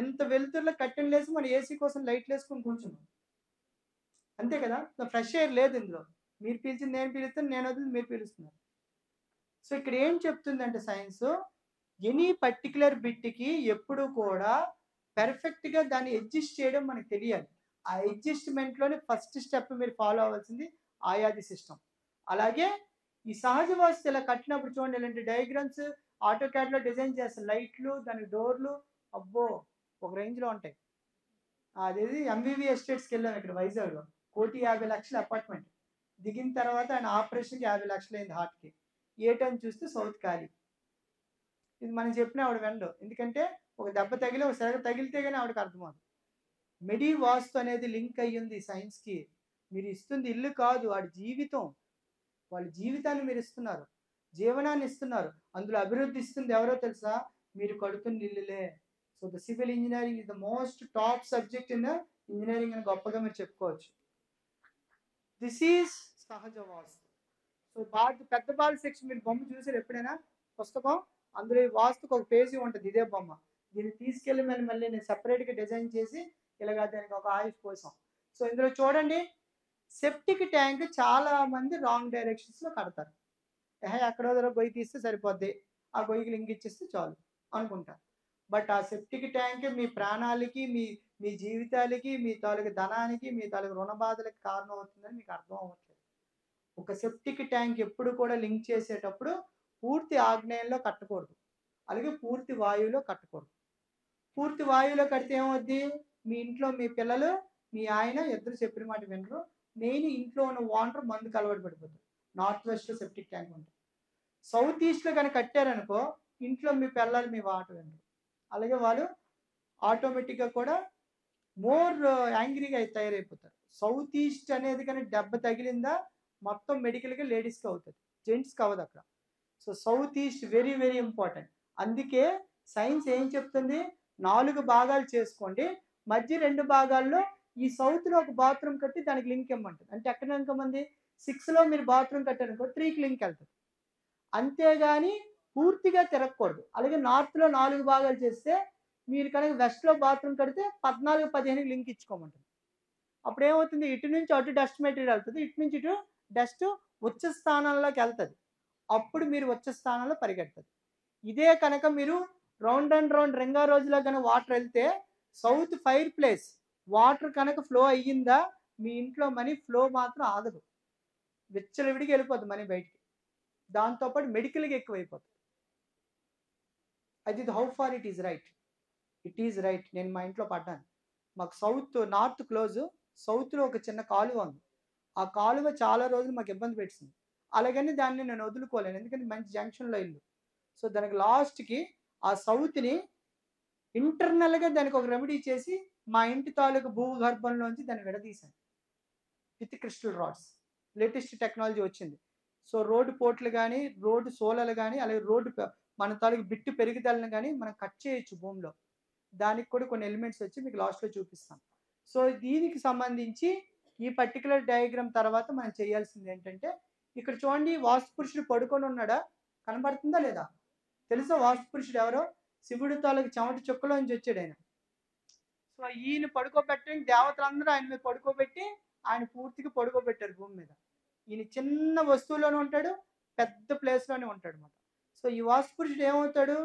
ఎంత వెలుతురులో కట్టెలు వేసి మన ఏసీ కోసం లైట్లు వేసుకొని కూర్చున్నాం, అంతే కదా. ఫ్రెష్ ఎయిర్ లేదు ఇందులో, మీరు పీల్చింది నేను పీలుస్తాను, నేను వదిలింది మీరు పీలుస్తున్నారు. సో ఇక్కడ ఏం చెప్తుందంటే సైన్స్, ఎనీ పర్టికులర్ బిట్కి ఎప్పుడు కూడా పెర్ఫెక్ట్గా దాన్ని అడ్జస్ట్ చేయడం మనకు తెలియాలి. ఆ అడ్జస్ట్మెంట్లోనే ఫస్ట్ స్టెప్ మీరు ఫాలో అవ్వాల్సింది ఆయాది సిస్టమ్. అలాగే ఈ సహజ వాస్తు ఇలా కట్టినప్పుడు చూడండి, ఇలాంటి డయాగ్రామ్స్ ఆటోక్యాడ్లో డిజైన్ చేస్తారు, లైట్లు, దానికి డోర్లు, అబ్బో ఒక రేంజ్లో ఉంటాయి. అదేది ఎంవివి ఎస్టేట్స్కి వెళ్ళాం ఇక్కడ వైజాగ్లో. 1,50,00,000 అపార్ట్మెంట్. దిగిన తర్వాత ఆయన ఆపరేషన్కి 50,00,000 అయింది హార్ట్కి. ఏటని చూస్తే సౌత్ ఖాళీ. ఇది మనం చెప్పిన ఆవిడ వెండు, ఎందుకంటే ఒక దెబ్బ తగిలి ఒక సెగ తగిలితే కానీ ఆవిడకి అర్థమవుతుంది. మెడి వాస్తు అనేది లింక్ అయ్యింది సైన్స్కి. మీరు ఇస్తుంది ఇల్లు కాదు, వాడి జీవితం. వాళ్ళ జీవితాన్ని మీరు ఇస్తున్నారు, జీవనాన్ని ఇస్తున్నారు. అందులో అభివృద్ధి ఇస్తుంది ఎవరో తెలుసా? మీరు కడుతున్న ఇల్లులే. So the civil engineering is the most top subject in engineering అని గొప్పగా మీరు చెప్పుకోవచ్చు. దిస్ ఈజ్ సహజ వాస్తు. సో పెద్ద బాల సెక్షన్ మీరు బొమ్మ చూసారు ఎప్పుడైనా పుస్తకం? అందులో ఈ వాస్తుకు ఒక పేజీ ఉంటుంది, ఇదే బొమ్మ. దీన్ని తీసుకెళ్ళి మళ్ళీ నేను సపరేట్గా డిజైన్ చేసి ఇలాగా దానికి ఒక ఆయుష్ కోసం. సో ఇందులో చూడండి, సెప్టిక్ ట్యాంక్ చాలా మంది రాంగ్ డైరెక్షన్స్లో కడతారు. ఎక్కడో దగ్గర గొయ్యి తీస్తే సరిపోద్ది, ఆ గొయ్యికి లింక్ ఇచ్చేస్తే చాలు అనుకుంటారు. బట్ ఆ సెప్టిక్ ట్యాంక్ మీ ప్రాణాలకి, మీ జీవితాలకి, మీ తాలూకు ధనానికి, మీ తాలూకు రుణ బాధలకి కారణం అవుతుందని మీకు అర్థం అవ్వట్లేదు. ఒక సెప్టిక్ ట్యాంక్ ఎప్పుడు కూడా లింక్ చేసేటప్పుడు పూర్తి ఆగ్నేయంలో కట్టకూడదు, అలాగే పూర్తి వాయువులో కట్టకూడదు. పూర్తి వాయువులో కడితే ఏమవుద్ది? మీ ఇంట్లో మీ పిల్లలు, మీ ఆయన ఇద్దరు చెప్పిన మాట వినరు. మెయిన్ ఇంట్లో ఉన్న వాటర్ మందుకు అలవాటు పడిపోతుంది. నార్త్ వెస్ట్లో సెప్టిక్ ట్యాంక్ ఉంటుంది. సౌత్ ఈస్ట్లో కనుక కట్టారనుకో, ఇంట్లో మీ పిల్లలు మీ మాట వినరు, అలాగే వాళ్ళు ఆటోమేటిక్గా కూడా మోర్ యాంగ్రీగా తయారైపోతారు. సౌత్ ఈస్ట్ అనేది కానీ దెబ్బ తగిలిందా మొత్తం మెడికల్గా లేడీస్కి అవుతుంది, జెంట్స్కి అవ్వదు అక్కడ. So south east very very important. అందుకే సైన్స్ ఏం చెప్తుంది? 4 భాగాలు చేసుకోండి, మధ్య 2 భాగాల్లో ఈ సౌత్లో ఒక బాత్రూమ్ కట్టి దానికి లింక్ ఇమ్మంటుంది. అంటే ఎక్కడ ఎంతమంది 6లో మీరు బాత్రూమ్ కట్టారనుకో 3కి లింక్ వెళ్తుంది. అంతేగాని పూర్తిగా తిరగకూడదు. అలాగే నార్త్లో 4 భాగాలు చేస్తే మీరు కనుక వెస్ట్లో బాత్రూమ్ కడితే 14, 15కి లింక్ ఇచ్చుకోమంటుంది. అప్పుడు ఏమవుతుంది? ఇటు నుంచి అటు డస్ట్ మెటీరియల్ వెళ్తుంది, ఇటు నుంచి ఇటు డస్ట్ ఉచ్చ స్థానంలోకి వెళ్తుంది. అప్పుడు మీరు ఉచ్చ స్థానంలో పరిగెడుతుంది. ఇదే కనుక మీరు రౌండ్ అండ్ రౌండ్ రింగా రోజులో కనుక వాటర్ వెళ్తే సౌత్ ఫైర్ ప్లేస్ వాటర్ కనుక ఫ్లో అయ్యిందా మీ ఇంట్లో మనీ ఫ్లో మాత్రం ఆగదు, విచ్చలవిడికి వెళ్ళిపోతుంది మనీ బయటికి. దాంతోపాటు మెడికల్గా ఎక్కువైపోతుంది. అది how far it is right? It is right. నేను మా ఇంట్లో పడ్డాను. మాకు నార్త్ క్లోజ్, సౌత్లో ఒక చిన్న కాలువ ఉంది. ఆ కాలువ చాలా రోజులు మాకు ఇబ్బంది పెట్టింది. అలాగని దాన్ని నేను వదులుకోలేను, ఎందుకంటే మంచి జంక్షన్లో ఇల్లు. సో దానికి లాస్ట్కి ఆ సౌత్ని ఇంటర్నల్గా దానికి ఒక రెమెడీ చేసి మా ఇంటి తాలూకు భూగర్భంలోంచి దాన్ని విడదీశాను with crystal rods. Latest technology వచ్చింది. సో రోడ్డు పోట్లు కానీ, రోడ్డు సోలలు కానీ, అలాగే రోడ్డు మన తాలూకు బిట్టు పెరుగుదలను కానీ మనం కట్ చేయొచ్చు భూమిలో. దానికి కూడా కొన్ని ఎలిమెంట్స్ వచ్చి మీకు లాస్ట్లో చూపిస్తాం. సో దీనికి సంబంధించి ఈ పర్టికులర్ డయాగ్రామ్ తర్వాత మనం చేయాల్సింది ఏంటంటే, ఇక్కడ చూడండి వాస్తు పురుషుడు పడుకొని ఉన్నాడా? కనబడుతుందా లేదా? తెలుసా వాస్తు పురుషుడు ఎవరో? శివుడి తాలూకు చెమట చుక్కలోంచి వచ్చాడు ఆయన. సో ఈయన పడుకోబెట్టడానికి దేవతలందరూ ఆయన మీద పడుకోబెట్టి ఆయన పూర్తిగా పడుకోబెట్టారు భూమి మీద. ఈయన చిన్న వస్తువులోనే ఉంటాడు, పెద్ద ప్లేస్లోనే ఉంటాడు అన్నమాట. సో ఈ వాస్తు పురుషుడు ఏమవుతాడు?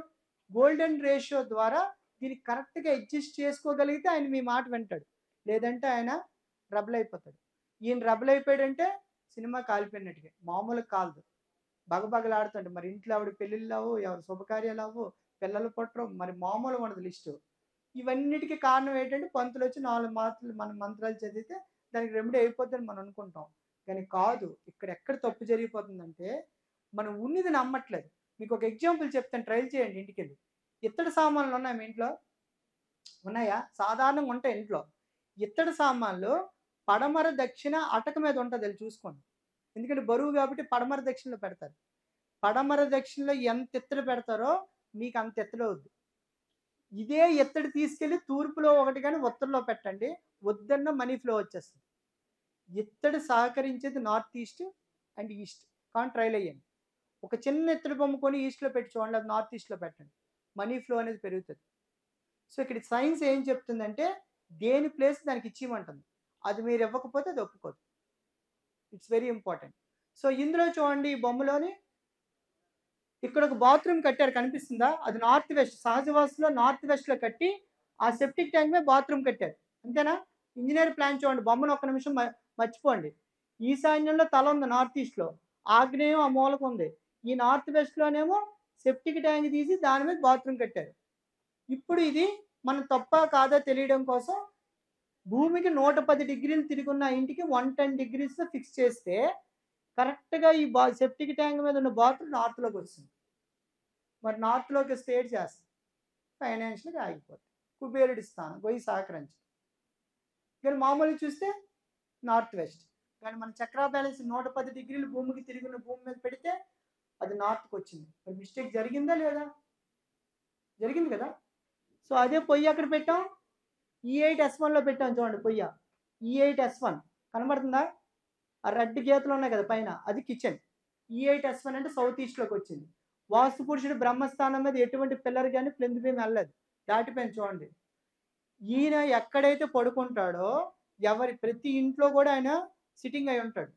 గోల్డెన్ రేషియో ద్వారా దీన్ని కరెక్ట్గా అడ్జస్ట్ చేసుకోగలిగితే ఆయన మీ మాట వింటాడు, లేదంటే ఆయన రబల్ అయిపోతాడు. ఈయన రబల్ అయిపోయాడంటే సినిమా కాలిపోయినట్టుగా, మామూలుగా కాలదు, బగబగలాడుతుంటే. మరి ఇంట్లో ఆవిడ పెళ్ళిళ్ళు అవ్వు, ఎవరు శుభకార్యాలు అవ్వు, పిల్లలు పుట్టరు, మరి మామూలుగా ఉండదు లిస్టు. ఇవన్నిటికీ కారణం ఏంటంటే పంతులు వచ్చి 4 మాత్రలు మన మంత్రాలు చదివితే దానికి రెమెడీ అయిపోతుందని మనం అనుకుంటాం, కానీ కాదు. ఎక్కడ తప్పు జరిగిపోతుందంటే మనం ఉన్నది నమ్మట్లేదు. మీకు ఒక ఎగ్జాంపుల్ చెప్తాను, ట్రైల్ చేయండి ఇంటికి వెళ్ళి. ఇత్తడి సామాన్లు ఉన్నాయి మీ ఇంట్లో? ఉన్నాయా? సాధారణంగా ఉంటాయి ఇంట్లో. ఇత్తడి సామాన్లు పడమర దక్షిణ అటక మీద ఉంటుంది, వెళ్ళి చూసుకోండి. ఎందుకంటే బరువు కాబట్టి పడమర దక్షిణలో పెడతారు. పడమర దక్షిణలో ఎంత ఎత్తడి పెడతారో మీకు అంత ఎత్తడి అవుద్ది. ఇదే ఎత్తడి తీసుకెళ్ళి తూర్పులో ఒకటి కానీ ఉత్తరంలో పెట్టండి, వద్దన్న మనీ ఫ్లో వచ్చేస్తుంది. ఎత్తడి సహకరించేది నార్త్ ఈస్ట్ అండ్ ఈస్ట్. కానీ ట్రైల్ అయ్యండి. ఒక చిన్న ఎత్తడి బొమ్మ కొని ఈస్ట్లో పెట్టి చూడండి, అది నార్త్ ఈస్ట్లో పెట్టండి, మనీ ఫ్లో అనేది పెరుగుతుంది. సో ఇక్కడ సైన్స్ ఏం చెప్తుందంటే దేని ప్లేస్ దానికి ఇచ్చిమంటుంది, అది మీరు ఇవ్వకపోతే అది ఒప్పుకోదు. It's very important. సో ఇందులో చూడండి ఈ బొమ్మలోని ఇక్కడ ఒక బాత్రూమ్ కట్టారు, కనిపిస్తుందా? అది నార్త్ వెస్ట్, సహజవాసులో నార్త్ వెస్ట్లో కట్టి ఆ సెప్టిక్ ట్యాంక్ మీద బాత్రూమ్ కట్టారు, అంతేనా? ఇంజనీర్ ప్లాన్ చూడండి, బొమ్మను ఒక్క నిమిషం మర్చిపోండి. ఈశాన్యంలో తల ఉంది నార్త్ ఈస్ట్లో, ఆగ్నేయం ఆ మూలకు ఉంది. ఈ నార్త్ వెస్ట్లోనేమో సెప్టిక్ ట్యాంక్ తీసి దాని మీద బాత్రూమ్ కట్టారు. ఇప్పుడు ఇది మనం తప్ప కాదా తెలియడం కోసం భూమికి 110 డిగ్రీలు తిరుగున్న ఇంటికి 110 డిగ్రీస్ ఫిక్స్ చేస్తే కరెక్ట్గా ఈ సెప్టిక్ ట్యాంక్ మీద ఉన్న బాత్రూమ్ నార్త్లోకి వస్తుంది. మరి నార్త్లోకి స్టేట్ చేస్తుంది, ఫైనాన్షియల్గా ఆగిపోతుంది. కుబేరుడి స్థానం పోయి సహకరించి. కానీ మామూలుగా చూస్తే నార్త్ వెస్ట్. కానీ మన చక్రా బ్యాలెన్స్ 110 డిగ్రీలు భూమికి తిరిగిన భూమి మీద పెడితే అది నార్త్కి వచ్చింది. మరి మిస్టేక్ జరిగిందా లేదా? జరిగింది కదా. సో అదే పొయ్యి అక్కడ పెట్టాం, E8S1లో పెట్టాం. చూడండి పొయ్య E8S1 కనబడుతుందా? ఆ రెడ్ గీతలు ఉన్నాయి కదా పైన, అది కిచెన్. E8S1 అంటే సౌత్ ఈస్ట్లోకి వచ్చింది. వాస్తు పురుషుడు బ్రహ్మస్థానం మీద ఎటువంటి పిల్లర్ కానీ ప్లింత్ బీమ్ వెళ్ళలేదు, దాటిపోయింది. చూడండి ఈయన ఎక్కడైతే పడుకుంటాడో ప్రతి ఇంట్లో కూడా ఆయన సిట్టింగ్ అయి ఉంటాడు.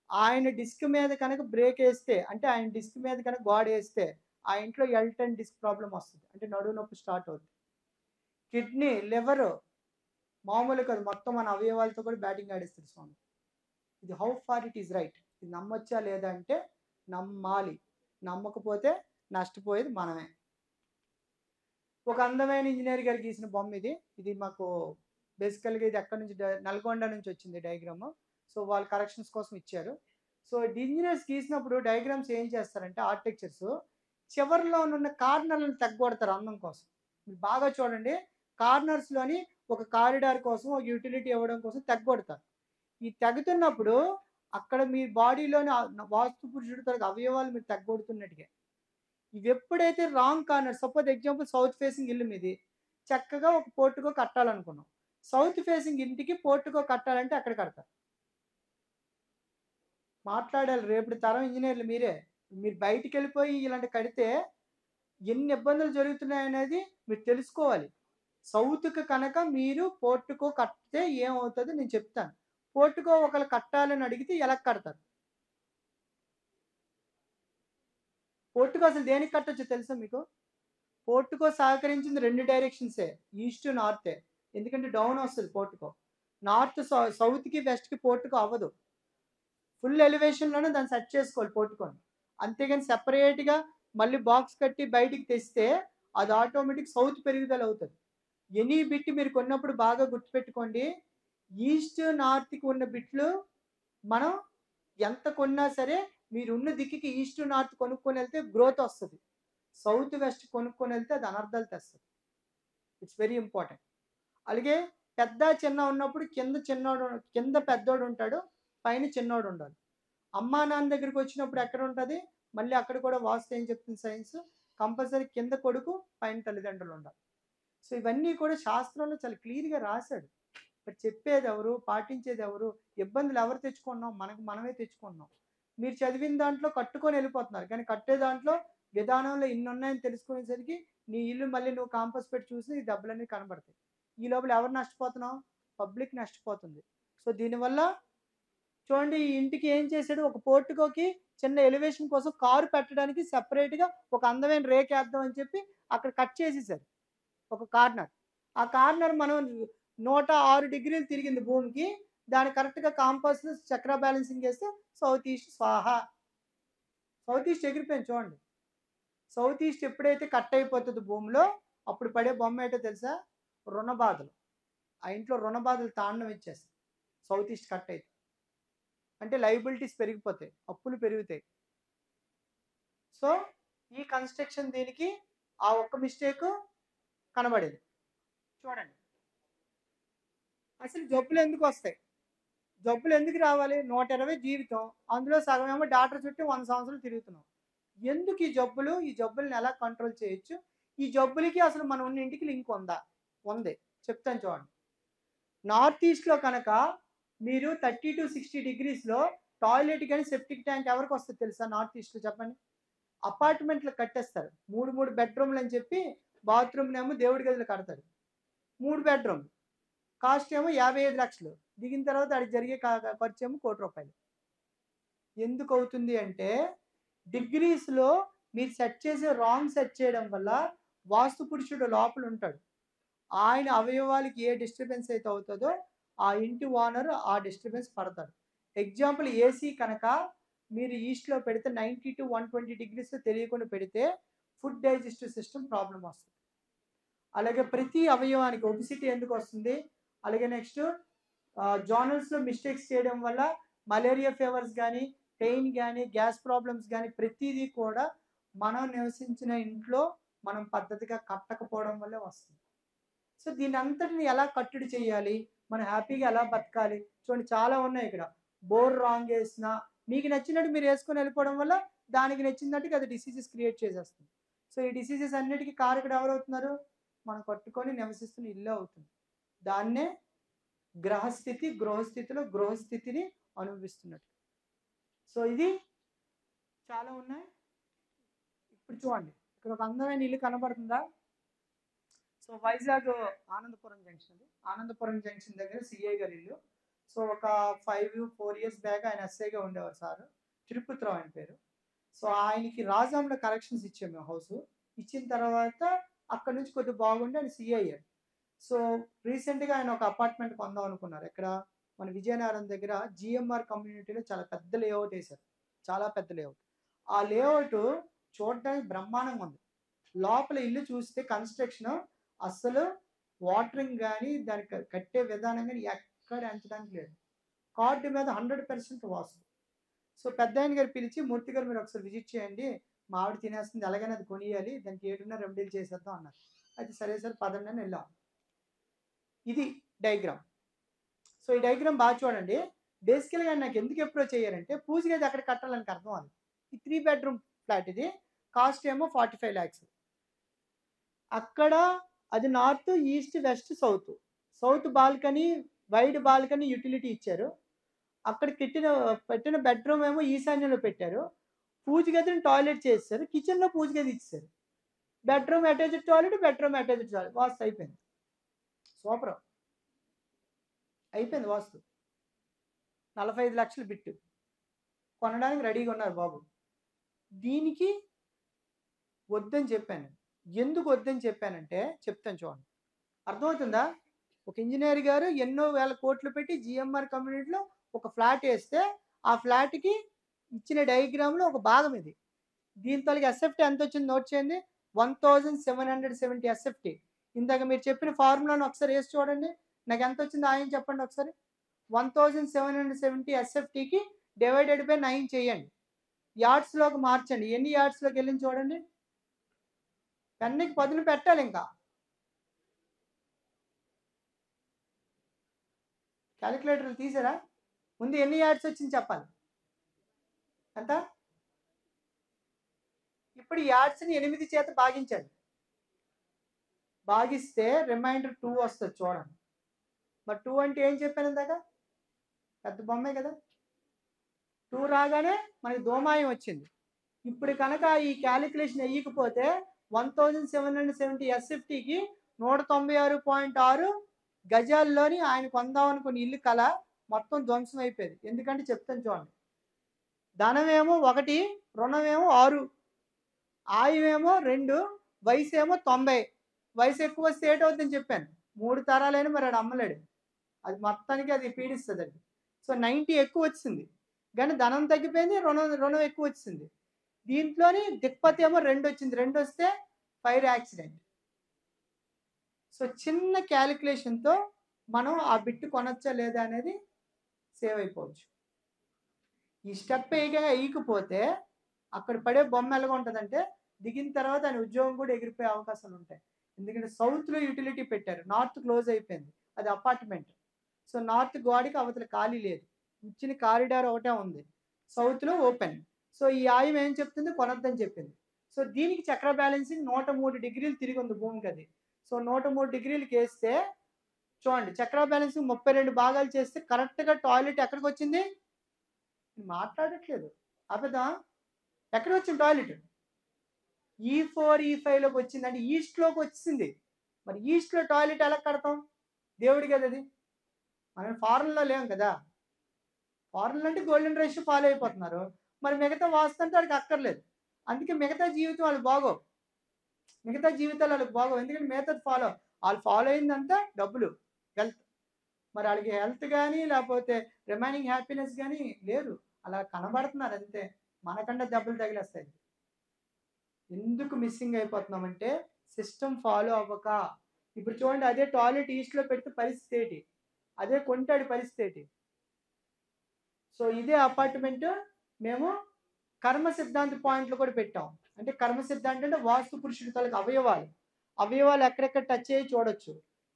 ఆయన డిస్క్ మీద కనుక బ్రేక్ వేస్తే, అంటే ఆయన డిస్క్ మీద కనుక గోడ వేస్తే ఆ ఇంట్లో L10 డిస్క్ ప్రాబ్లం వస్తుంది, అంటే నడువు నొప్పి స్టార్ట్ అవుతుంది. కిడ్నీ, లివర్ మామూలు కాదు, మొత్తం మన అవయవాలతో కూడా బ్యాటింగ్ ఆడిస్తుంది స్వామి. ఇది how far it is right. ఇది నమ్మొచ్చా లేదా అంటే నమ్మాలి. నమ్మకపోతే నష్టపోయేది మనమే. ఒక అందమైన ఇంజనీర్ గారు గీసిన బొమ్మ ఇది. ఇది మాకు బేసికల్గా ఇది ఎక్కడి నుంచి, నల్గొండ నుంచి వచ్చింది డయాగ్రామ్. సో వాళ్ళు కరెక్షన్స్ కోసం ఇచ్చారు. సో ఇంజనీర్స్ గీసినప్పుడు డయాగ్రామ్స్ ఏం చేస్తారంటే ఆర్కిటెక్చర్స్ చివరిలో ఉన్న కార్నర్లను తగ్గొడతారు అందం కోసం. మీరు బాగా చూడండి, కార్నర్స్లోని ఒక కారిడార్ కోసం, ఒక యూటిలిటీ ఇవ్వడం కోసం తగ్గొడతారు. ఈ తగ్గుతున్నప్పుడు అక్కడ మీ బాడీలోని వాస్తు పురుషుడితో అవయవాలు మీరు తగ్గొడుతున్నట్టుగా. ఇవి ఎప్పుడైతే wrong corner, suppose example south facing ఇల్లు మీది, చక్కగా ఒక పోర్టుకో కట్టాలనుకున్నాం. సౌత్ ఫేసింగ్ ఇంటికి పోర్టుకో కట్టాలంటే అక్కడ కడతారు. మాట్లాడాలి రేపటి తరం ఇంజనీర్లు మీరే. మీరు బయటికి వెళ్ళిపోయి ఇలాంటి కడితే ఎన్ని ఇబ్బందులు జరుగుతున్నాయనేది మీరు తెలుసుకోవాలి. సౌత్కి కనుక మీరు పోర్టుకో కట్టితే ఏమవుతుందో నేను చెప్తాను. పోర్టుకో ఒకళ్ళు కట్టాలని అడిగితే ఎలా కడతారు? పోర్టుకో అసలు దేనికి కట్టొచ్చో తెలుసా మీకు? పోర్టుకో సహకరించింది 2 డైరెక్షన్సే, ఈస్ట్ నార్తే. ఎందుకంటే డౌన్ వస్తుంది పోర్టుకో. నార్త్ సౌత్కి వెస్ట్కి పోర్టుకో అవ్వదు. ఫుల్ ఎలివేషన్లోనే దాన్ని సెట్ చేసుకోవాలి పోర్టుకోని. అంతేగాని సెపరేట్గా మళ్ళీ బాక్స్ కట్టి బయటికి తెస్తే అది ఆటోమేటిక్ సౌత్ పెరుగుదల అవుతుంది. ఎనీ బిట్ మీరు కొన్నప్పుడు బాగా గుర్తుపెట్టుకోండి, ఈస్ట్ నార్త్కి ఉన్న బిట్లు మనం ఎంత కొన్నా సరే మీరు ఉన్న దిక్కుకి ఈస్ట్ నార్త్ కొనుక్కొని వెళ్తే గ్రోత్ వస్తుంది. సౌత్ వెస్ట్ కొనుక్కొని వెళ్తే అది అనర్థాలు తెస్తుంది. It's very important. అలాగే పెద్ద చిన్న ఉన్నప్పుడు కింద పెద్దోడు ఉంటాడు, పైన చిన్నోడు ఉండాలి. అమ్మా నాన్న దగ్గరికి వచ్చినప్పుడు ఎక్కడ ఉంటుంది, మళ్ళీ అక్కడ కూడా వాస్తు ఏం చెప్తుంది సైన్స్, కంపల్సరీ కింద కొడుకు పైన తల్లిదండ్రులు ఉండాలి. సో ఇవన్నీ కూడా శాస్త్రంలో చాలా క్లియర్గా రాశాడు. బట్ చెప్పేది ఎవరు, పాటించేది ఎవరు? ఇబ్బందులు ఎవరు తెచ్చుకున్నాం? మనమే తెచ్చుకున్నాం. మీరు చదివిన దాంట్లో కట్టుకొని వెళ్ళిపోతున్నారు, కానీ కట్టే దాంట్లో విధానంలో ఇన్ని ఉన్నాయని తెలుసుకునేసరికి నీ ఇల్లు మళ్ళీ నువ్వు కాంపస్ పెట్టి చూసి ఈ దెబ్బలన్నీ కనబడతాయి. ఈ లోపల ఎవరు నష్టపోతున్నావు? పబ్లిక్ నష్టపోతుంది. సో దీనివల్ల చూడండి, ఈ ఇంటికి ఏం చేశాడు, ఒక పోర్టుకోకి చిన్న ఎలివేషన్ కోసం కారు పెట్టడానికి సెపరేట్గా ఒక అందమైన రేక్ వేద్దాం అని చెప్పి అక్కడ కట్ చేసేసారు ఒక కార్నర్. ఆ కార్నర్ మనం 106 డిగ్రీలు తిరిగింది భూమికి, దాన్ని కరెక్ట్గా కాంపాస్లో చక్రా బ్యాలెన్సింగ్ చేస్తే సౌత్ ఈస్ట్ స్వాహ. సౌత్ ఈస్ట్ ఎగిరిపోయింది. చూడండి, సౌత్ ఈస్ట్ ఎప్పుడైతే కట్ అయిపోతుంది భూమిలో, అప్పుడు పడే బొమ్మ ఏంటో తెలుసా? రుణబాధలు. ఆ ఇంట్లో రుణబాధలు తాండవం ఇచ్చేస్తాయి సౌత్ ఈస్ట్ కట్ అయితే. అంటే లైబిలిటీస్ పెరిగిపోతాయి, అప్పులు పెరుగుతాయి. సో ఈ కన్స్ట్రక్షన్ దీనికి ఆ ఒక్క మిస్టేక్ కనబడేది. చూడండి, అసలు జబ్బులు ఎందుకు వస్తాయి? జబ్బులు ఎందుకు రావాలి? 120 జీవితం, అందులో సగం ఏమో డాక్టర్ చుట్టూ 100 సంవత్సరాలు తిరుగుతున్నాం. ఎందుకు ఈ జబ్బులు? ఈ జబ్బులను ఎలా కంట్రోల్ చేయొచ్చు? ఈ జబ్బులకి అసలు మన ఉన్న ఇంటికి లింక్ ఉందా? ఉంది, చెప్తాను చూడండి. నార్త్ ఈస్ట్లో కనుక మీరు 30 to 60 డిగ్రీస్లో టాయిలెట్ కానీ సెప్టిక్ ట్యాంక్ ఎవరికి వస్తుంది తెలుసా? నార్త్ ఈస్ట్లో చెప్పండి. అపార్ట్మెంట్లు కట్టేస్తారు, 3 బెడ్రూమ్లు అని చెప్పి బాత్రూమ్నేమో దేవుడి గదులు కడతారు. 3 బెడ్రూమ్లు కాస్ట్ ఏమో 55 లక్షలు, దిగిన తర్వాత అది జరిగే ఖర్చు ఏమో ₹1,00,00,000. ఎందుకు అవుతుంది అంటే డిగ్రీస్లో మీరు సెట్ చేసే రాంగ్ సెట్ చేయడం వల్ల వాస్తు పురుషుడు లోపల ఉంటాడు. ఆయన అవయవాలకి ఏ డిస్టర్బెన్స్ అయితే అవుతుందో ఆ ఇంటి ఓనర్ ఆ డిస్టర్బెన్స్ పడతాడు. ఎగ్జాంపుల్ ఏసీ కనుక మీరు ఈస్ట్లో పెడితే 90 to 120 డిగ్రీస్లో తెలియకుండా పెడితే ఫుడ్ డైజెస్టివ్ సిస్టమ్ ప్రాబ్లం వస్తుంది. అలాగే ప్రతి అవయవానికి ఒబిసిటీ ఎందుకు వస్తుంది? అలాగే నెక్స్ట్ జోనల్స్లో మిస్టేక్స్ చేయడం వల్ల మలేరియా ఫీవర్స్ కానీ పెయిన్ కానీ గ్యాస్ ప్రాబ్లమ్స్ కానీ ప్రతిదీ కూడా మనం నివసించిన ఇంట్లో మనం పద్ధతిగా కట్టకపోవడం వల్లే వస్తుంది. సో దీని అంతటిని ఎలా కట్టడి చేయాలి, మనం హ్యాపీగా ఎలా బతకాలి చూడండి, చాలా ఉన్నాయి ఇక్కడ. బోర్ రాంగ్ వేసినా మీకు నచ్చినట్టు మీరు వేసుకొని వెళ్ళిపోవడం వల్ల దానికి నచ్చినట్టుగా అది డిసీజెస్ క్రియేట్ చేసేస్తుంది. సో ఈ డిసీజెస్ అన్నిటికీ కారకుడు ఎవరు అవుతున్నారు, మనం కట్టుకొని నివసిస్తున్న ఇల్లు అవుతుంది. దాన్నే గ్రహస్థితి, గృహస్థితిలో గృహస్థితిని అనుభవిస్తున్నట్టు. సో ఇది చాలా ఉన్నాయి. ఇప్పుడు చూడండి, ఇక్కడ ఒక అందమైన ఇల్లు కనబడుతుందా? సో వైజాగ్ ఆనందపురం జంక్షన్, అది ఆనందపురం జంక్షన్ దగ్గర సిఐ గారి ఇల్లు. సో ఒక 4 years బ్యాక్ ఆయన ఎస్ఐగా ఉండేవారు సార్, తిరుపతిరావు ఆయన పేరు. సో ఆయనకి రాజాంలో కరెక్షన్స్ ఇచ్చాము మేము హౌస్. ఇచ్చిన తర్వాత అక్కడ నుంచి కొద్దిగా బాగుండి ఆయన సిఐ అయ్యారు. సో రీసెంట్గా ఆయన ఒక అపార్ట్మెంట్ కొందాం అనుకున్నారు. ఇక్కడ మన విజయనగరం దగ్గర జిఎంఆర్ కమ్యూనిటీలో చాలా పెద్ద లేఅవుట్ వేశారు, చాలా పెద్ద లేఅవుట్. ఆ లేఅవుట్ చూడడానికి బ్రహ్మాండంగా ఉంది. లోపల ఇల్లు చూస్తే కన్స్ట్రక్షన్ అస్సలు వాటరింగ్ కానీ దానికి కట్టే విధానం కానీ ఎక్కడ ఎంచడానికి లేదు. కార్డు మీద 100% వాస్తు. సో పెద్ద ఆయన గారు పిలిచి, మూర్తి గారు మీరు ఒకసారి విజిట్ చేయండి, మా ఆవిడ తినేస్తుంది, ఎలాగైనా అది కొనియాలి, దానికి ఏడున్నా రెమెడీలు చేసేద్దాం అన్నారు. అయితే సరే సార్ పదండి అని వెళ్ళాం. ఇది డయాగ్రామ్. సో ఈ డయాగ్రామ్ బాగా చూడండి. బేసికల్గా నాకు ఎందుకు అప్రోచ్ అయ్యారంటే పూజ గది అక్కడ కట్టాలని అర్థం అది. ఈ 3 bedroom ఫ్లాట్, ఇది కాస్ట్ ఏమో 45 lakhs. అక్కడ అది north, east, west, south. South balcony, wide balcony utility ఇచ్చారు. అక్కడ పెట్టిన బెడ్రూమ్ ఏమో ఈశాన్యంలో పెట్టారు. పూజ గదిని టాయిలెట్ చేస్తారు, కిచెన్లో పూజ గది ఇచ్చారు. Bedroom attached toilet, bedroom attached toilet. Vastu అయిపోయింది, సూపర్ అయిపోయింది వాస్తు. 45 లక్షలు బిట్టు కొనడానికి రెడీగా ఉన్నారు బాబు. దీనికి వద్దని చెప్పాను. ఎందుకు వద్దని చెప్పానంటే చెప్తాను చూడండి, అర్థమవుతుందా? ఒక ఇంజనీర్ గారు ఎన్నో వేల కోట్లు పెట్టి జిఎంఆర్ కమ్యూనిటీలో ఒక ఫ్లాట్ వేస్తే ఆ ఫ్లాట్కి ఇచ్చిన డయాగ్రామ్లో ఒక భాగం ఇది. దీంతో ఎస్ఎఫ్టీ ఎంత వచ్చింది నోట్ చేయండి, 1770 ఎస్ఎఫ్టీ. ఇందాక మీరు చెప్పిన ఫార్ములాను ఒకసారి వేసి చూడండి, నాకు ఎంత వచ్చింది ఆయన చెప్పండి ఒకసారి. 1770 ఎస్ఎఫ్టీకి డివైడెడ్ బై 9 చేయండి, యార్డ్స్లోకి మార్చండి. ఎన్ని యార్డ్స్లోకి వెళ్ళి చూడండి, పెన్నుకి పదును పెట్టాలి. ఇంకా క్యాలిక్యులేటర్లు తీసారా? ముందు ఎన్ని యార్డ్స్ వచ్చింది చెప్పాలి. ఎంత? ఇప్పుడు యార్డ్స్ని 8 చేత భాగించండి. భాగిస్తే రిమైండర్ 2 వస్తుంది చూడండి. మరి 2 అంటే ఏం చెప్పాను ఇందాక, పెద్ద బొమ్మే కదా. 2 రాగానే మనకి దోమాయం వచ్చింది. ఇప్పుడు కనుక ఈ క్యాలిక్యులేషన్ వేయకపోతే 1770 ఎస్ఎఫ్టీకి 196.6 గజాల్లోని ఆయన కొందాం అనుకున్న ఇల్లు కళ మొత్తం ధ్వంసం అయిపోయింది. ఎందుకంటే చెప్తాను చూడండి, ధనమేమో 1, రుణమేమో 6, ఆయువేమో 2, వయసు ఏమో 90. వయసు ఎక్కువ వస్తే ఏటవుతుందని చెప్పాను, 3 తరాలైనా మరి ఆడు అమ్మలేడు, అది మొత్తానికి అది పీడిస్తుంది అది. సో 90 ఎక్కువ వచ్చింది, కానీ ధనం తగ్గిపోయింది, రుణం ఎక్కువ వచ్చింది. దీంట్లోని దిక్పతి ఏమో 2 వచ్చింది, 2 వస్తే ఫైర్ యాక్సిడెంట్. సో చిన్న క్యాలిక్యులేషన్తో మనం ఆ బిట్టు కొనొచ్చా లేదా అనేది సేవ్ అయిపోవచ్చు. ఈ స్టెప్ వేయకపోతే అక్కడ పడే బొమ్మ ఎలాగా ఉంటుందంటే దిగిన తర్వాత ఆయన ఉద్యోగం కూడా ఎగిరిపోయే అవకాశాలు ఉంటాయి. ఎందుకంటే సౌత్లో యూటిలిటీ పెట్టారు, నార్త్ క్లోజ్ అయిపోయింది, అది అపార్ట్మెంట్. సో నార్త్ గోడకి అవతల ఖాళీ లేదు, ఇచ్చిన కారిడార్ ఒకటే ఉంది, సౌత్లో ఓపెన్. సో ఈ ఆయం ఏం చెప్తుంది, కొనొద్దని చెప్పింది. సో దీనికి చక్ర బ్యాలెన్సింగ్ 103 degrees తిరిగి ఉంది భూమికి అది. సో 103 degrees వేస్తే చూడండి, చక్ర బ్యాలెన్సింగ్ 32 భాగాలు చేస్తే కరెక్ట్గా టాయిలెట్ ఎక్కడికి వచ్చింది, మాట్లాడట్లేదు అబద్ధం, ఎక్కడికి వచ్చింది టాయిలెట్, E4 E5లోకి వచ్చింది, అంటే ఈస్ట్లోకి వచ్చింది. మరి ఈస్ట్లో టాయిలెట్ ఎలా కడతాం, దేవుడి కదా అది, మనం ఫారెన్లో లేం కదా. ఫారెన్లో అంటే గోల్డెన్ రేషియో ఫాలో అయిపోతున్నారు, మరి మిగతా వాస్తు అంటే వాళ్ళకి అక్కర్లేదు. అందుకే మిగతా జీవితం వాళ్ళు బాగోవు, మిగతా జీవితాలు వాళ్ళకి బాగోవు. ఎందుకంటే మిగతా వాళ్ళు ఫాలో అయిందంతా డబ్బులు, హెల్త్. మరి వాళ్ళకి హెల్త్ కానీ లేకపోతే రిమైనింగ్ హ్యాపీనెస్ కానీ లేదు, అలా కనబడుతున్నారు అంతే. మనకంటే దెబ్బలు తగిలేస్తాయి. ఎందుకు మిస్సింగ్ అయిపోతున్నామంటే సిస్టమ్ ఫాలో అవ్వక. ఇప్పుడు చూడండి, అదే టాయిలెట్ ఈస్ట్లో పెడితే పరిస్థితి ఏంటి, అదే కొంటాడు పరిస్థితి. సో ఇదే అపార్ట్మెంట్ మేము కర్మ సిద్ధాంత పాయింట్లు కూడా పెట్టాం. అంటే కర్మ సిద్ధాంతం అంటే వాస్తు పురుషుడి తాలూకు అవయవాలు ఎక్కడెక్కడ టచ్ అయ్యి చూడొచ్చు.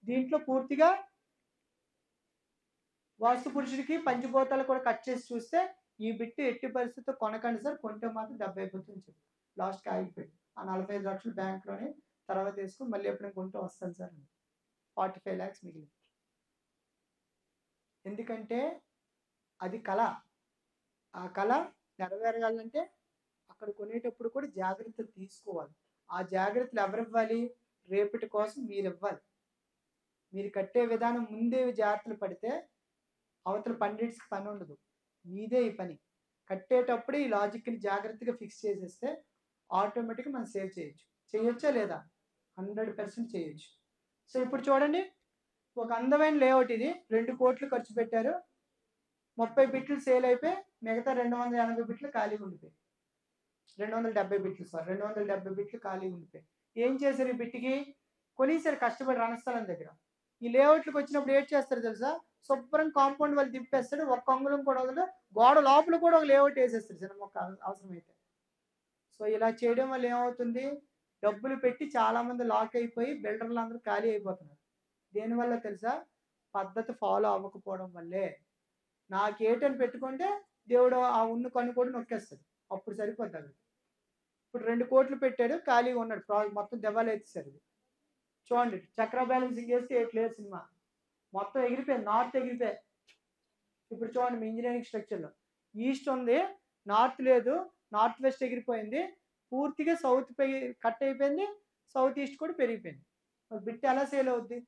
దీంట్లో పూర్తిగా వాస్తు పురుషుడికి పంచభూతాలు కూడా కట్ చేసి చూస్తే ఈ బిట్టు ఎట్టి పరిస్థితితో కొనకండి సార్, కొంటే మాత్రం 70 అయిపోతుంది చెప్పి లాస్ట్కి ఆగిపోయి ఆ 45 లక్షలు బ్యాంక్లోనే తర్వాత వేసుకుని మళ్ళీ ఎప్పుడైనా కొంటూ వస్తాను సార్ 45 lakhs మిగిలింది. ఎందుకంటే అది కళ. ఆ కళ నెరవేరగాలంటే అక్కడ కొనేటప్పుడు కూడా జాగ్రత్తలు తీసుకోవాలి. ఆ జాగ్రత్తలు ఎవరు ఇవ్వాలి? రేపటి కోసం మీరు ఇవ్వాలి. మీరు కట్టే విధానం ముందే జాగ్రత్తలు పడితే అవతల పండిట్స్కి పని ఉండదు, మీదే ఈ పని. కట్టేటప్పుడు ఈ లాజిక్ని జాగ్రత్తగా ఫిక్స్ చేసేస్తే ఆటోమేటిక్గా మనం సేవ్ చేయొచ్చా లేదా? 100% చేయొచ్చు. సో ఇప్పుడు చూడండి, ఒక అందమైన లేఅవుట్ ఇది. 2 కోట్లు ఖర్చు పెట్టారు, 30 బిట్లు సేల్ అయిపోయి మిగతా 280 బిట్లు ఖాళీగా ఉండిపోయి 270 బిట్లు 270 బిట్లు ఖాళీగా ఉండిపోయి ఏం చేశారు? ఈ బిట్టికి కొనేసారు కష్టపడి రణస్థలం దగ్గర. ఈ లేఅవుట్లకు వచ్చినప్పుడు ఏం చేస్తారు తెలుసా? శుభ్రం కాంపౌండ్ వాళ్ళు దింపేస్తాడు, ఒక్క అంగుళం కూడా వదలడు, గోడ లోపల కూడా ఒక లేఅవుట్ వేసేస్తారు చిన్న మొక్క అవసరమైతే. సో ఇలా చేయడం వల్ల ఏమవుతుంది? డబ్బులు పెట్టి చాలామంది లాక్ అయిపోయి బిల్డర్లు అందరూ ఖాళీ అయిపోతున్నారు. దేనివల్ల తెలుసా? పద్ధతి ఫాలో అవ్వకపోవడం వల్లే. నాకేటని పెట్టుకుంటే దేవుడు ఆ ఉన్న కన్ను కూడా నొక్కేస్తాడు, అప్పుడు సరిపోతుంది. ఇప్పుడు 2 కోట్లు పెట్టాడు, ఖాళీగా ఉన్నాడు, మొత్తం దెబ్బలు ఎత్తేసారు. చూడండి, చక్ర బ్యాలెన్సింగ్ వేస్తే 8 లేదు సినిమా, మొత్తం ఎగిరిపోయింది, నార్త్ ఎగిరిపోయాయి. ఇప్పుడు చూడండి మీ ఇంజనీరింగ్ స్ట్రక్చర్లో ఈస్ట్ ఉంది, నార్త్ లేదు, నార్త్ వెస్ట్ ఎగిరిపోయింది, పూర్తిగా సౌత్ కట్ అయిపోయింది, సౌత్ ఈస్ట్ కూడా పెరిగిపోయింది. బిట్ ఎలా సేల్ అవుద్ది?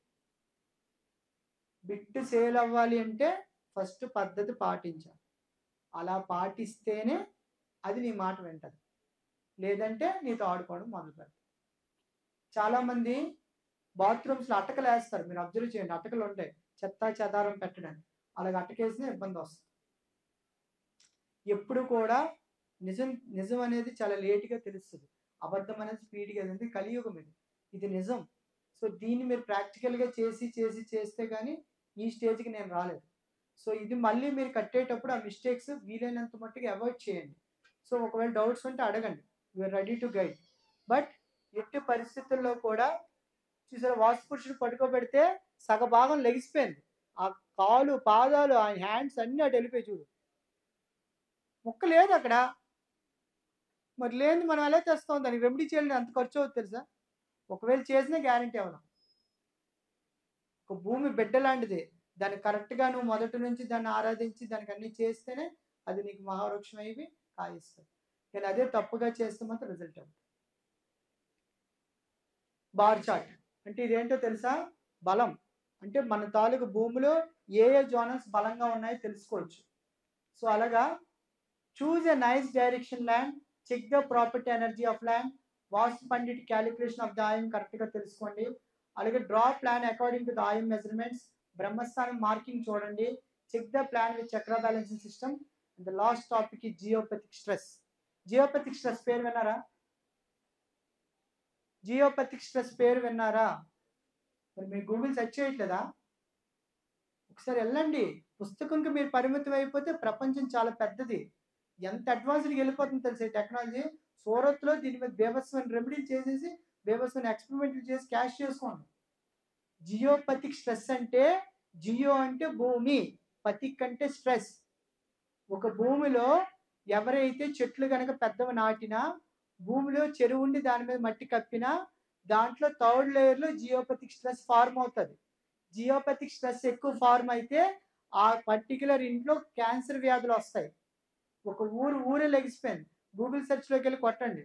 బిట్ సేల్ అవ్వాలి అంటే ఫస్ట్ పద్ధతి పాటించాలి. అలా పాటిస్తేనే అది నీ మాట వింటది, లేదంటే నీతో ఆడుకోవడం మొదలు పెడతారు. చాలామంది బాత్రూమ్స్లో అటకలు వేస్తారు, మీరు అబ్జర్వ్ చేయండి, అటకలు ఉంటాయి చెత్త చెదారం పెట్టడానికి, అలాగే అటకేసినా ఇబ్బంది వస్తుంది. ఎప్పుడు కూడా నిజం అనేది చాలా లేట్గా తెలుస్తుంది, అబద్ధం అనేది స్పీడ్గా. అనేది కలియుగం ఇది నిజం. సో దీన్ని మీరు ప్రాక్టికల్గా చేస్తే కానీ ఈ స్టేజ్కి నేను రాలేదు. సో ఇది మళ్ళీ మీరు కట్టేటప్పుడు ఆ మిస్టేక్స్ వీలైనంత మట్టుగా అవాయిడ్ చేయండి. సో ఒకవేళ డౌట్స్ ఉంటే అడగండి, we're ready to guide. But ఎట్టి పరిస్థితుల్లో కూడా చూసారా, వాస్తు పురుషుడు పడుకోబెడితే సగభాగం లెగిసిపోయింది, ఆ కాలు పాదాలు ఆయన హ్యాండ్స్ అన్నీ అటు వెళ్ళిపోయి చూడు, ముక్క లేదు అక్కడ. మరి లేని మనం ఎలా తెస్తాం? దానికి రెమెడీ చేయాలని అంత ఖర్చు అవుతుంది తెలుసా? ఒకవేళ చేసినా గ్యారంటీ అవ్వను. ఒక భూమి బిడ్డ లాంటిది, దాన్ని కరెక్ట్గా నువ్వు మొదటి నుంచి దాన్ని ఆరాధించి దానికి అన్ని చేస్తేనే అది నీకు మహావృక్షం అయ్యి కాయిస్తుంది. కానీ అదే తప్పుగా చేస్తే మాత్రం రిజల్ట్ అవుతుంది. బార్ చార్ట్ అంటే ఇదేంటో తెలుసా? బలం అంటే మన తాలూకు భూమిలో ఏ జోనల్స్ బలంగా ఉన్నాయో తెలుసుకోవచ్చు. సో అలాగా choose a nice direction land, check the property energy of land, vastu pandit calculation of the ఆయం కరెక్ట్గా తెలుసుకోండి. అలాగే draw plan according to the ఆయం మెజర్మెంట్స్, బ్రహ్మస్థానం మార్కింగ్ చూడండి, check the plan with chakra balancing system. And the last topic ఈ geopathic stress. Geopathic stress పేరు విన్నారా? జియోపతిక్ స్ట్రెస్ పేరు విన్నారా? మరి మీరు గూగుల్ సెర్చ్ చేయట్లేదా? ఒకసారి వెళ్ళండి, పుస్తకంకి మీరు పరిమితం అయిపోతే ప్రపంచం చాలా పెద్దది, ఎంత అడ్వాన్స్డ్కి వెళ్ళిపోతుంది తెలుసా టెక్నాలజీ. సూరత్లో దీని మీద బేభత్సమైన రెమెడీలు చేసేసి బేభత్సమైన ఎక్స్పెరిమెంట్లు చేసి క్యాష్ చేసుకోండి. జియోపతిక్ స్ట్రెస్ అంటే, జియో అంటే భూమి, పతిక్ అంటే స్ట్రెస్. ఒక భూమిలో ఎవరైతే చెట్లు కనుక పెద్దవి నాటినా, భూమిలో చెరువు ఉండి దాని మీద మట్టి కప్పినా, దాంట్లో థర్డ్ లేయర్లో జియోపతిక్ స్ట్రెస్ ఫార్మ్ అవుతుంది. జియోపతిక్ స్ట్రెస్ ఎక్కువ ఫార్మ్ అయితే ఆ పర్టికులర్ ఇంట్లో క్యాన్సర్ వ్యాధులు వస్తాయి. ఒక ఊరే లెగిసిపోయింది, గూగుల్ సెర్చ్లోకి వెళ్ళి కొట్టండి,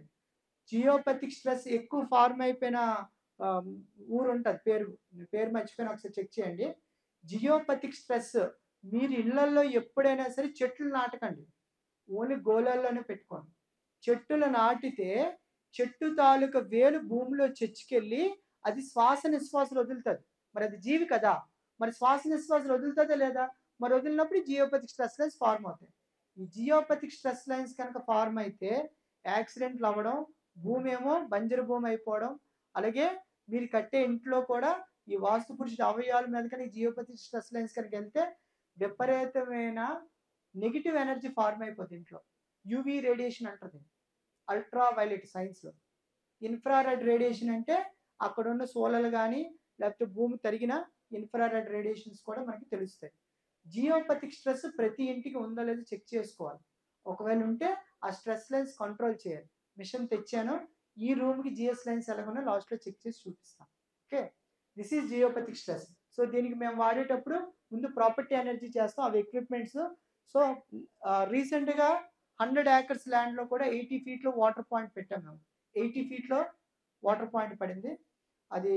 జియోపతిక్ స్ట్రెస్ ఎక్కువ ఫార్మ్ అయిపోయిన ఊరు ఉంటుంది, పేరు మర్చిపోయిన ఒకసారి చెక్ చేయండి. జియోపతిక్ స్ట్రెస్ మీరు ఇళ్లలో ఎప్పుడైనా సరే చెట్లు నాటకండి, ఓన్లీ గోళాల్లోనే పెట్టుకోండి. చెట్టులు నాటితే చెట్టు తాలూకా వేలు భూమిలో చొచ్చుకెళ్ళి అది శ్వాస నిశ్వాసలు వదులుతుంది. మరి అది జీవి కదా, మరి శ్వాస నిశ్వాసలు వదులుతుందా లేదా? మరి వదిలినప్పుడు జియోపతిక్ స్ట్రెస్ లైన్స్ ఫార్మ్ అవుతాయి. ఈ జియోపతిక్ స్ట్రెస్ లైన్స్ కనుక ఫార్మ్ అయితే యాక్సిడెంట్లు అవ్వడం, భూమి ఏమో బంజరు భూమి అయిపోవడం, అలాగే మీరు కట్టే ఇంట్లో కూడా ఈ వాస్తు పురుషుడు అవయవాల మీద కానీ జియోపతిక్ స్ట్రెస్ లైన్స్ కనుక వెళ్తే విపరీతమైన నెగిటివ్ ఎనర్జీ ఫార్మ్ అయిపోతుంది ఇంట్లో. యూవీ రేడియేషన్ అంటుంది, అల్ట్రా వైలెట్ సైన్స్లో. ఇన్ఫ్రారెడ్ రేడియేషన్ అంటే అక్కడ ఉన్న సోలలు కానీ లేకపోతే భూమి తరిగిన ఇన్ఫ్రారెడ్ రేడియేషన్స్ కూడా మనకి తెలుస్తాయి. జియోపతిక్ స్ట్రెస్ ప్రతి ఇంటికి ఉందో లేదో చెక్ చేసుకోవాలి. ఒకవేళ ఉంటే ఆ స్ట్రెస్ లైన్స్ కంట్రోల్ చేయాలి. మిషన్ తెచ్చాను, ఈ రూమ్కి జిఎస్ లైన్స్ ఎలాగొన్నా లాస్ట్లో చెక్ చేసి చూపిస్తాను. Okay, this is geopathic stress. So దీనికి మేము వాడేటప్పుడు ముందు ప్రాపర్టీ ఎనర్జీ చేస్తాం, అవి ఎక్విప్మెంట్స్. సో రీసెంట్గా 100 acres ల్యాండ్లో కూడా 80 feet వాటర్ పాయింట్ పెట్టాం మేము. 80 feet వాటర్ పాయింట్ పడింది. అది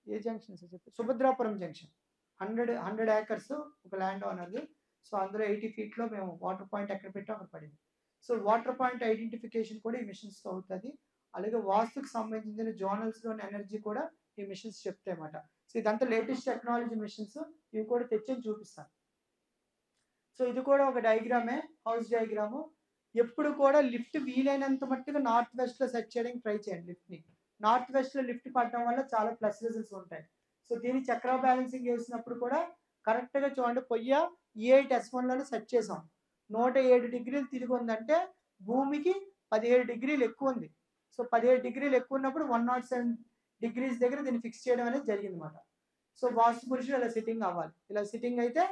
ఏ జంక్షన్ సార్ చెప్పి, సుభద్రాపురం జంక్షన్. 100 acres ఒక ల్యాండ్ ఓనర్ది. సో అందులో 80 feet మేము వాటర్ పాయింట్ ఎక్కడ పెట్టాం అక్కడ పడింది. సో వాటర్ పాయింట్ ఐడెంటిఫికేషన్ కూడా ఈ మిషన్స్తో అవుతుంది. అలాగే వాస్తుకు సంబంధించిన జోనల్స్లోని ఎనర్జీ కూడా ఈ మిషన్స్ చెప్తాయి అన్నమాట. సో ఇదంతా లేటెస్ట్ టెక్నాలజీ మిషన్స్, ఇవి కూడా తెచ్చి చూపిస్తాను. సో ఇది కూడా ఒక డయాగ్రామే, హౌస్ డయాగ్రాము. ఎప్పుడు కూడా లిఫ్ట్ వీలైనంత మట్టుగా నార్త్ వెస్ట్లో సెట్ చేయడానికి ట్రై చేయండి. లిఫ్ట్ని నార్త్ వెస్ట్లో లిఫ్ట్ పడటం వల్ల చాలా ప్లస్ రిజల్ట్స్ ఉంటాయి. సో దీన్ని చక్ర బ్యాలెన్సింగ్ చేసినప్పుడు కూడా కరెక్ట్గా చూడండి, పొయ్య E8 S1లోనే సెట్ చేసాం. 107 degrees తిరిగి ఉందంటే భూమికి 17 degrees ఎక్కువ ఉంది. సో 17 degrees ఎక్కువ ఉన్నప్పుడు 107 degrees దగ్గర దీన్ని ఫిక్స్ చేయడం అనేది జరిగింది అనమాట. సో వాస్తు పురుషుడు ఇలా సిట్టింగ్ అవ్వాలి. ఇలా సిట్టింగ్ అయితే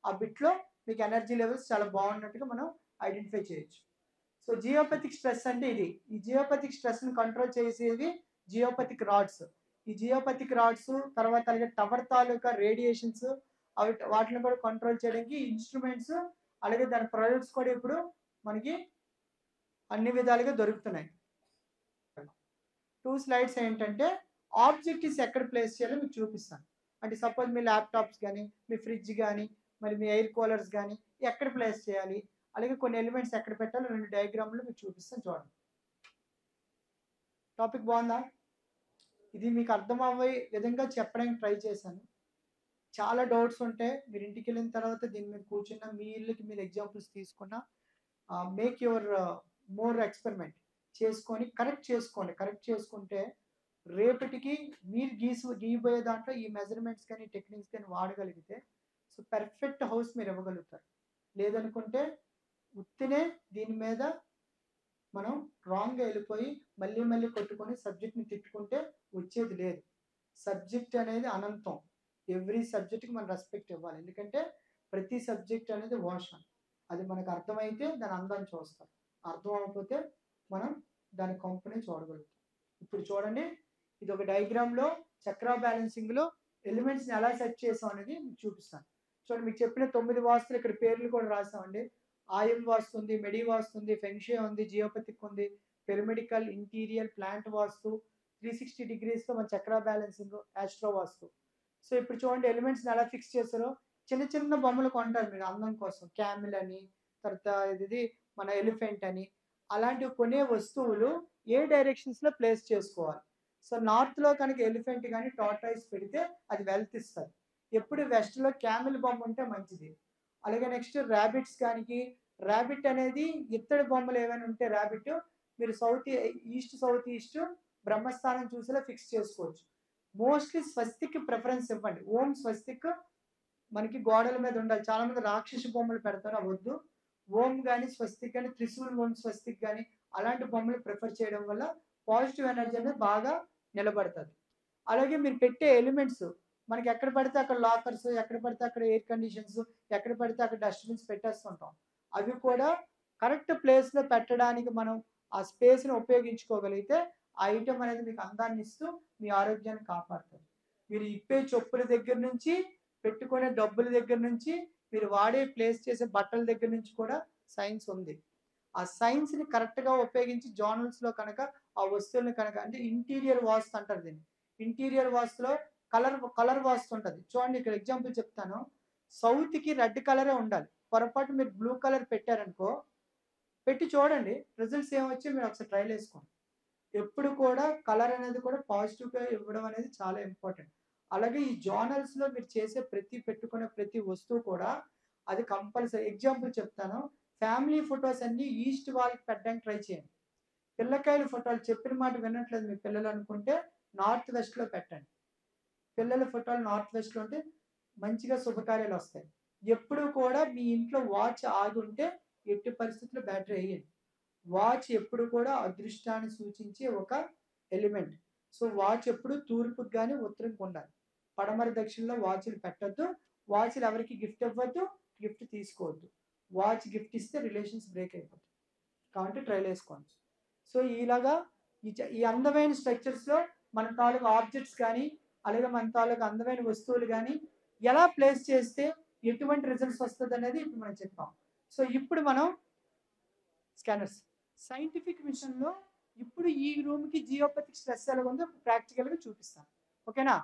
ఆ బిట్లో మీకు ఎనర్జీ లెవెల్స్ చాలా బాగున్నట్టుగా మనం ఐడెంటిఫై చేయొచ్చు. సో జియోపతిక్ స్ట్రెస్ అంటే ఇది. ఈ జియోపతిక్ స్ట్రెస్ని కంట్రోల్ చేసేవి జియోపతిక్ రాడ్స్. ఈ జియోపతిక్ రాడ్స్ తర్వాత అలాగే టవర్ తాలూకా రేడియేషన్స్ అవి వాటిని కూడా కంట్రోల్ చేయడానికి ఇన్స్ట్రుమెంట్స్ అలాగే దాని ప్రొడక్ట్స్ కూడా ఇప్పుడు మనకి అన్ని విధాలుగా దొరుకుతున్నాయి. 2 slides ఏంటంటే ఆబ్జెక్టివ్స్ ఎక్కడ ప్లేస్ చేయాలో మీకు చూపిస్తాను. అంటే సపోజ్ మీ ల్యాప్టాప్స్ కానీ మీ ఫ్రిడ్జ్ కానీ మరి మీ ఎయిర్ కూలర్స్ కానీ ఎక్కడ ప్లేస్ చేయాలి, అలాగే కొన్ని ఎలిమెంట్స్ ఎక్కడ పెట్టాలో 2 డయాగ్రామ్లు మీకు చూపిస్తాను చూడండి. టాపిక్ బాగుందా? ఇది మీకు అర్థం అయ్యే విధంగా చెప్పడానికి ట్రై చేశాను. చాలా డౌట్స్ ఉంటే మీరు ఇంటికి వెళ్ళిన తర్వాత దీని మీద కూర్చున్న మీ ఇల్లుకి మీరు ఎగ్జాంపుల్స్ తీసుకున్న మేక్ యువర్ మోర్ ఎక్స్పెరిమెంట్ చేసుకొని కరెక్ట్ చేసుకోండి. కరెక్ట్ చేసుకుంటే రేపటికి మీరు గీయబోయే దాంట్లో ఈ మెజర్మెంట్స్ కానీ టెక్నిక్స్ కానీ వాడగలిగితే సో పర్ఫెక్ట్ హౌస్ మీరు ఇవ్వగలుగుతారు. లేదనుకుంటే ఉత్తినే దీని మీద మనం రాంగ్గా వెళ్ళిపోయి మళ్ళీ మళ్ళీ కొట్టుకొని సబ్జెక్ట్ని తిట్టుకుంటే వచ్చేది లేదు. సబ్జెక్ట్ అనేది అనంతం. ఎవ్రీ సబ్జెక్ట్కి మనం రెస్పెక్ట్ ఇవ్వాలి. ఎందుకంటే ప్రతి సబ్జెక్ట్ అనేది ఓషన్. అది మనకు అర్థమైతే దాని అందాన్ని చూస్తాం, అర్థం అవ్వకపోతే మనం దాని కంపెనీ చూడగలుగుతాం. ఇప్పుడు చూడండి, ఇది ఒక డయాగ్రామ్లో చక్ర బ్యాలెన్సింగ్లో ఎలిమెంట్స్ని ఎలా సెట్ చేసాం అనేది మీకు చూపిస్తాను. చూడండి, మీకు చెప్పిన 9 వాస్తులు ఇక్కడ పేర్లు కూడా రాసామండి. ఆయం వాస్తు ఉంది, మెడి వాస్తు ఉంది, ఫెంగ్షియే ఉంది, జియోపతిక్ ఉంది, పిరమిడికల్, ఇంటీరియర్, ప్లాంట్ వాస్తు, 360 degreesలో మన చక్ర బ్యాలెన్సింగ్, ఆస్ట్రో వాస్తు. సో ఇప్పుడు చూడండి ఎలిమెంట్స్ని ఎలా ఫిక్స్ చేస్తారో. చిన్న చిన్న బొమ్మలు కొంటారు మీరు అందం కోసం, క్యామిల్ అని, తర్వాత ఇది మన ఎలిఫెంట్ అని. అలాంటివి కొనే వస్తువులు ఏ డైరెక్షన్స్లో ప్లేస్ చేసుకోవాలి. సో నార్త్లో కనుక ఎలిఫెంట్ కానీ టార్టాయిస్ పెడితే అది వెల్త్ ఇస్తుంది. ఎప్పుడు వెస్ట్లో క్యామిల్ బొమ్మ ఉంటే మంచిది. అలాగే నెక్స్ట్ ర్యాబిట్స్ కానీ, ర్యాబిట్ అనేది ఇత్తడి బొమ్మలు ఏమైనా ఉంటే ర్యాబిట్ మీరు సౌత్ ఈస్ట్ బ్రహ్మస్థానం చూసేలా ఫిక్స్ చేసుకోవచ్చు. మోస్ట్లీ స్వస్తిక్ ప్రిఫరెన్స్ ఇవ్వండి. ఓం స్వస్తిక్ మనకి గోడల మీద ఉండాలి. చాలామంది రాక్షస బొమ్మలు పెడతారు, అవద్దు. ఓం కానీ స్వస్తిక్ కానీ, త్రిశూల్ ఓం స్వస్తిక్ కానీ అలాంటి బొమ్మలు ప్రిఫర్ చేయడం వల్ల పాజిటివ్ ఎనర్జీ అనేది బాగా నిలబడుతుంది. అలాగే మీరు పెట్టే ఎలిమెంట్స్ మనకి ఎక్కడ పడితే అక్కడ లాకర్స్, ఎక్కడ పడితే అక్కడ ఎయిర్ కండిషన్స్, ఎక్కడ పడితే అక్కడ డస్ట్బిన్స్ పెట్టేస్తుంటాం. అవి కూడా కరెక్ట్ ప్లేస్లో పెట్టడానికి మనం ఆ స్పేస్ని ఉపయోగించుకోగలిగితే ఆ ఐటమ్ అనేది మీకు అందాన్ని ఇస్తూ మీ ఆరోగ్యాన్ని కాపాడుతుంది. మీరు ఇప్పే చెప్పుల దగ్గర నుంచి, పెట్టుకునే డబ్బుల దగ్గర నుంచి, మీరు వాడే ప్లేస్ చేసే బట్టల దగ్గర నుంచి కూడా సైన్స్ ఉంది. ఆ సైన్స్ని కరెక్ట్గా ఉపయోగించి జోనల్స్లో కనుక ఆ వస్తువులను కనుక, అంటే ఇంటీరియర్ వాస్తు అంటారు దీన్ని. ఇంటీరియర్ వాస్తులో కలర్ వాస్తు ఉంటుంది. చూడండి ఇక్కడ ఎగ్జాంపుల్ చెప్తాను. సౌత్కి రెడ్ కలరే ఉండాలి. పొరపాటు మీరు బ్లూ కలర్ పెట్టారనుకో, పెట్టి చూడండి రిజల్ట్స్ ఏమొచ్చి మీరు ఒకసారి ట్రైల్ వేసుకోండి. ఎప్పుడు కూడా కలర్ అనేది కూడా పాజిటివ్గా ఇవ్వడం అనేది చాలా ఇంపార్టెంట్. అలాగే ఈ జోనల్స్లో మీరు చేసే పెట్టుకునే ప్రతి వస్తువు కూడా అది కంపల్సరీ. ఎగ్జాంపుల్ చెప్తాను. ఫ్యామిలీ ఫొటోస్ అన్నీ ఈస్ట్ వాల్కి పెట్టడానికి ట్రై చేయండి. పిల్లకాయల ఫోటోలు చెప్పిన మాట వినట్లేదు మీ పిల్లలు అనుకుంటే నార్త్ వెస్ట్లో పెట్టండి. పిల్లల ఫోటోలు నార్త్ వెస్ట్లో ఉంటే మంచిగా శుభకార్యాలు వస్తాయి. ఎప్పుడు కూడా మీ ఇంట్లో వాచ్ ఆగి ఉంటే ఎట్టి పరిస్థితుల్లో బ్యాటరీ వేయండి. వాచ్ ఎప్పుడు కూడా అదృష్టాన్ని సూచించే ఒక ఎలిమెంట్. సో వాచ్ ఎప్పుడు తూర్పుకి కానీ ఉత్తరంకి ఉండాలి. పడమర దక్షిణలో వాచ్లు పెట్టద్దు. వాచ్లు ఎవరికి గిఫ్ట్ ఇవ్వద్దు, గిఫ్ట్ తీసుకోవద్దు. వాచ్ గిఫ్ట్ ఇస్తే రిలేషన్స్ బ్రేక్ అయిపోతాయి. కాబట్టి ట్రైల్ వేసుకోండి. సో ఇలాగా ఈ అందమైన స్ట్రక్చర్స్లో మన తాలూకు ఆబ్జెక్ట్స్ కానీ అలాగే మన తాలూకు అందమైన వస్తువులు కానీ ఎలా ప్లేస్ చేస్తే ఎటువంటి రిజల్ట్స్ వస్తుంది అనేది ఇప్పుడు మనం చెప్పాం. సో ఇప్పుడు మనం స్కానర్స్ సైంటిఫిక్ మిషన్లో ఇప్పుడు ఈ రూమ్కి జియోపతిక్ స్ట్రెస్ ఎలా ఉందో ప్రాక్టికల్గా చూపిస్తాను. ఓకేనా?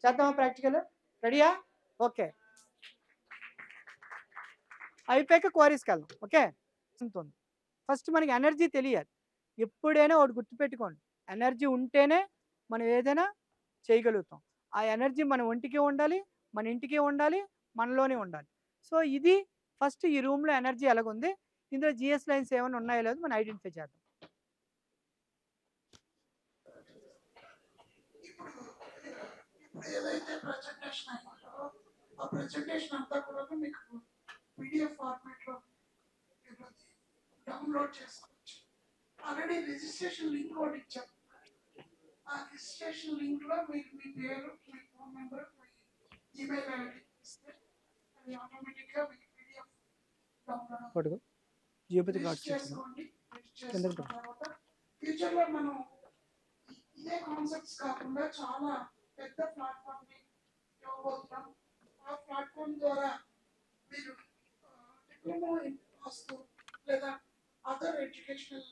చేద్దామా ప్రాక్టికల్? రెడీయా? ఓకే, అయిపోయాక క్వారీస్కి వెళ్దాం. ఓకే, ఫస్ట్ మనకి ఎనర్జీ తెలియాలి. ఎప్పుడైనా ఒకటి గుర్తుపెట్టుకోండి, ఎనర్జీ ఉంటేనే మనం ఏదైనా చేయగలుగుతాం. ఆ ఎనర్జీ మన ఒంటికి ఉండాలి, మన ఇంటికి ఉండాలి, మనలోనే ఉండాలి. సో ఇది ఫస్ట్ ఈ రూమ్లో ఎనర్జీ ఎలాగుంది, ఇందులో జిఎస్ లైన్స్ ఏమైనా ఉన్నాయో లేదో మనం ఐడెంటిఫై చేద్దాం. ఇప్పుడు ఏదైతే ప్రెజెంటేషన్ అయిందో ఆ ప్రెజెంటేషన్ అంతా కూడా మీకు పీడిఎఫ్ ఫార్మాట్లో డౌన్లోడ్ చేసుకోవచ్చు. ఆల్రెడీ రిజిస్ట్రేషన్ లింక్ ఒకటి ఇచ్చాం. ఆ రిజిస్ట్రేషన్ లింక్లో మీరు మీ పేరు, మీ ఫోన్ నెంబర్, మీ ఈమెయిల్ ఐడి ఇస్తే అది ఆటోమేటిక్గా మీకు పీడిఎఫ్ డౌన్లోడ్ చేసుకోండి. చేసుకున్న తర్వాత ఫ్యూచర్లో మనం ఇదే కాన్సెప్ట్స్ కాకుండా చాలా పెద్ద ప్లాట్ఫామ్ని ఇవ్వబోతున్నాం. ఆ ప్లాట్ఫామ్ ద్వారా మీరు డిప్లొమా ఇన్ వాస్తు లేదా అదర్ ఎడ్యుకేషనల్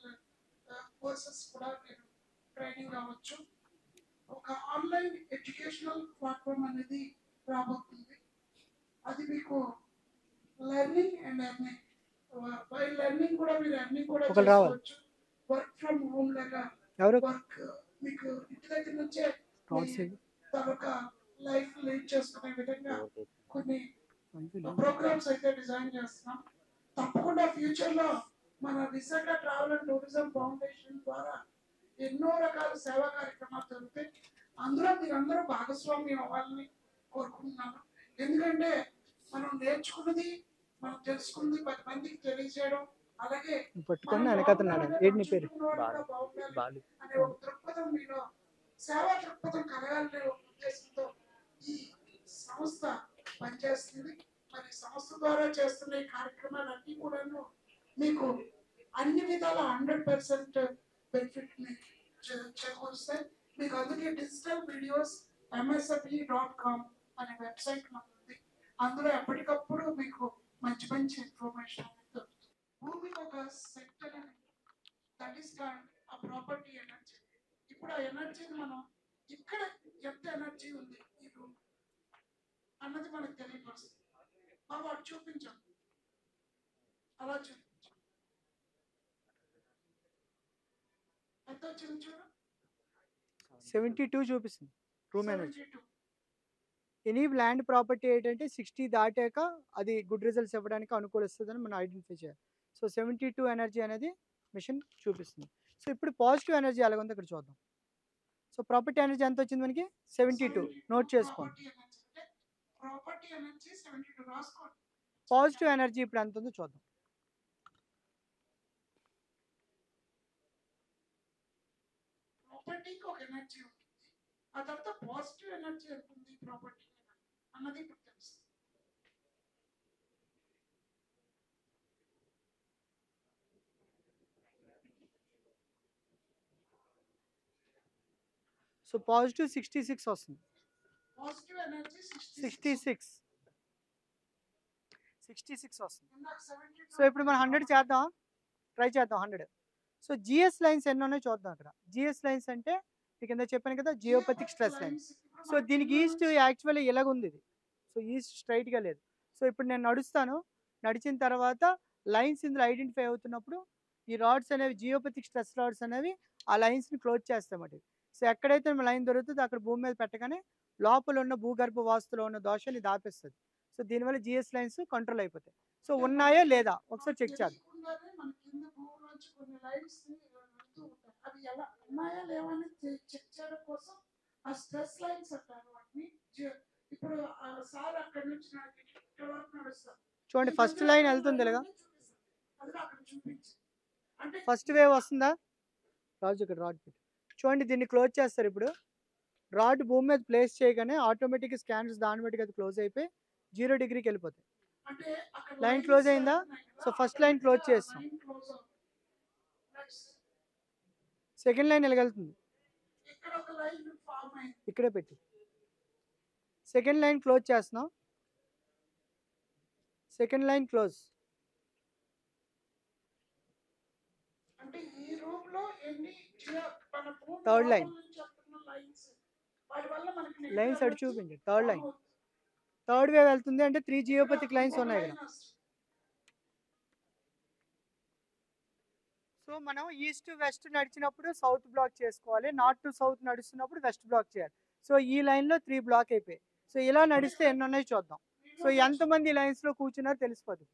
కోర్సెస్ కూడా మీరు ట్రైనింగ్ అవ్వచ్చు. ఒక ఆన్లైన్ ఎడ్యుకేషనల్ ప్లాట్ఫామ్ అనేది రాబోతుంది. అది మీకు learning and earning, by learning కూడా మీరు ఎర్నింగ్ కూడా చేసుకోవచ్చు. వర్క్ ఫ్రమ్ హోమ్ లాగా వర్క్ మీకు ఇంటి దగ్గర నుంచే తరొక లైఫ్ లీడ్ చేసుకునే విధంగా కొన్ని ప్రోగ్రామ్స్ అయితే డిజైన్ చేస్తున్నాం. తప్పకుండా ఫ్యూచర్లో మన Visakha travel and tourism foundation ద్వారా ఎన్నో రకాల సేవా కార్యక్రమాలు జరుగుతాయి. అందులో మీరందరూ భాగస్వామ్యం అవ్వాలని కోరుకుంటున్నాను. ఎందుకంటే మనం నేర్చుకున్నది, మనం తెలుసుకుంది 10 మందికి తెలియజేయడం, అలాగే అనే ఒక దృక్పథం మీలో సేవా దృక్పథం కలగాలనే ఒక ఉద్దేశంతో ఈ సంస్థ పనిచేస్తుంది. మరి సంస్థ ద్వారా చేస్తున్న ఈ కార్యక్రమాలన్నీ కూడాను మీకు అన్ని విధాల 100% బెనిఫిట్ చేకూరుస్తాయి. మీకు అందుకే డిజిటల్ వీడియోస్ MSFE.com అనే వెబ్సైట్ ఉంది. అందులో ఎప్పటికప్పుడు మీకు మంచి మంచి ఇన్ఫర్మేషన్ అనేది దొరుకుతుంది. భూమికి ఒక సెక్టర్ దట్ ఈస్ కాల్డ్ ఆ ప్రాపర్టీ ఎనర్జీ. ఇప్పుడు ఆ ఎనర్జీని మనం ఇక్కడ ఎంత ఎనర్జీ ఉంది ఈ రూమ్ అన్నది మనకు తెలియపరుస్తుంది. బాబు అటు చూపించాం, అలా చూపించాం. ఎంత వచ్చింది చూడు, 72 చూపిస్తుంది room energy. Any land property ఏంటంటే 60 దాటాక అది గుడ్ రిజల్ట్స్ ఇవ్వడానికి అనుకూలిస్తుందని మనం ఐడెంటిఫై చేయాలి. సో 72 ఎనర్జీ అనేది మిషన్ చూపిస్తుంది. సో ఇప్పుడు పాజిటివ్ ఎనర్జీ ఎలాగుందో ఇక్కడ చూద్దాం. సో ప్రాపర్టీ ఎనర్జీ ఎంత వచ్చింది మనకి? 72. నోట్ చేసుకోండి. పాజిటివ్ ఎనర్జీ ఇప్పుడు ఎంత ఉందో చూద్దాం. ప్రాపర్టీకి ఒక ఎనర్జీ ఉంటుంది, ఆ తర్వాత పాజిటివ్ ఎనర్జీ ఎంత ఉంది ప్రాపర్టీ అన్నది ఇప్పుడు తెలుస్తుంది. సో పాజిటివ్ 66 వస్తుంది. పాజిటివ్ ఎనర్జీ 66 వస్తుంది. సో ఇప్పుడు మనం 100 చేద్దాం, ట్రై చేద్దాం 100. సో జిఎస్ లైన్స్ ఎన్ని ఉన్నాయో చూద్దాం. అక్కడ జిఎస్ లైన్స్ అంటే మీకు కింద చెప్పాను కదా, జియోపతిక్ స్ట్రెస్ లైన్స్. సో దీనికి ఈస్ట్ యాక్చువల్లీ ఇలాగుంది ఇది. సో ఈస్ట్ స్ట్రైట్గా లేదు. సో ఇప్పుడు నేను నడుస్తాను, నడిచిన తర్వాత లైన్స్ ఇందులో ఐడెంటిఫై అవుతున్నప్పుడు ఈ రాడ్స్ అనేవి జియోపతిక్ స్ట్రెస్ రాడ్స్ అనేవి ఆ లైన్స్ని క్లోజ్ చేస్తామట. సో ఎక్కడైతే లైన్ దొరుకుతుందో అక్కడ భూమి మీద పెట్టగానే లోపల ఉన్న భూగర్భ వాస్తులో ఉన్న దోషాన్ని దాపిస్తుంది. సో దీనివల్ల జిఎస్ లైన్స్ కంట్రోల్ అయిపోతాయి. సో ఉన్నాయా లేదా ఒకసారి చెక్ చేద్దాం. అవి ఎలా ఉన్నాయా లేవని చెక్ చేయడం కోసం ఆ స్ట్రెస్ లైన్స్ అంటారు వాటిని. ఇప్పుడు సార్ అక్కడ నుంచి నాకు ఇక్కడ వరకు నడుస్తాను. చూడండి ఫస్ట్ లైన్ వెళ్తుంది ఇలాగా. అది అక్కడ చూపించి అంటే ఫస్ట్ వేవ్ వస్తుందా? రాజు ఇక్కడ రాడ్ పెట్టి చూడండి, దీన్ని క్లోజ్ చేస్తారు. ఇప్పుడు రాడ్ భూమి మీద ప్లేస్ చేయగానే ఆటోమేటిక్గా స్కానర్స్ దాన్ని బట్టి అది క్లోజ్ అయిపోయి 0 డిగ్రీకి వెళ్ళిపోతాయి. అంటే అక్కడ లైన్ క్లోజ్ అయిందా? సో ఫస్ట్ లైన్ క్లోజ్ చేస్తాం. సెకండ్ లైన్ ఎలాగెళ్తుంది? ఇక్కడ ఒక లైన్ ఫామ్ అయింది. ఇక్కడే పెట్టి సెకండ్ లైన్ క్లోజ్ చేస్తున్నాం. Second line close. అంటే ఈ రూమ్ లో ఎన్ని మన థర్డ్ లైన్ లైన్స్ వాటి వల్ల మనకి లైన్స్ అటు చూపించండి. థర్డ్ లైన్ థర్డ్ వేవ్ వెళ్తుంది అంటే 3 జియోపతిక్ లైన్స్ ఉన్నాయి ఇక్కడ. సో మనం ఈస్ట్ వెస్ట్ నడిచినప్పుడు సౌత్ బ్లాక్ చేసుకోవాలి, నార్త్ టు సౌత్ నడుస్తున్నప్పుడు వెస్ట్ బ్లాక్ చేయాలి. సో ఈ లైన్లో 3 బ్లాక్ అయిపోయాయి. సో ఇలా నడిస్తే ఎన్ని ఉన్నాయి చూద్దాం. సో ఎంతమంది లైన్స్లో కూర్చున్నారో తెలిసిపోతుంది.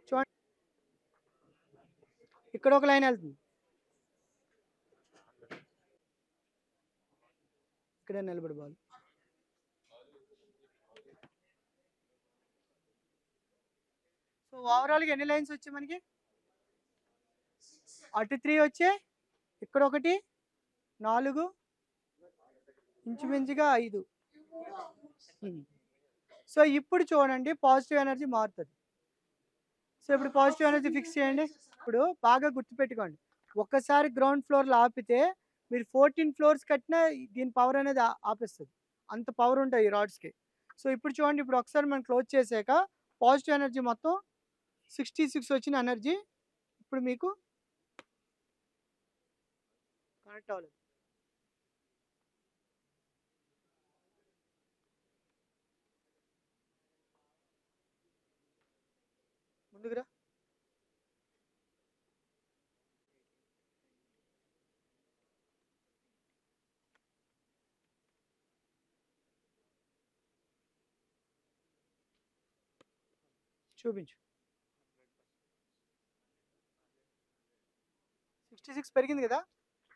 చూడండి ఇక్కడ ఒక లైన్ వెళ్తుంది, ఇక్కడే నిలబడిపోవాలి. సో ఓవరాల్గా ఎన్ని లైన్స్ వచ్చాయి మనకి? అటు 3 వచ్చాయి, ఇక్కడ ఒకటి 4, ఇంచుమించుగా 5. సో ఇప్పుడు చూడండి పాజిటివ్ ఎనర్జీ మారుతుంది. సో ఇప్పుడు పాజిటివ్ ఎనర్జీ ఫిక్స్ చేయండి. ఇప్పుడు బాగా గుర్తుపెట్టుకోండి, ఒక్కసారి గ్రౌండ్ ఫ్లోర్లో ఆపితే మీరు 14 ఫ్లోర్స్ కట్టినా దీని పవర్ అనేది ఆపేస్తుంది. అంత పవర్ ఉంటాయి ఈ రాడ్స్కి. సో ఇప్పుడు చూడండి, ఇప్పుడు ఒకసారి మనం క్లోజ్ చేసాక పాజిటివ్ ఎనర్జీ మొత్తం 66 వచ్చిన ఎనర్జీ ఇప్పుడు మీకు కనెక్ట్ అవ్వలేదు. ముందుకురా. చూపించు. 66 పెరిగింది కదా.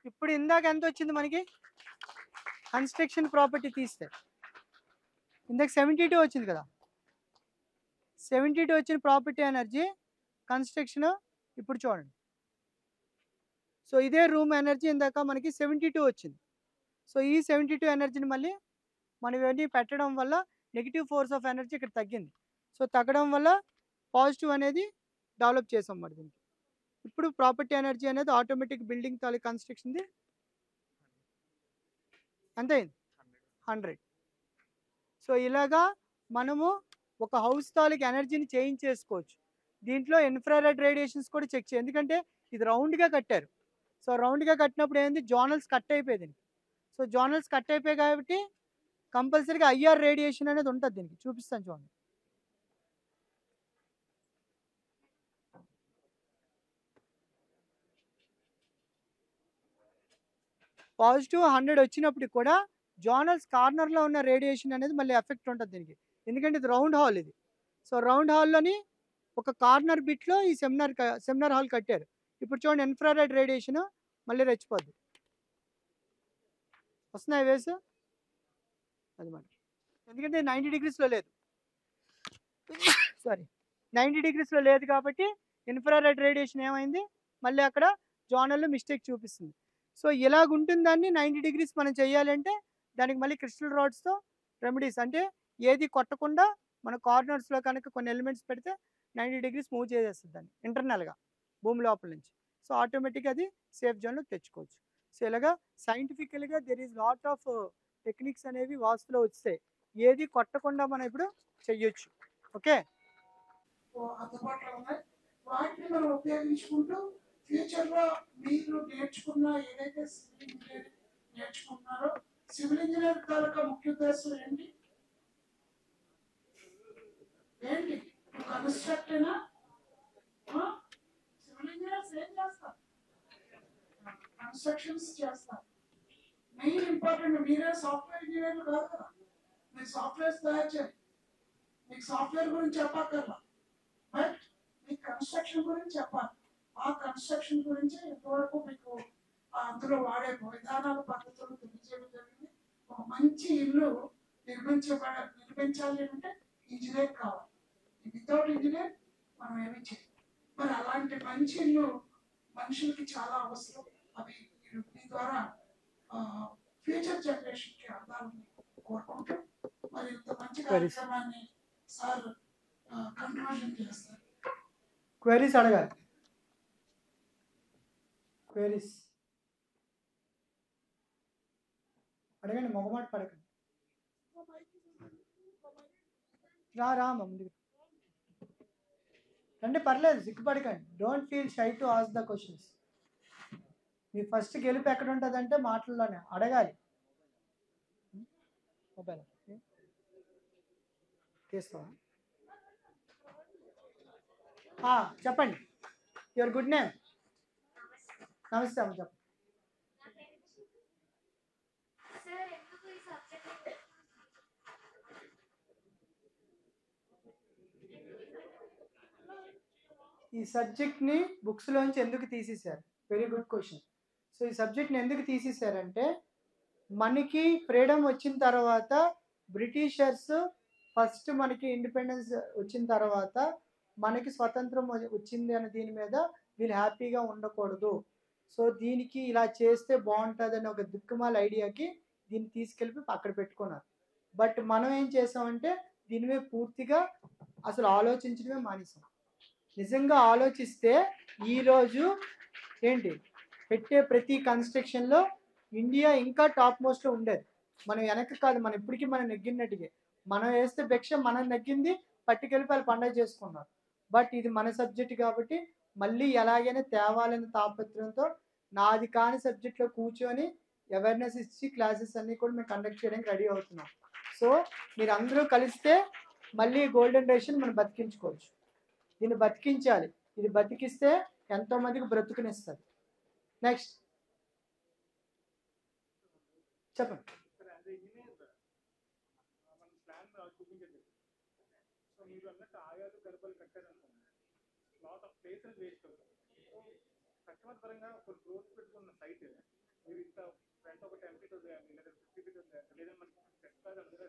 ఇప్పుడు ఇందాక ఎంత వచ్చింది మనకి? కన్స్ట్రక్షన్ ప్రాపర్టీ తీస్తే ఇందాక 72 వచ్చింది కదా. 72 వచ్చిన ప్రాపర్టీ ఎనర్జీ కన్స్ట్రక్షన్ ఇప్పుడు చూడండి. సో ఇదే రూమ్ ఎనర్జీ ఇందాక మనకి 72 వచ్చింది. సో ఈ 72 ఎనర్జీని మళ్ళీ మనం ఇవన్నీ పెట్టడం వల్ల నెగిటివ్ ఫోర్స్ ఆఫ్ ఎనర్జీ ఇక్కడ తగ్గింది. సో తగ్గడం వల్ల పాజిటివ్ అనేది డెవలప్ చేసాం మరి దీనికి. ఇప్పుడు ప్రాపర్టీ ఎనర్జీ అనేది ఆటోమేటిక్ బిల్డింగ్ తాలూకు కన్స్ట్రక్షన్ది ఎంత అయింది? 100. సో ఇలాగా మనము ఒక హౌస్ తాలూకు ఎనర్జీని చేంజ్ చేసుకోవచ్చు. దీంట్లో ఇన్ఫ్రారెడ్ రేడియేషన్స్ కూడా చెక్ చేయాలి, ఎందుకంటే ఇది రౌండ్గా కట్టారు. సో రౌండ్గా కట్టినప్పుడు ఏంది, జోనల్స్ కట్ అయిపోయి దీనికి. సో జోనల్స్ కట్ అయిపోయాయి కాబట్టి కంపల్సరీగా ఐఆర్ రేడియేషన్ అనేది ఉంటుంది దీనికి. చూపిస్తాను చూడండి. పాజిటివ్ 100 వచ్చినప్పుడు కూడా జోనల్స్ కార్నర్లో ఉన్న రేడియేషన్ అనేది మళ్ళీ ఎఫెక్ట్ ఉంటుంది దీనికి, ఎందుకంటే ఇది రౌండ్ హాల్ ఇది. సో రౌండ్ హాల్లోని ఒక కార్నర్ బిట్లో ఈ సెమినార్ హాల్ కట్టారు. ఇప్పుడు చూడండి ఇన్ఫ్రారెడ్ రేడియేషన్ మళ్ళీ రెచ్చిపోద్ది. వస్తున్నాయి వేస్ అన్నమాట, ఎందుకంటే 90 డిగ్రీస్లో లేదు. సారీ 90 డిగ్రీస్లో లేదు కాబట్టి ఇన్ఫ్రారెడ్ రేడియేషన్ ఏమైంది, మళ్ళీ అక్కడ జోనల్లో మిస్టేక్ చూపిస్తుంది. సో ఇలాగుంటుంది దాన్ని 90 డిగ్రీస్ మనం చేయాలంటే దానికి మళ్ళీ క్రిస్టల్ రాడ్స్తో రెమెడీస్, అంటే ఏది కొట్టకుండా మన కార్నర్స్లో కనుక కొన్ని ఎలిమెంట్స్ పెడితే 90 డిగ్రీస్ మూవ్ చేసేస్తుంది దాన్ని ఇంటర్నల్గా భూమి లోపల నుంచి. సో ఆటోమేటిక్గా అది సేఫ్ జోన్లోకి తెచ్చుకోవచ్చు. సో ఇలాగా సైంటిఫికల్గా there is lot of techniques అనేవి వాస్తులో వచ్చాయి, ఏది కొట్టకుండా మనం ఇప్పుడు చెయ్యొచ్చు. ఓకే, అందుబాటులో ఉన్నాయి. వాటిని మనం ఉపయోగించుకుంటూ ఫ్యూచర్లో మీరు నేర్చుకున్న ఏదైతే సివిల్ ఇంజనీరింగ్ నేర్చుకుంటున్నారో, సివిల్ ఇంజనీర్ తాలూకా ముఖ్య ఉద్దేశం ఏంటి? కన్స్ట్రక్ట్ అయినా సివిల్ ఇంజనీర్స్ ఏం చేస్తారు? కన్స్ట్రక్షన్స్ చేస్తారు. మెయిన్ ఇంపార్టెంట్, మీరే సాఫ్ట్వేర్ ఇంజనీర్లు కాదు కదా, మీరు సాఫ్ట్వేర్స్ తయారు చేయాలి. మీకు సాఫ్ట్వేర్ గురించి చెప్పక్కర్లా, బట్ మీకు కన్స్ట్రక్షన్ గురించి చెప్పాలి. ఆ కన్స్ట్రక్షన్ గురించి ఇంతవరకు మీకు అందులో వాడే విధానాల పద్ధతులు తెలియజేయడం జరిగింది. ఒక మంచి ఇల్లు నిర్మించాలి అంటే ఇంజనీర్ కావాలి. వితౌట్ ఇంజనీర్ మనం ఏమి చేయాలి. మరి అలాంటి మంచి ఇల్లు మనుషులకి చాలా అవసరం. అవి దీని ద్వారా ఫ్యూచర్ జనరేషన్కి అందాలని కోరుకుంటూ మరి ఇంత మంచి కార్యక్రమాన్ని సార్ కంక్లూజన్ చేస్తారు. క్వైరీస్ అడగాలి. క్వైరీస్ అడగండి, మొగమాట పడకండి. రా ముందుకు రండి, పర్లేదు, సిగ్గుపడకండి. Don't feel shy to ask the questions. మీ ఫస్ట్ గెలుపు ఎక్కడ ఉంటుంది అంటే మాటల్లోనే అడగాలి. మొబైల్ తీసుకోవా? చెప్పండి. Your good name? నమస్తే అమ్మ, చెప్పండి. ఈ సబ్జెక్ట్ని బుక్స్లోంచి ఎందుకు తీసేశారు? Very good question. సో ఈ సబ్జెక్ట్ని ఎందుకు తీసేశారంటే, మనకి ఫ్రీడమ్ వచ్చిన తర్వాత బ్రిటిషర్స్ ఫస్ట్ మనకి ఇండిపెండెన్స్ వచ్చిన తర్వాత మనకి స్వతంత్రం వచ్చింది అనే దీని మీద వీళ్ళు హ్యాపీగా ఉండకూడదు. సో దీనికి ఇలా చేస్తే బాగుంటుందని ఒక దిక్కుమాల ఐడియాకి దీన్ని తీసుకెళ్ళి అక్కడ పెట్టుకున్నారు. బట్ మనం ఏం చేసామంటే దీని మీద పూర్తిగా అసలు ఆలోచించడమే మానేసాం. నిజంగా ఆలోచిస్తే ఈరోజు ఏంటి పెట్టే ప్రతి కన్స్ట్రక్షన్లో ఇండియా ఇంకా టాప్ మోస్ట్లో ఉండేది. మనం వెనక్కి కాదు, మనం ఇప్పటికీ మనం నెగ్గినట్టుగా. మనం వేస్తే భిక్ష మనం నెగ్గింది, పట్టుకెళ్ళి వాళ్ళు పండుగ చేసుకున్నారు. బట్ ఇది మన సబ్జెక్ట్ కాబట్టి మళ్ళీ ఎలాగైనా తేవాలనే తాపత్రయంతో నాది కాని సబ్జెక్ట్లో కూర్చొని అవేర్నెస్ ఇచ్చి క్లాసెస్ అన్నీ కూడా మేము కండక్ట్ చేయడానికి రెడీ అవుతున్నాం. సో మీరు అందరూ కలిస్తే మళ్ళీ గోల్డెన్ రేషన్ మనం బతికించుకోవచ్చు. దీన్ని బతికించాలి. ఇది బతికిస్తే ఎంతోమందికి బ్రతుకునిస్తుంది. నెక్స్ట్ చెప్పండి. మీరు అన్నట్టు ఆయాలు గర్భాలు కట్టారనుకోండి, లాట్ ఆఫ్ ప్లేసెస్ వేస్ట్ అవుతుంది. కస్టమర్ పరంగా ఒక గ్రోత్ పెట్టుకున్న సైట్ మీరు ఇంత ఫ్రంట్ ఒక 10 feet ఉంది లేదా 50 feet ఉంది లేదా మనకి సెట్ కాదు అందరూ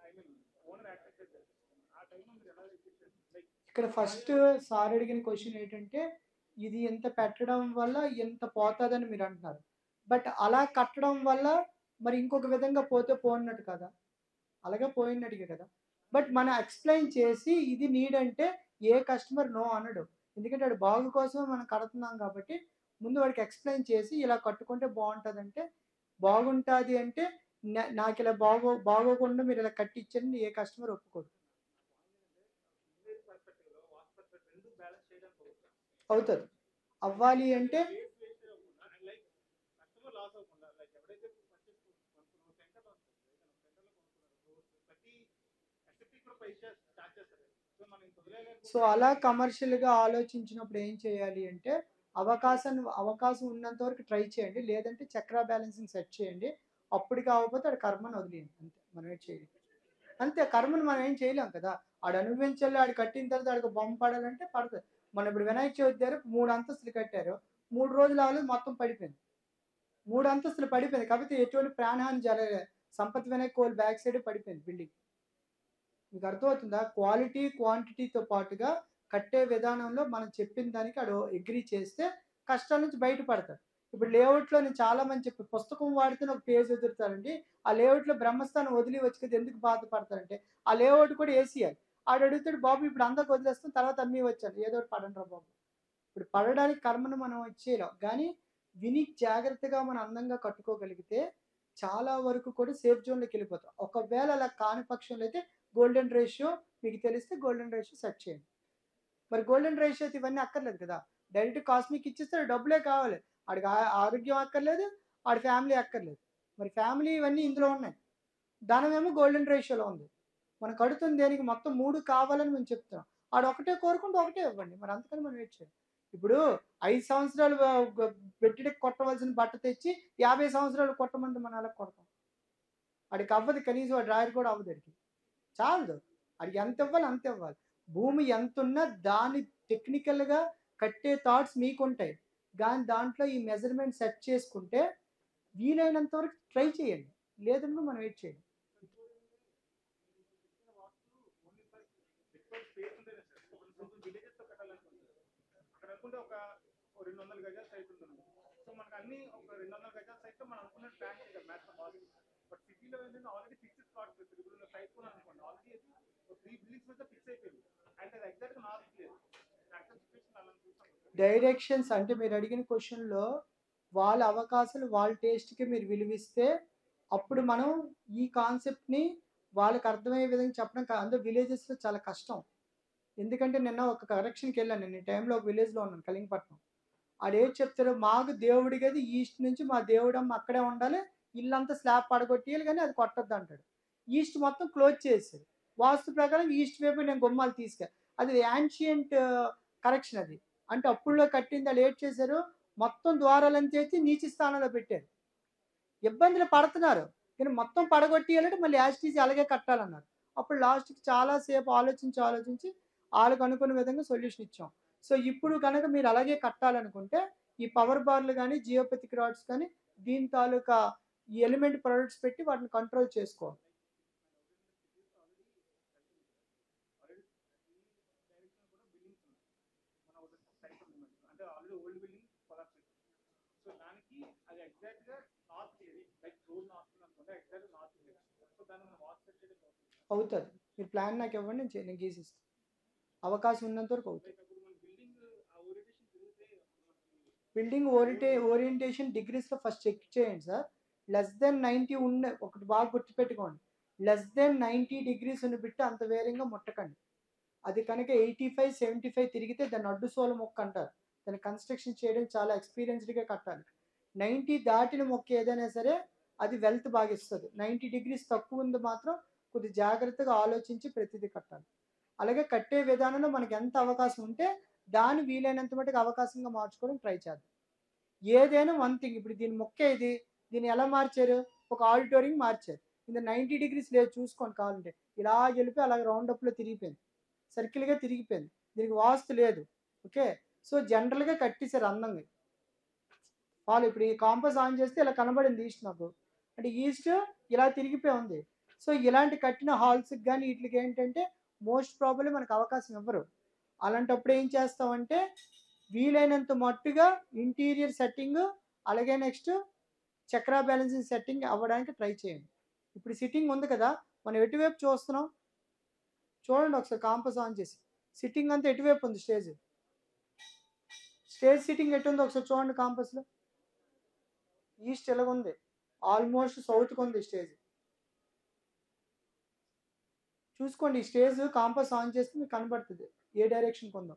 ఐ మీన్ ఓనర్ యాక్సెప్ట్ చేస్తారు. ఆ టైంలో మీరు ఎలా లైక్ ఇక్కడ ఫస్ట్ సార్ అడిగిన క్వశ్చన్ ఏంటంటే ఇది ఎంత పెట్టడం వల్ల ఎంత పోతుందని మీరు అంటున్నారు. బట్ అలా కట్టడం వల్ల మరి ఇంకొక విధంగా పోతే పోయినట్టు కదా, అలాగే పోయినట్టుగా కదా. బట్ మనం ఎక్స్ప్లెయిన్ చేసి ఇది నీడ్ అంటే ఏ కస్టమర్ నో అనడు. ఎందుకంటే వాడు బాగు కోసం మనం కడుతున్నాం కాబట్టి ముందు వాడికి ఎక్స్ప్లెయిన్ చేసి ఇలా కట్టుకుంటే బాగుంటుంది అంటే బాగుంటుంది అంటే నాకు ఇలా బాగోకుండా మీరు ఇలా కట్టించండి ఏ కస్టమర్ ఒప్పుకోడు. అవుతుంది. అవ్వాలి అంటే సో అలా కమర్షియల్గా ఆలోచించినప్పుడు ఏం చేయాలి అంటే అవకాశం ఉన్నంత వరకు ట్రై చేయండి, లేదంటే చక్రా బ్యాలెన్సింగ్ సెట్ చేయండి. అప్పుడు కాకపోతే ఆడ కర్మను వదిలేయండి. అంతే, మనం ఏం చేయలేం. అంతే, కర్మను మనం ఏం చేయలేం కదా. ఆడు అనుభవించాలి, ఆడు కట్టిన తర్వాత ఆడికి బొమ్మ పడాలంటే పడుతుంది. మనం ఇప్పుడు వినాయక చవితి దగ్గర 3 అంతస్తులు కట్టారు, 3 రోజులు అవ్వలేదు, మొత్తం పడిపోయింది. 3 అంతస్తులు పడిపోయింది కాబట్టి ఎటువంటి ప్రాణహాని జరగలేదు. Sampath Vinayak coal back side పడిపోయింది బిల్డింగ్. మీకు అర్థమవుతుందా? క్వాలిటీ క్వాంటిటీతో పాటుగా కట్టే విధానంలో మనం చెప్పిన దానికి అడు అగ్రీ చేస్తే కష్టాల నుంచి బయటపడతారు. ఇప్పుడు లేఅవుట్లో నేను చాలా మంది చెప్పి పుస్తకం వాడితే ఒక పేజ్ వదులుతారండి. ఆ లేఅవుట్లో బ్రహ్మస్థానం వదిలి వచ్చి కదా ఎందుకు బాధపడతారంటే ఆ లేఅవుట్ కూడా వేసేయాలి. ఆడు అడుగుతాడు, బాబు ఇప్పుడు అందరికి వదిలేస్తాం తర్వాత అమ్మీ వచ్చాను, ఏదో ఒకటి పడండి రా బాబు. ఇప్పుడు పడడానికి కర్మను మనం ఇచ్చేయలేం, కానీ విని జాగ్రత్తగా మనం అందంగా కట్టుకోగలిగితే చాలా వరకు కూడా సేఫ్ జోన్లోకి వెళ్ళిపోతాం. ఒకవేళ అలా కాని పక్షంలో అయితే గోల్డెన్ రేషియో మీకు తెలిస్తే గోల్డెన్ రేషియో సెట్ చేయండి. మరి గోల్డెన్ రేషియో అయితే ఇవన్నీ అక్కర్లేదు కదా, డైరెక్ట్ కాస్మిక్ ఇచ్చేస్తే డబ్బులే కావాలి. ఆడికి ఆరోగ్యం అక్కర్లేదు, ఆడి ఫ్యామిలీ అక్కర్లేదు. మరి ఫ్యామిలీ ఇవన్నీ ఇందులో ఉన్నాయి. ధనమేమో గోల్డెన్ రేషియోలో ఉంది. మనం కడుతుంది దేనికి? మొత్తం 3 కావాలని మేము చెప్తున్నాం. ఆడు ఒకటే కోరుకుంటే ఒకటే ఇవ్వండి. మరి అంతకని మనం వెయిట్ చేయాలి. ఇప్పుడు 5 సంవత్సరాలు పెట్టి కొట్టవలసిన బట్ట తెచ్చి 50 సంవత్సరాలు కొట్టమంటే మనం ఎలా కొడతాం? ఆడికి అవ్వదు, కనీసం వాడి రాయర్ కూడా అవ్వదు. అడిగి చాలదు, అడిగి ఎంత ఇవ్వాలి అంత ఇవ్వాలి. భూమి ఎంత ఉన్నా దాని టెక్నికల్గా కట్టే థాట్స్ మీకుంటాయి. కానీ దాంట్లో ఈ మెజర్మెంట్ సెట్ చేసుకుంటే వీలైనంత వరకు ట్రై చేయండి, లేదంటే మనం వెయిట్ చేయండి. అక్కడ అనుకుంటే ఒక 200 గజాల సైట్ ఉంటుంది. సో మనకు అన్ని ఒక 200 గజాల సైట్ మనం అనుకున్న ట్యాంక్ ఇక్కడ మ్యాథ్స్ బాగుంది. బట్ సిటీలో ఏంటంటే ఆల్రెడీ ఫిక్స్డ్ స్పాట్స్ ఇప్పుడు సైట్ కూడా అనుకోండి ఆల్రెడీ 3 బిల్డింగ్స్ మీద ఫిక్స్ అయిపోయింది. అండ్ అది ఎగ్జాక్ట్గా నార్త్ లేదు. యాక్చువల్ సిచ్యువేషన్ అలా చూస్తాం. డైరెక్షన్స్ అంటే మీరు అడిగిన క్వశ్చన్లో వాళ్ళ అవకాశాలు వాళ్ళ టేస్ట్కి మీరు విలువిస్తే అప్పుడు మనం ఈ కాన్సెప్ట్ని వాళ్ళకి అర్థమయ్యే విధంగా చెప్పడం అందులో విలేజెస్లో చాలా కష్టం. ఎందుకంటే నిన్న ఒక కరెక్షన్కి వెళ్ళాను, నేను ఈ టైంలో ఒక విలేజ్లో ఉన్నాను కలింగపట్నం. ఆడేం చెప్తారు, మాకు దేవుడి గది ఈస్ట్ నుంచి మా దేవుడమ్మ అక్కడే ఉండాలి, ఇల్లంతా స్లాబ్ పడగొట్టేయాలి కానీ అది కొట్టద్దు అంటాడు. ఈస్ట్ మొత్తం క్లోజ్ చేశారు. వాస్తు ప్రకారం ఈస్ట్ వైపు నేను గుమ్మాలు తీసుకెళ్ళి, అది యాన్షియంట్ కరెక్షన్ అది. అంటే అప్పుడులో కట్టింది వాళ్ళు ఏడ్ చేశారు, మొత్తం ద్వారాలను చేసి నీచ స్థానంలో పెట్టారు. ఇబ్బందులు పడుతున్నారు కానీ మొత్తం పడగొట్టేయాలంటే మళ్ళీ యాస్టీజ్ అలాగే కట్టాలన్నారు. అప్పుడు లాస్ట్కి చాలాసేపు ఆలోచించి వాళ్ళకు అనుకున్న విధంగా సొల్యూషన్ ఇచ్చాం. సో ఇప్పుడు కనుక మీరు అలాగే కట్టాలనుకుంటే ఈ పవర్ బార్లు కానీ జియోపతిక్ రాడ్స్ కానీ దీని తాలూకా ఈ ఎలిమెంట్ ప్రొడక్ట్స్ పెట్టి వాటిని కంట్రోల్ చేసుకోవాలి. అంటే ఆల్రెడీ ఓల్డ్ బిల్డింగ్ కొలాప్స్ అయింది. సో దానికి అది ఎగ్జాక్ట్గా నార్త్ లైక్ రోడ్ నార్త్ అనుకుంటే ఎగ్జాక్ట్ నార్త్ లేదు. సో దాన్ని మనం వాచ్ సెట్ చేయడం అవుతుంది. మీరు ప్లాన్ నాకు ఇవ్వండి, నేను గీసిస్తాను. అవకాశం ఉన్నంత వరకు అవుతుంది. బిల్డింగ్ ఓరియంటేషన్ డిగ్రీస్లో ఫస్ట్ చెక్ చేయండి సార్. లెస్ దెన్ 90 ఉండే ఒకటి బాగా గుర్తుపెట్టుకోండి, లెస్ దెన్ 90 degrees ఉన్న బిట్టు అంత వేరంగా ముట్టకండి. అది కనుక 85, 75 తిరిగితే దాన్ని అడ్డు సోల మొక్క అంటారు. దాన్ని కన్స్ట్రక్షన్ చేయడం చాలా ఎక్స్పీరియన్స్డ్గా కట్టాలి. 90 దాటిన మొక్క ఏదైనా సరే అది వెల్త్ బాగా ఇస్తుంది. 90 degrees తక్కువ ఉంది మాత్రం కొద్ది జాగ్రత్తగా ఆలోచించి ప్రతిదీ కట్టాలి. అలాగే కట్టే విధానంలో మనకి ఎంత అవకాశం ఉంటే దాన్ని వీలైనంత మటుకు అవకాశంగా మార్చుకోవడం ట్రై చేద్దాం. ఏదైనా వన్ థింగ్, ఇప్పుడు దీని మొక్క ఇది, దీన్ని ఎలా మార్చారు, ఒక ఆడిటోరియం మార్చారు, ఇది 90 degrees లేదు చూసుకోండి కావాలంటే, ఇలా వెళ్ళిపోయి అలాగే రౌండప్లో తిరిగిపోయింది, సర్కిల్గా తిరిగిపోయింది, దీనికి వాస్తు లేదు. ఓకే, సో జనరల్గా కట్టేశారు అందంగా. వాళ్ళు ఇప్పుడు ఈ కాంపస్ ఆన్ చేస్తే ఇలా కనబడింది ఈస్ట్, నాకు అంటే ఈస్ట్ ఇలా తిరిగిపోయి ఉంది. సో ఇలాంటి కట్టిన హాల్స్కి కానీ వీటికి ఏంటంటే మోస్ట్ ప్రాబబ్లీ మనకు అవకాశం ఇవ్వరు. అలాంటప్పుడు ఏం చేస్తామంటే వీలైనంత మట్టుగా ఇంటీరియర్ సెట్టింగ్ అలాగే నెక్స్ట్ చక్రా బ్యాలెన్సింగ్ సెట్టింగ్ అవ్వడానికి ట్రై చేయండి. ఇప్పుడు సిట్టింగ్ ఉంది కదా, మనం ఎటువైపు చూస్తున్నాం చూడండి ఒకసారి కాంపస్ ఆన్ చేసి. సిట్టింగ్ అంతా ఎటువైపు ఉంది, స్టేజ్ సిట్టింగ్ ఎటుందో ఒకసారి చూడండి కాంపస్లో. ఈస్ట్ ఎలాగుంది, ఆల్మోస్ట్ సౌత్కి ఉంది స్టేజ్. చూసుకోండి, ఈ స్టేజ్ కాంపస్ ఆన్ చేస్తే మీకు కనబడుతుంది ఏ డైరెక్షన్కి ఉందో.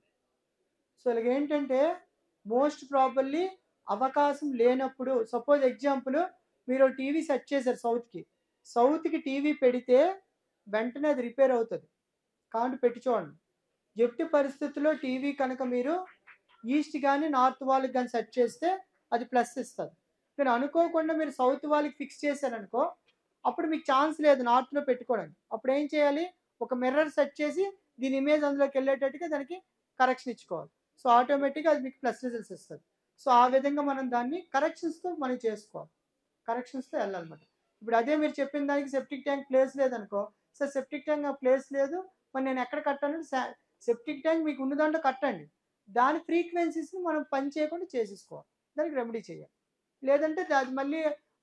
సో ఇలాగేంటంటే మోస్ట్ ప్రాబబ్లీ అవకాశం లేనప్పుడు, సపోజ్ ఎగ్జాంపుల్ మీరు టీవీ సెట్ చేశారు సౌత్కి టీవీ పెడితే వెంటనే అది రిపేర్ అవుతుంది కాబట్టి పెట్టి చూడండి. ఎట్టి పరిస్థితుల్లో టీవీ కనుక మీరు ఈస్ట్ కానీ నార్త్ వాళ్ళకి కానీ సెట్ చేస్తే అది ప్లస్ ఇస్తుంది. మీరు అనుకోకుండా మీరు సౌత్ వాళ్ళకి ఫిక్స్ చేశారనుకో, అప్పుడు మీకు ఛాన్స్ లేదు నార్త్లో పెట్టుకోవడానికి. అప్పుడు ఏం చేయాలి, ఒక మిర్రర్ సెట్ చేసి దీని ఇమేజ్ అందులోకి వెళ్ళేటట్టుగా దానికి కరెక్షన్ ఇచ్చుకోవాలి. సో ఆటోమేటిక్గా అది మీకు ప్లస్ రిజల్ట్స్ ఇస్తుంది. సో ఆ విధంగా మనం దాన్ని కరెక్షన్స్తో మనం చేసుకోవాలి, కరెక్షన్స్తో వెళ్ళాలన్నమాట. ఇప్పుడు అదే మీరు చెప్పిన దానికి సెప్టిక్ ట్యాంక్ ప్లేస్ లేదనుకో, సార్ సెప్టిక్ ట్యాంక్ నాకు ప్లేస్ లేదు, మరి నేను ఎక్కడ కట్టాను, సెప్టిక్ ట్యాంక్ మీకు ఉన్న దాంట్లో కట్టండి, దాని ఫ్రీక్వెన్సీస్ని మనం పని చేయకుండా చేసేసుకోవాలి, దానికి రెమెడీ చేయాలి. లేదంటే అది మళ్ళీ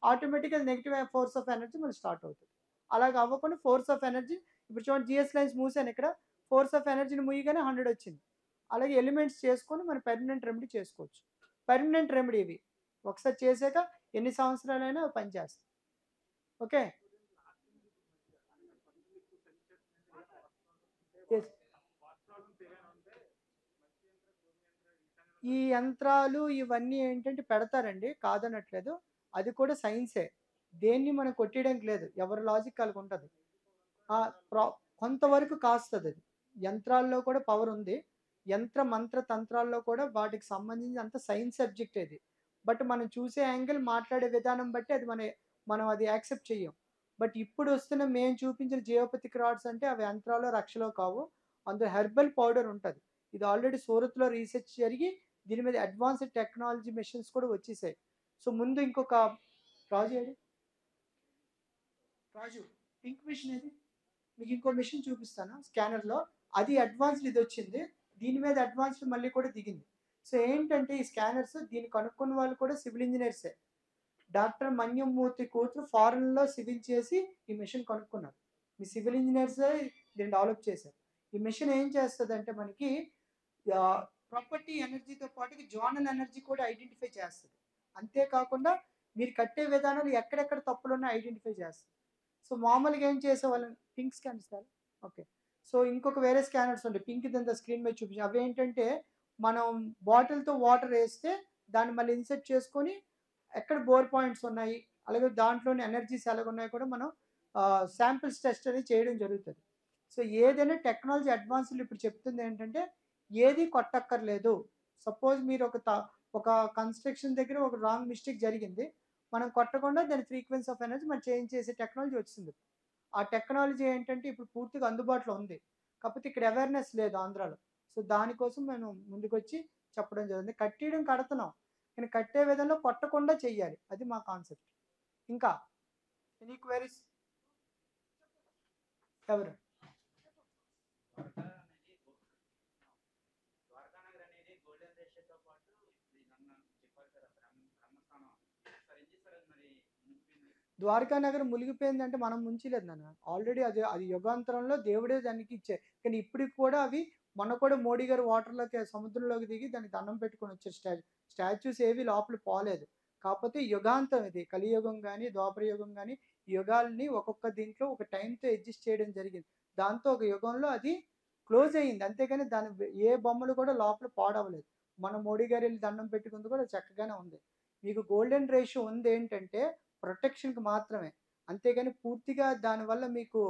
ఆటోమేటిక్గా నెగిటివ్ ఫోర్స్ ఆఫ్ ఎనర్జీ మనకి స్టార్ట్ అవుతుంది. అలాగే అవ్వకుండా ఫోర్స్ ఆఫ్ ఎనర్జీ, ఇప్పుడు చూడండి జిఎస్ లైన్స్ మూసాను, ఇక్కడ ఫోర్స్ ఆఫ్ ఎనర్జీని మూయగానే 100 వచ్చింది. అలాగే ఎలిమెంట్స్ చేసుకొని మనం పర్మనెంట్ రెమెడీ చేసుకోవచ్చు. పర్మనెంట్ రెమెడీ ఇవి ఒకసారి చేసాక ఎన్ని సంవత్సరాలైనా పనిచేస్తాయి. ఓకే, ఈ యంత్రాలు ఇవన్నీ ఏంటంటే పెడతారండి, కాదనట్లేదు, అది కూడా సైన్సే, దేన్ని మనం కొట్టేయడానికి లేదు, ఎవరి లాజిక్ వాళ్ళకి ఉంటుంది. కొంతవరకు కాస్తుంది అది, యంత్రాల్లో కూడా పవర్ ఉంది, యంత్ర మంత్ర తంత్రాల్లో కూడా వాటికి సంబంధించి అంత సైన్స్ సబ్జెక్ట్ ఇది. బట్ మనం చూసే యాంగిల్, మాట్లాడే విధానం బట్టి అది మనం అది యాక్సెప్ట్ చెయ్యం. బట్ ఇప్పుడు వస్తున్న మేము చూపించిన జియోపతిక్ రాడ్స్ అంటే అవి యంత్రాలు రక్షలో కావు, అందులో హెర్బల్ పౌడర్ ఉంటుంది. ఇది ఆల్రెడీ సూరత్లో రీసెర్చ్ జరిగి దీని మీద అడ్వాన్స్డ్ టెక్నాలజీ మెషిన్స్ కూడా వచ్చేసాయి. సో ముందు ఇంకొక రాజు పింక్ మిషన్ ఏది, మీకు ఇంకో మిషన్ చూపిస్తాను స్కానర్లో, అది అడ్వాన్స్డ్ ఇది వచ్చింది, దీని మీద అడ్వాన్స్డ్ మళ్ళీ కూడా దిగింది. సో ఏంటంటే ఈ స్కానర్స్ దీన్ని కనుక్కున్న వాళ్ళు కూడా సివిల్ ఇంజనీర్సే. డాక్టర్ మన్యమూర్తి కూతురు ఫారెన్లో సివిల్ చేసి ఈ మిషన్ కనుక్కున్నారు. మీ సివిల్ ఇంజనీర్సే దీన్ని డెవలప్ చేశారు. ఈ మిషన్ ఏం చేస్తుంది అంటే మనకి ప్రాపర్టీ ఎనర్జీతో పాటు జోనల్ ఎనర్జీ కూడా ఐడెంటిఫై చేస్తుంది. అంతేకాకుండా మీరు కట్టే విధానాలు ఎక్కడెక్కడ తప్పులు ఉన్నాయో ఐడెంటిఫై చేస్తుంది. సో మామూలుగా ఏం చేసేవాళ్ళని పింక్ స్కాన్ ఇస్తారు. ఓకే, సో ఇంకొక వేరే స్కానర్స్ ఉంటాయి, పింక్ ఇదంతా స్క్రీన్ మీద చూపించి, అవి ఏంటంటే మనం బాటిల్తో వాటర్ వేస్తే దాన్ని మళ్ళీ ఇన్సెర్ట్ చేసుకొని ఎక్కడ బోర్ పాయింట్స్ ఉన్నాయి, అలాగే దాంట్లోని ఎనర్జీస్ ఎలాగ ఉన్నాయో కూడా మనం శాంపిల్స్ టెస్ట్ అనేది చేయడం జరుగుతుంది. సో ఏదైనా టెక్నాలజీ అడ్వాన్స్లు ఇప్పుడు చెప్తుంది ఏంటంటే ఏది కొట్టక్కర్లేదు. సపోజ్ మీరు ఒక కన్స్ట్రక్షన్ దగ్గర ఒక రాంగ్ మిస్టేక్ జరిగింది, మనం కొట్టకుండా దాని ఫ్రీక్వెన్సీ ఆఫ్ ఎనర్జీ మనం చేంజ్ చేసే టెక్నాలజీ వచ్చింది. ఆ టెక్నాలజీ ఏంటంటే ఇప్పుడు పూర్తిగా అందుబాటులో ఉంది, కాకపోతే ఇక్కడ అవేర్నెస్ లేదు ఆంధ్రాలో. సో దానికోసం మేము ముందుకొచ్చి చెప్పడం జరిగింది. కట్టేయడం కడుతున్నాం, కానీ కట్టే విధంలో కొట్టకుండా చెయ్యాలి, అది మా కాన్సెప్ట్. ఇంకా ఎనీ క్వైరీస్ ఎవరు? ద్వారకా నగర్ మునిగిపోయిందంటే మనం ముంచలేదు నాన్న, ఆల్రెడీ అది యుగాంతరంలో దేవుడే దానికి ఇచ్చారు. కానీ ఇప్పటికి కూడా అవి మొన్న కూడా మోడీ గారు వాటర్లోకి సముద్రంలోకి దిగి దానికి దండం పెట్టుకొని వచ్చారు. స్టాచ్యూస్ ఏవి లోపల పోలేదు. కాకపోతే యుగాంతం ఇది, కలియుగం కానీ ద్వాపర యుగం కానీ యుగాల్ని ఒక్కొక్క దీంట్లో ఒక టైంతో అడ్జస్ట్ చేయడం జరిగింది. దాంతో ఒక యుగంలో అది క్లోజ్ అయ్యింది, అంతేగాని దాని ఏ బొమ్మలు కూడా లోపల పాడవలేదు. మన మోడీ గారు వెళ్ళి దండం పెట్టుకుంది కూడా చక్కగానే ఉంది. మీకు గోల్డెన్ రేషియో ఉంది ఏంటంటే ప్రొటెక్షన్కి మాత్రమే, అంతేగాని పూర్తిగా దానివల్ల మీకు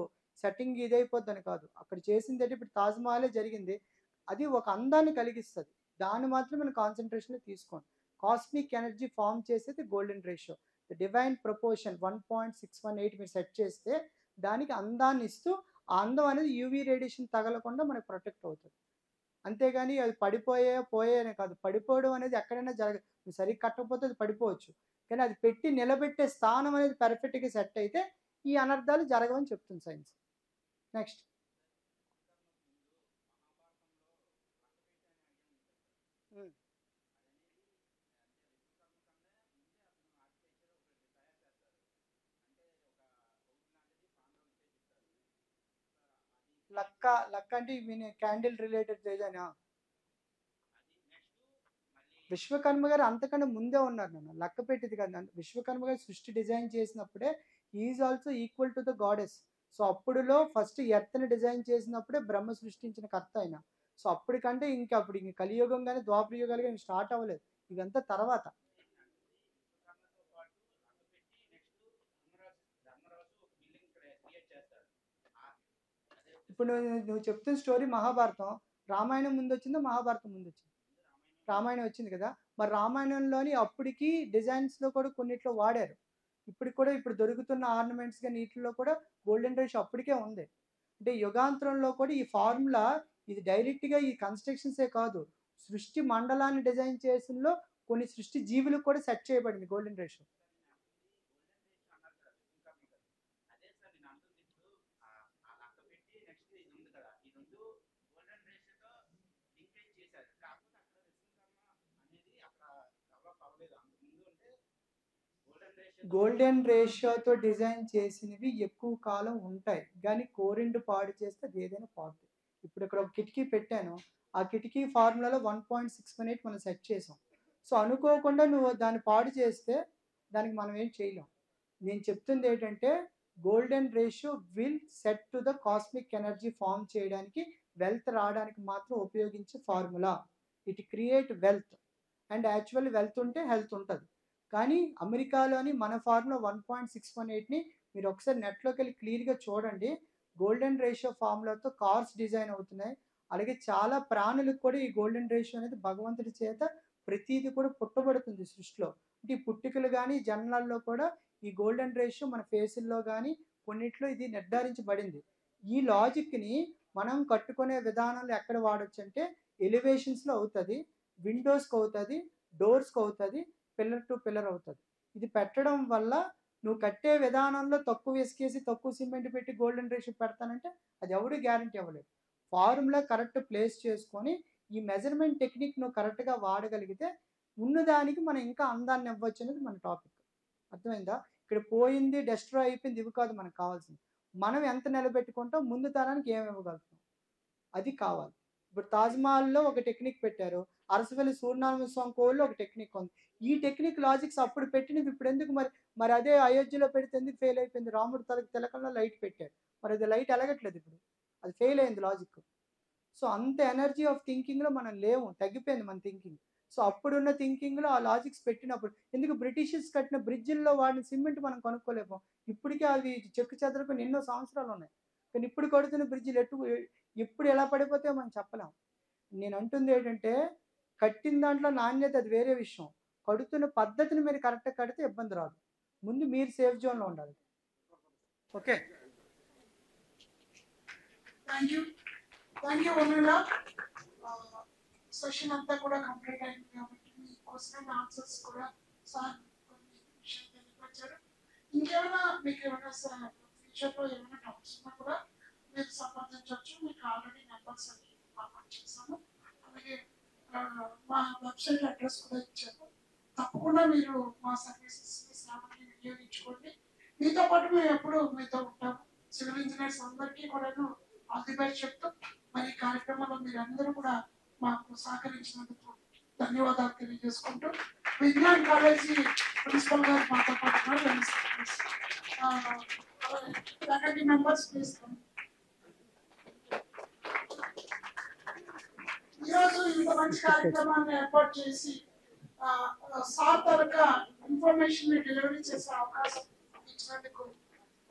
సెట్టింగ్ ఇదైపోద్దని కాదు. అక్కడ చేసింది అంటే ఇప్పుడు తాజ్మహలే జరిగింది, అది ఒక అందాన్ని కలిగిస్తుంది, దాన్ని మాత్రం మనం కాన్సన్ట్రేషన్లో తీసుకోండి. కాస్మిక్ ఎనర్జీ ఫామ్ చేసేది golden ratio, the divine proportion 1.618 మీరు సెట్ చేస్తే దానికి అందాన్ని ఇస్తూ ఆ అందం అనేది యూవీ రేడియేషన్ తగలకుండా మనకు ప్రొటెక్ట్ అవుతుంది. అంతేగాని అది పోయాయనే కాదు, పడిపోవడం అనేది ఎక్కడైనా నువ్వు సరిగ్గా కట్టకపోతే అది పడిపోవచ్చు, కానీ అది పెట్టి నిలబెట్టే స్థానం అనేది పర్ఫెక్ట్గా సెట్ అయితే ఈ అనర్థాలు జరగవని చెప్తుంది సైన్స్. నెక్స్ట్ లక్క అంటే క్యాండిల్ రిలేటెడ్ తేజానా? విశ్వకర్మ గారు అంతకన్నా ముందే ఉన్నారు నాన్న, లక్క పెట్టింది కదా. విశ్వకర్మ గారు సృష్టి డిజైన్ చేసినప్పుడే is also equal to the goddess. So అప్పుడులో ఫస్ట్ ఎర్త్ని డిజైన్ చేసినప్పుడే బ్రహ్మ సృష్టించిన కర్త అయినా. సో అప్పటికంటే అప్పుడు ఇంక కలియుగం కానీ ద్వాపర యుగాలు కానీ స్టార్ట్ అవ్వలేదు, ఇదంతా తర్వాత. ఇప్పుడు నువ్వు చెప్తున్న స్టోరీ మహాభారతం, రామాయణం ముందు వచ్చిందా మహాభారతం ముందు వచ్చింది? రామాయణం వచ్చింది కదా. మరి రామాయణంలోని అప్పటికి డిజైన్స్లో కూడా కొన్నిట్లో వాడారు. ఇప్పుడు దొరుకుతున్న ఆర్నమెంట్స్ కానీ వీటిల్లో కూడా గోల్డెన్ రేషియో అప్పటికే ఉంది. అంటే యుగాంతరంలో కూడా ఈ ఫార్ములా ఇది డైరెక్ట్గా ఈ కన్స్ట్రక్షన్సే కాదు, సృష్టి మండలాన్ని డిజైన్ చేసినలో కొన్ని సృష్టి జీవులకు కూడా సెట్ చేయబడింది గోల్డెన్ రేషియో. గోల్డెన్ రేషియోతో డిజైన్ చేసినవి ఎక్కువ కాలం ఉంటాయి, కానీ కోరిండు పాడు చేస్తే అది ఏదైనా పాడుతుంది. ఇప్పుడు ఇక్కడ ఒక కిటికీ పెట్టాను, ఆ కిటికీ ఫార్ములాలో 1.618 మనం సెట్ చేసాం. సో అనుకోకుండా నువ్వు దాన్ని పాడు చేస్తే దానికి మనం ఏం చేయలేం. నేను చెప్తుంది ఏంటంటే golden ratio will set to the cosmic energy form చేయడానికి, వెల్త్ రావడానికి మాత్రం ఉపయోగించే formula. It create wealth, and actual wealth ఉంటే హెల్త్ ఉంటుంది. కానీ అమెరికాలోని మన ఫార్ములా 1.618ని మీరు ఒకసారి నెట్లోకి వెళ్ళి క్లియర్గా చూడండి. గోల్డెన్ రేషియో ఫార్ములాతో కార్స్ డిజైన్ అవుతున్నాయి. అలాగే చాలా ప్రాణులకు కూడా ఈ గోల్డెన్ రేషియో అనేది భగవంతుడి చేత ప్రతిదీ కూడా పుట్టబడుతుంది సృష్టిలో. అంటే ఈ పుట్టికలు కానీ జన్మలలో కూడా ఈ గోల్డెన్ రేషియో మన ఫేసుల్లో కానీ కొన్నిట్లో ఇది నిర్ధారించబడింది. ఈ లాజిక్ని మనం కట్టుకునే విధానంలో ఎక్కడ వాడచ్చు అంటే ఎలివేషన్స్లో అవుతుంది. విండోస్కి అవుతుంది, డోర్స్కి అవుతుంది, పిల్లర్ టు పిల్లర్ అవుతుంది. ఇది పెట్టడం వల్ల నువ్వు కట్టే విధానంలో తక్కువ ఇసుకేసి తక్కువ సిమెంట్ పెట్టి గోల్డెన్ రేషియో పెడతానంటే అది ఎవడు గ్యారంటీ ఇవ్వలేదు. ఫార్ములా కరెక్ట్ ప్లేస్ చేసుకొని ఈ మెజర్మెంట్ టెక్నిక్ నువ్వు కరెక్ట్గా వాడగలిగితే ఉన్నదానికి మనం ఇంకా అందాన్ని ఇవ్వచ్చు అనేది మన టాపిక్. అర్థమైందా? ఇక్కడ పోయింది డెస్ట్రాయ్ అయిపోయింది ఇవి కాదు మనకు కావాల్సింది. మనం ఎంత నిలబెట్టుకుంటాం, ముందు తరానికి ఏమి ఇవ్వగలుగుతాం అది కావాలి. ఇప్పుడు తాజ్మహల్లో ఒక టెక్నిక్ పెట్టారు, అరసవల్లి సూర్యనారాయణ స్వామి కోవిల్లో ఒక టెక్నిక్ ఉంది. ఈ టెక్నిక్ లాజిక్స్ అప్పుడు పెట్టినవి ఇప్పుడు ఎందుకు మరి అదే అయోధ్యలో పెడితే ఎందుకు ఫెయిల్ అయిపోయింది? రాముడు తిలకంలో లైట్ పెట్టాడు, మరి అది లైట్ ఎలగట్లేదు, ఇప్పుడు అది ఫెయిల్ అయింది లాజిక్. సో అంత ఎనర్జీ ఆఫ్ థింకింగ్లో మనం లేవు, తగ్గిపోయింది మన థింకింగ్. సో అప్పుడున్న థింకింగ్లో ఆ లాజిక్స్ పెట్టినప్పుడు ఎందుకు బ్రిటిషర్స్ కట్టిన బ్రిడ్జిల్లో వాడిన సిమెంట్ మనం కొనుక్కోలేము. ఇప్పటికే అవి చెక్కు చెదరకు ఎన్నో సంవత్సరాలు ఉన్నాయి, కానీ ఇప్పుడు కడుతున్న బ్రిడ్జిలు ఎప్పుడు ఎలా పడిపోతాయో మనం చెప్పలేం. నేను అంటుంది ఏంటంటే కట్టిన దాంట్లో నాణ్యత అది వేరే విషయం, కడుతున్న పద్ధతిని మీరు కరెక్ట్గా కడితే ఇబ్బంది రాదు. ముందు మీరు సేఫ్ జోన్లో ఉండాలి. Okay, thank you vanilla. Session అంతా కూడా కంప్లీట్ అయింది కాబట్టి మీ క్వశ్చన్ ఆన్సర్స్ కూడా సార్ కొన్ని విషయాలు తెలియపరిచారు. ఇంకేమైనా మీకు ఏమైనా ఫ్యూచర్లో ఏమైనా డౌట్స్ ఉన్నా కూడా మీరు సంప్రదించవచ్చు. మీకు ఆల్రెడీ నెంబర్స్ అన్ని ఫార్వర్డ్ చేశాము, అలాగే మా వెబ్సైట్ అడ్రస్ కూడా ఇచ్చాము. తప్పకుండా మీరు మా సర్వీసెస్ సేవల్ని వినియోగించుకోండి. మీతో పాటు మేము ఎప్పుడు మీతో ఉంటాము. సివిల్ ఇంజనీర్స్ అందరికీ కూడా ఆల్ ది బెస్ట్ చెప్తూ మరి కార్యక్రమంలో మీరు అందరూ కూడా మాకు సహకరించినందుకు ధన్యవాదాలు తెలియజేసుకుంటూ విజ్ఞాన్ కాలేజీ ప్రిన్సిపల్ గారు మాతో పాటు ఫ్యాకల్టీ మెంబర్స్ ప్లీజ్. ఈరోజు ఇంత మంచి కార్యక్రమాన్ని ఏర్పాటు చేసి సార్ తరక ఇన్ఫర్మేషన్ డెలివరీ చేసే అవకాశం ఇచ్చినందుకు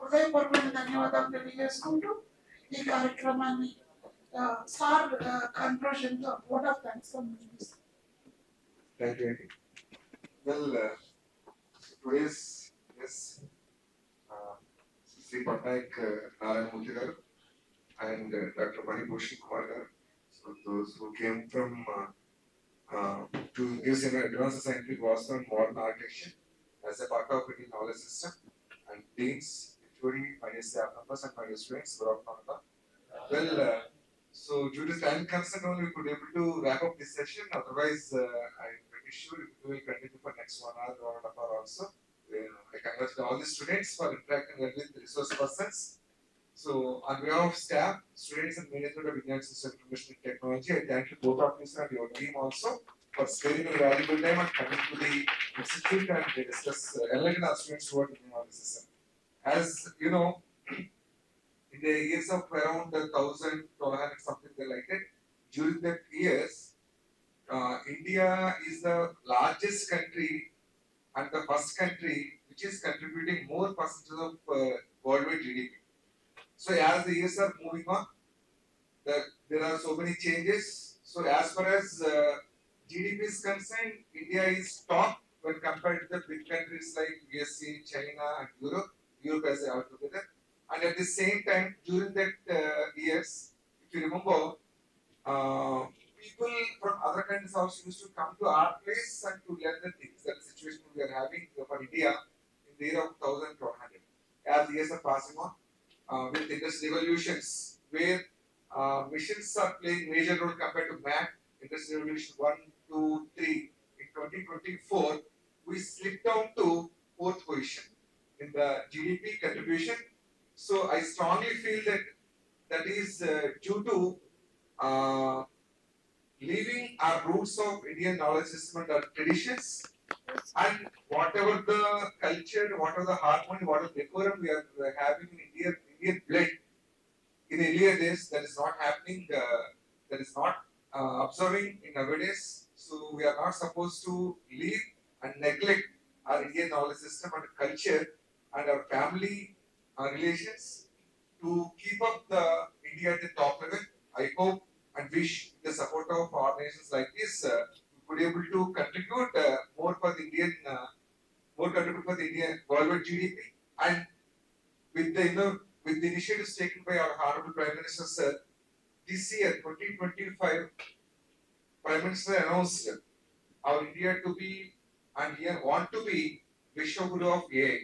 హృదయపూర్వకమైన ధన్యవాదాలు తెలియజేసుకుంటూ ఈ కార్యక్రమాన్ని సార్ కన్క్లూజన్ తో ఓట్ ఆఫ్ థ్యాంక్స్ తో ముగిస్తాం. Thank you. Well, today's yes, Sri Patnaik Narayan Murthy garu and Dr. Mani Bhushan Kumar garu, so those who came from to give advanced scientific was on modern architecture as a part of Indian knowledge system, and deans, including my staff members and my students, were of Canada. Well, so due to time constraint only we could able to wrap up this session. Otherwise, I'm pretty sure we will continue for next 1 hour, 1.5 hours also. I congratulate all the students for interacting with the resource persons. So on behalf of staff, students and management of Indian Institute of Information and Technology, I thank you both of you and your team also for sparing your valuable time and coming to the institute and discuss enlighten our students what is in our system. As you know, in the years of around 1,200 something like that, during that years, India is the largest country and the first country which is contributing more percentage of worldwide GDP. So as the years are moving on, there are so many changes. So as far as GDP is concerned, India is top when compared to the big countries like USA, China, and Europe. Europe as altogether. And at the same time, during that years, if you remember, people from other countries also used to come to our place and to learn the things. That situation we are having for India in the year of 1,200. As the years are passing on, with industrial revolutions, where machines are playing major role compared to man. Industrial revolution 1, 2, 3. In 2024, we slipped down to 4th position in the GDP contribution. So I strongly feel that is due to leaving our roots of Indian knowledge system and our traditions, and whatever the culture, whatever the harmony, whatever decorum we are having in Indian blood in earlier days, that is not happening, that is not observing in nowadays. So we are not supposed to leave and neglect our Indian knowledge system and culture and our family relations to keep up the India at the top level. I hope and wish the support of organizations like this we could able to contribute more for the Indian, more contribute for the Indian worldwide GDP, and with the initiatives taken by our Honorable Prime Minister Sir, this year 2025, Prime Minister announced our India to be and here want to be Vishwaguru of AI.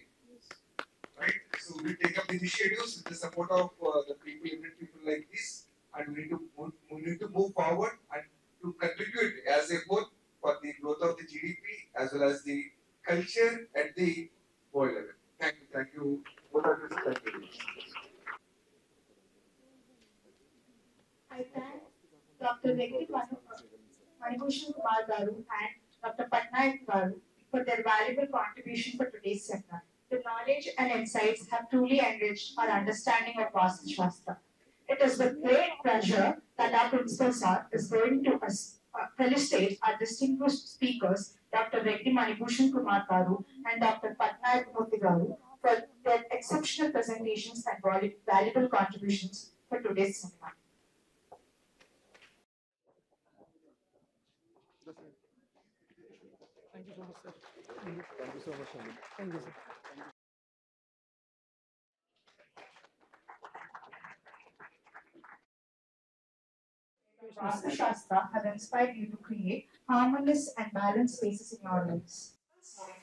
Right? So we take up initiatives with the support of the people, eminent people like this, and we need to move forward and to contribute as a whole for the growth of the GDP as well as the culture at the world level. Thank you. Both of you, thank you. I thank Dr. Venkat Manibhushan Kumar Garu and Dr. Patnaik Garu for their valuable contribution for today's seminar. The knowledge and insights have truly enriched our understanding of Vastu Shastra. It is with great pleasure that our principal sir is going to felicitate our distinguished speakers, Dr. Reddy Manibhushan Kumar Garu and Dr. Patnaik Murthy Garu, for their exceptional presentations and valuable contributions for today's seminar. Thank you so much, sir. Thank you so much, sir. Thank you, sir. Vastu Shastra have inspired you to create harmonious and balanced spaces in your lives. Moving